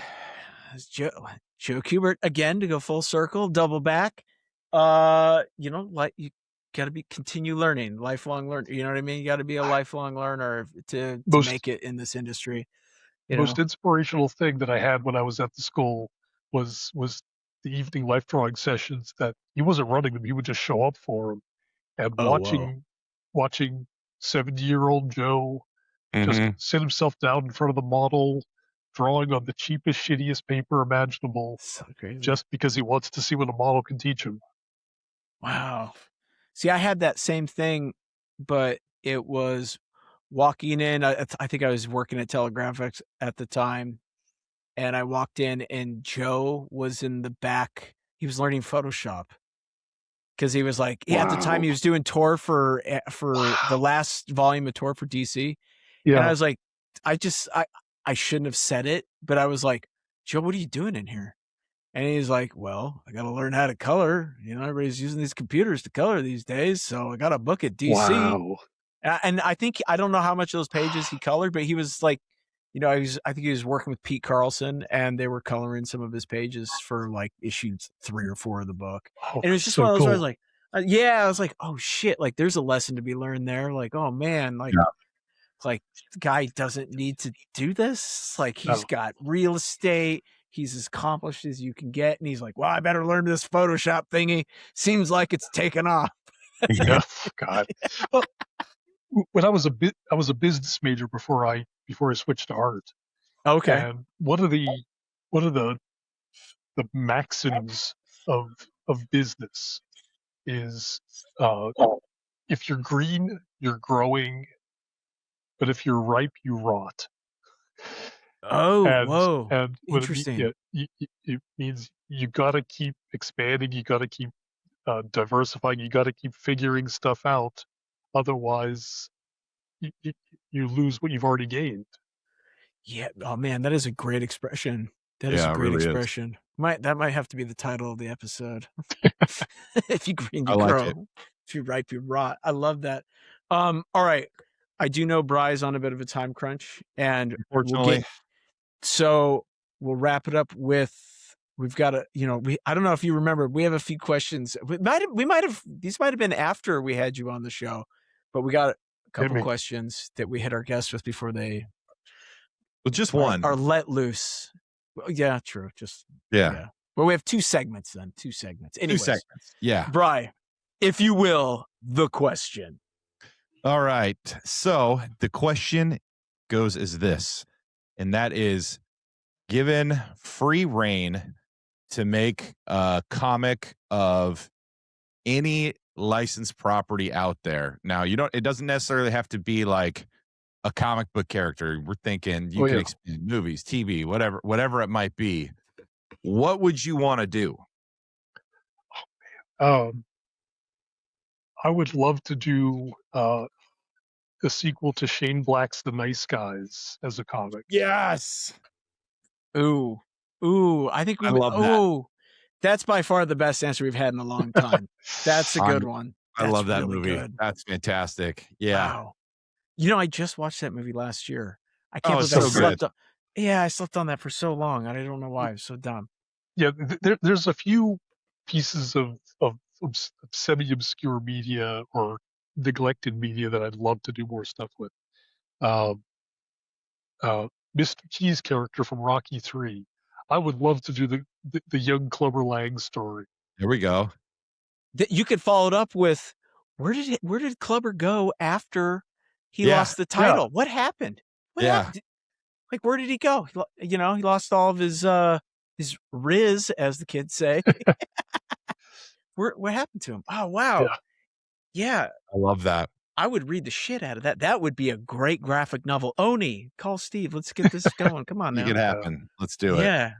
Kubert again, to go full circle, double back. Like you gotta continue learning, lifelong learner. You know what I mean? You gotta be a lifelong learner to make it in this industry. Most inspirational thing that I had when I was at the school was the evening life drawing sessions that he wasn't running them. He would just show up for them, and Oh, whoa. watching 70-year-old Joe just Mhm. sit himself down in front of the model, drawing on the cheapest, shittiest paper imaginable, So crazy. just because he wants to see what a model can teach him. Wow. See, I had that same thing, but it was walking in. I think I was working at Telegraphics at the time, and I walked in, and Joe was in the back. He was learning Photoshop because he was like, at the time he was doing tour for the last volume of tour for DC, and I was like, I shouldn't have said it, but I was like, Joe, what are you doing in here? And he's like, well, I got to learn how to color. Everybody's using these computers to color these days, so I got a book at DC. Wow. And I think, I don't know how much of those pages he colored, but he was like, I think he was working with Pete Carlson, and they were coloring some of his pages for like issues 3 or 4 of the book. Oh, And it was just so one of those cool. where I was like, I was like, oh shit, like there's a lesson to be learned there. Like, oh man, like, like the guy doesn't need to do this. Like he's got real estate. He's as accomplished as you can get. And he's like, well, I better learn this Photoshop thingy. Seems like it's taken off. Yeah, God. Well, when I was a business major before I switched to art. Okay. And one of the maxims of business is if you're green, you're growing, but if you're ripe, you rot. Oh, And whoa. what Interesting. it means you got to keep expanding, you got to keep diversifying, you got to keep figuring stuff out. Otherwise, you lose what you've already gained. Yeah. Oh man, that is a great expression. That is Yeah, a it great really is. expression. That might have to be the title of the episode. If you green, I you like grow. it. If you ripe, you rot. I love that. All right. I do know Bry's on a bit of a time crunch, and Unfortunately, so we'll wrap it up with, we've got a, I don't know if you remember, we have a few questions. These might have been after we had you on the show, but we got a couple questions that we hit our guests with before they just one are let loose. Well, yeah, true. yeah. Well, we have 2 segments then. 2 segments. Anyways, 2 segments. Yeah. Bry, if you will, the question. All right. So the question goes as this, and that is, given free reign to make a comic of any licensed property out there. Now, it doesn't necessarily have to be like a comic book character. We're thinking you can expand movies, TV, whatever it might be. What would you want to do? I would love to do a sequel to Shane Black's The Nice Guys as a comic. Yes. Ooh. I think I love that. That's by far the best answer we've had in a long time. That's a good one. I love that really movie. Good. That's fantastic. Yeah. Wow. I just watched that movie last year. I can't believe so I slept. Yeah, I slept on that for so long. I don't know why. I was so dumb. Yeah, there's a few pieces of semi-obscure media or neglected media that I'd love to do more stuff with. Um, Mr. Key's character from Rocky 3. I would love to do the young Clubber Lang story. There we go. You could follow it up with where did Clubber go after he Yeah. lost the title? What happened? What Yeah. happened? Like, where did he go? He lost all of his riz, as the kids say. What happened to him? Oh, wow. Yeah. I love that. I would read the shit out of that. That would be a great graphic novel. Oni, call Steve. Let's get this going. Come on now. Make it happen. Let's do it. Yeah.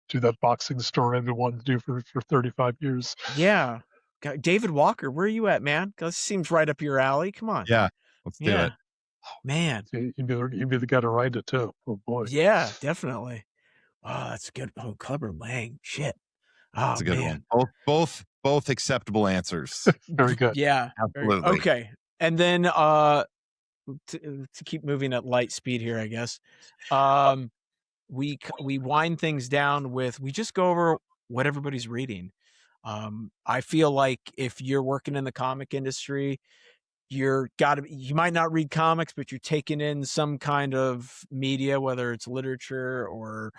Do that boxing story I've been wanting to do for 35 years. Yeah. David Walker, where are you at, man? This seems right up your alley. Come on. Yeah. Let's do it. Man. He'd be the guy to write it too. Oh boy. Yeah, definitely. Oh, that's good. Oh, Clubber Lang. Shit. Oh, That's a good man. one. Both acceptable answers. Very good. Yeah. Absolutely. Okay. And then to keep moving at light speed here, I guess. We wind things down with, we just go over what everybody's reading. I feel like if you're working in the comic industry, you might not read comics, but you're taking in some kind of media, whether it's literature or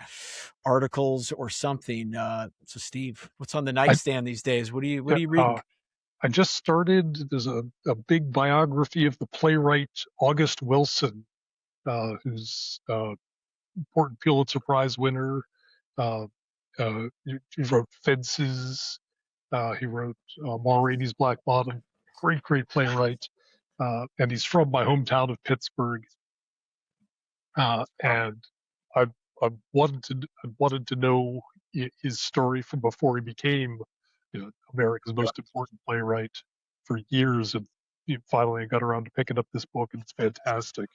articles or something. So Steve, what's on the nightstand these days? What are you reading? I just started. There's a big biography of the playwright August Wilson, who's important Pulitzer Prize winner. He wrote Fences. He wrote Ma Rainey's Black Bottom. Great playwright. And he's from my hometown of Pittsburgh. And I wanted to know his story from before he became, America's most important playwright for years, and finally I got around to picking up this book, and it's fantastic.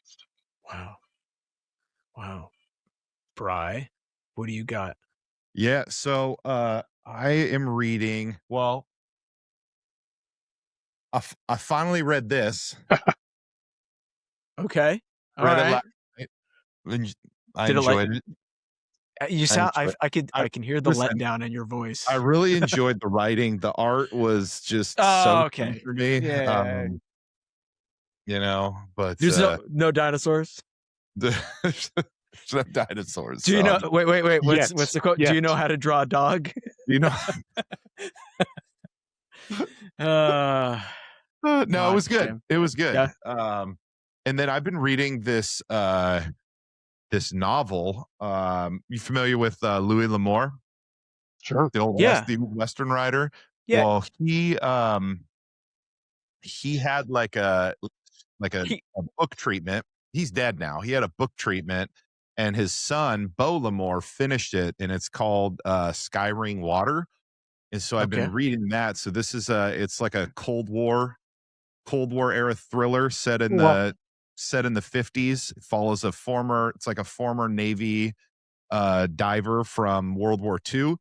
Wow. Bri, what do you got? Yeah, so I am reading. Well, I finally read this. Okay. All read right. it last night. I enjoyed it. You sound. I can hear the letdown in your voice. I really enjoyed the writing. The art was just okay for me. Yeah. But there's no dinosaurs. There's no dinosaurs. Do you know? Wait. What's the quote? Yet. Do you know how to draw a dog? No, it was good. It was good. Yeah. And then I've been reading this novel. You familiar with Louis L'Amour? Sure. The old Western writer. Yeah. Well, he had like a book treatment. He's dead now. He had a book treatment, and his son Beau L'Amour finished it, and it's called Sky Ring Water. And so I've been reading that. So this is it's like a Cold War era thriller set in the 50s. It follows it's like a former Navy diver from World War II,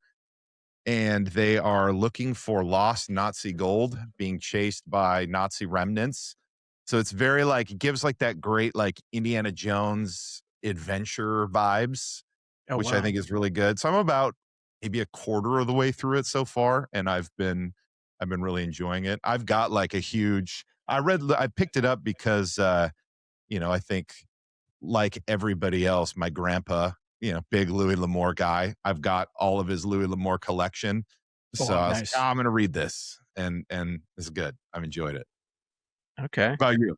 and they are looking for lost Nazi gold being chased by Nazi remnants. So it's very it gives that great Indiana Jones adventure vibes, which I think is really good. So I'm about maybe a quarter of the way through it so far, and I've been really enjoying it. I've got a huge. I picked it up because I think like everybody else, my grandpa, big Louis L'Amour guy. I've got all of his Louis L'Amour collection. So I was like, I'm going to read this, and it's good. I've enjoyed it. Okay. How about you?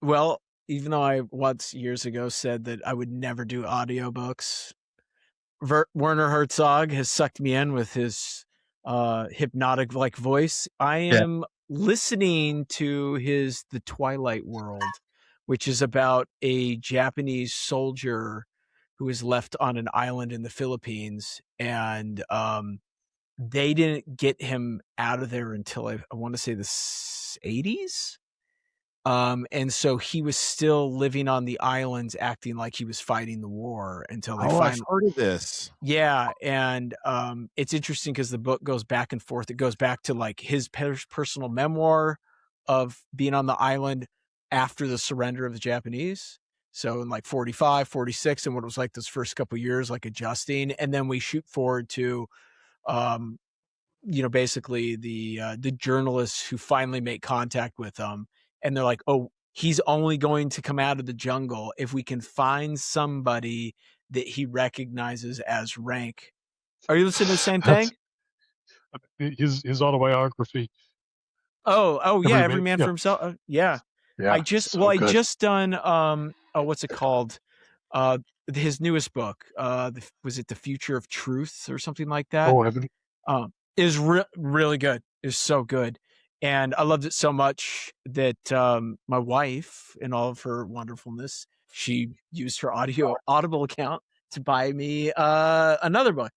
Well, even though I once years ago said that I would never do audiobooks, Werner Herzog has sucked me in with his hypnotic voice. I am listening to The Twilight World, which is about a Japanese soldier who is left on an island in the Philippines, and they didn't get him out of there until I want to say the 80s. And so he was still living on the islands, acting like he was fighting the war until they finally. I've heard of this. Yeah, and it's interesting because the book goes back and forth. It goes back to his personal memoir of being on the island after the surrender of the Japanese, So in like 45, 46, and what it was like those first couple of years, like adjusting. And then we shoot forward to, basically the journalists who finally make contact with him. And they're like, oh, he's only going to come out of the jungle if we can find somebody that he recognizes as rank. Are you listening to the same thing? His autobiography. Oh yeah, every man for himself. Yeah. Yeah. I just done what's it called? His newest book. Was it The Future of Truth or something like that? Oh, haven't. Is really good. Is so good. And I loved it so much that my wife, in all of her wonderfulness, she used her Audible account to buy me another book.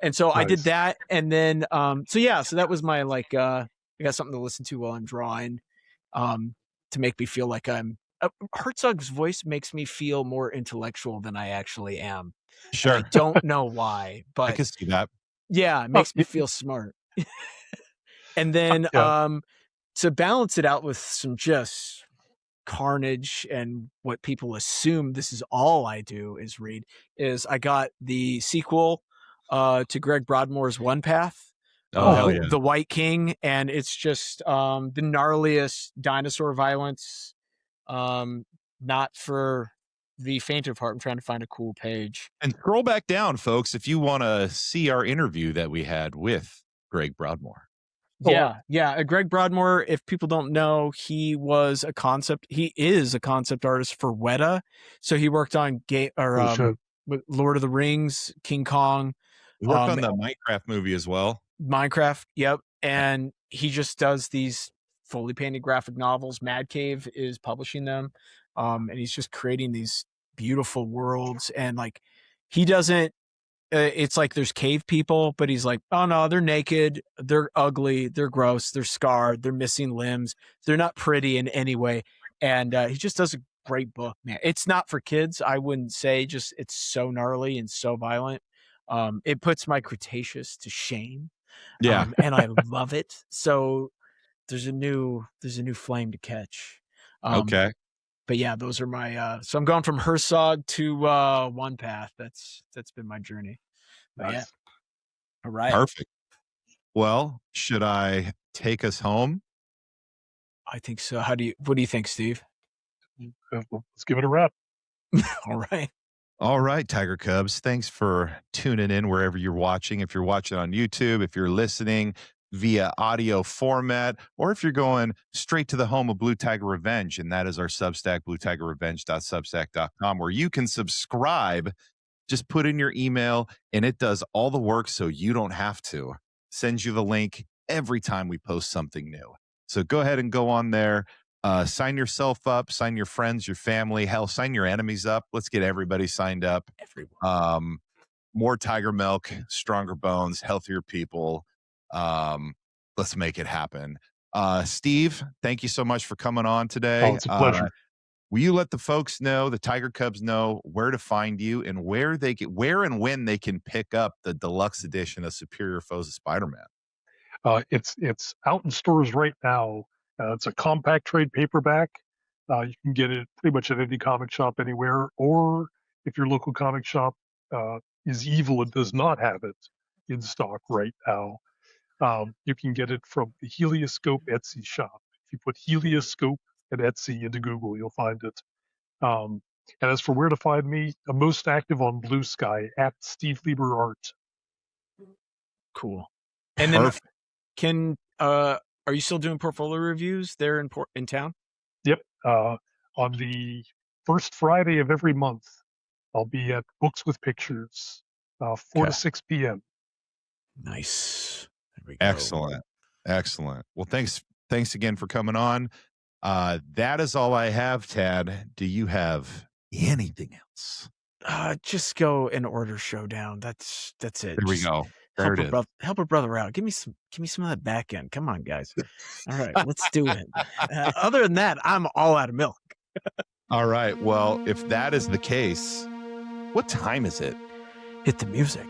And so I did that. And then, so that was my, like, I got something to listen to while I'm drawing to make me feel like I'm, Herzog's voice makes me feel more intellectual than I actually am. Sure. And I don't know why, but I can see that. Yeah, it makes me feel smart. And then to balance it out with some just carnage and what people assume this is all I do is read, is I got the sequel to Greg Broadmoor's One Path. Hell yeah. The White King, and it's just the gnarliest dinosaur violence. Not for the faint of heart. I'm trying to find a cool page. And scroll back down, folks, if you want to see our interview that we had with Greg Broadmoor. Yeah. Greg Broadmoor, if people don't know, he is a concept artist for Weta. So he worked on Lord of the Rings, King Kong. He worked on the Minecraft movie as well. Minecraft, yep. And he just does these fully painted graphic novels. Mad Cave is publishing them. And he's just creating these beautiful worlds. And like, he doesn't, it's like there's cave people, but he's like, oh no, they're naked, they're ugly, they're gross, they're scarred, they're missing limbs, they're not pretty in any way. And he just does a great book, man. It's not for kids, I wouldn't say, just it's so gnarly and so violent. It puts my Cretaceous to shame. Yeah. And I love it. So there's a new flame to catch. Okay. But yeah, those are my so I'm going from Herzog to One Path. That's been my journey. But Nice. Yeah. All right. Perfect. Well, should I take us home? I think so. What do you think, Steve? Let's give it a wrap. All right. All right, Tiger Cubs. Thanks for tuning in wherever you're watching. If you're watching on YouTube, if you're listening via audio format, or if you're going straight to the home of Blue Tiger Revenge, and that is our Substack, bluetigerrevenge.substack.com, where you can subscribe. Just put in your email, and it does all the work so you don't have to. Sends you the link every time we post something new. So go ahead and go on there. Sign yourself up, sign your friends, your family, hell, sign your enemies up. Let's get everybody signed up. Everyone. More tiger milk, stronger bones, healthier people. Let's make it happen. Steve, thank you so much for coming on today. Oh, it's a pleasure. Will you let the folks know, the Tiger Cubs know, where to find you and where and when they can pick up the deluxe edition of Superior Foes of Spiderman? It's out in stores right now. It's a compact trade paperback. You can get it pretty much at any comic shop anywhere, or if your local comic shop is evil and does not have it in stock right now, you can get it from the Helioscope Etsy shop. If you put Helioscope and Etsy into Google, you'll find it. And as for where to find me, I'm most active on Blue Sky at Steve Lieber Art. Cool. And then are you still doing portfolio reviews there in town? Yep. On the first Friday of every month, I'll be at Books with Pictures, 4 to 6 p.m. Nice. There we go. Excellent. Well, thanks again for coming on. That is all I have, Tad. Do you have anything else? Just go and order Showdown. That's it. There we go. There it is. Help a brother out. Give me some of that back end. Come on, guys. All right, let's do it. Other than that, I'm all out of milk. All right. Well, if that is the case, what time is it? Hit the music.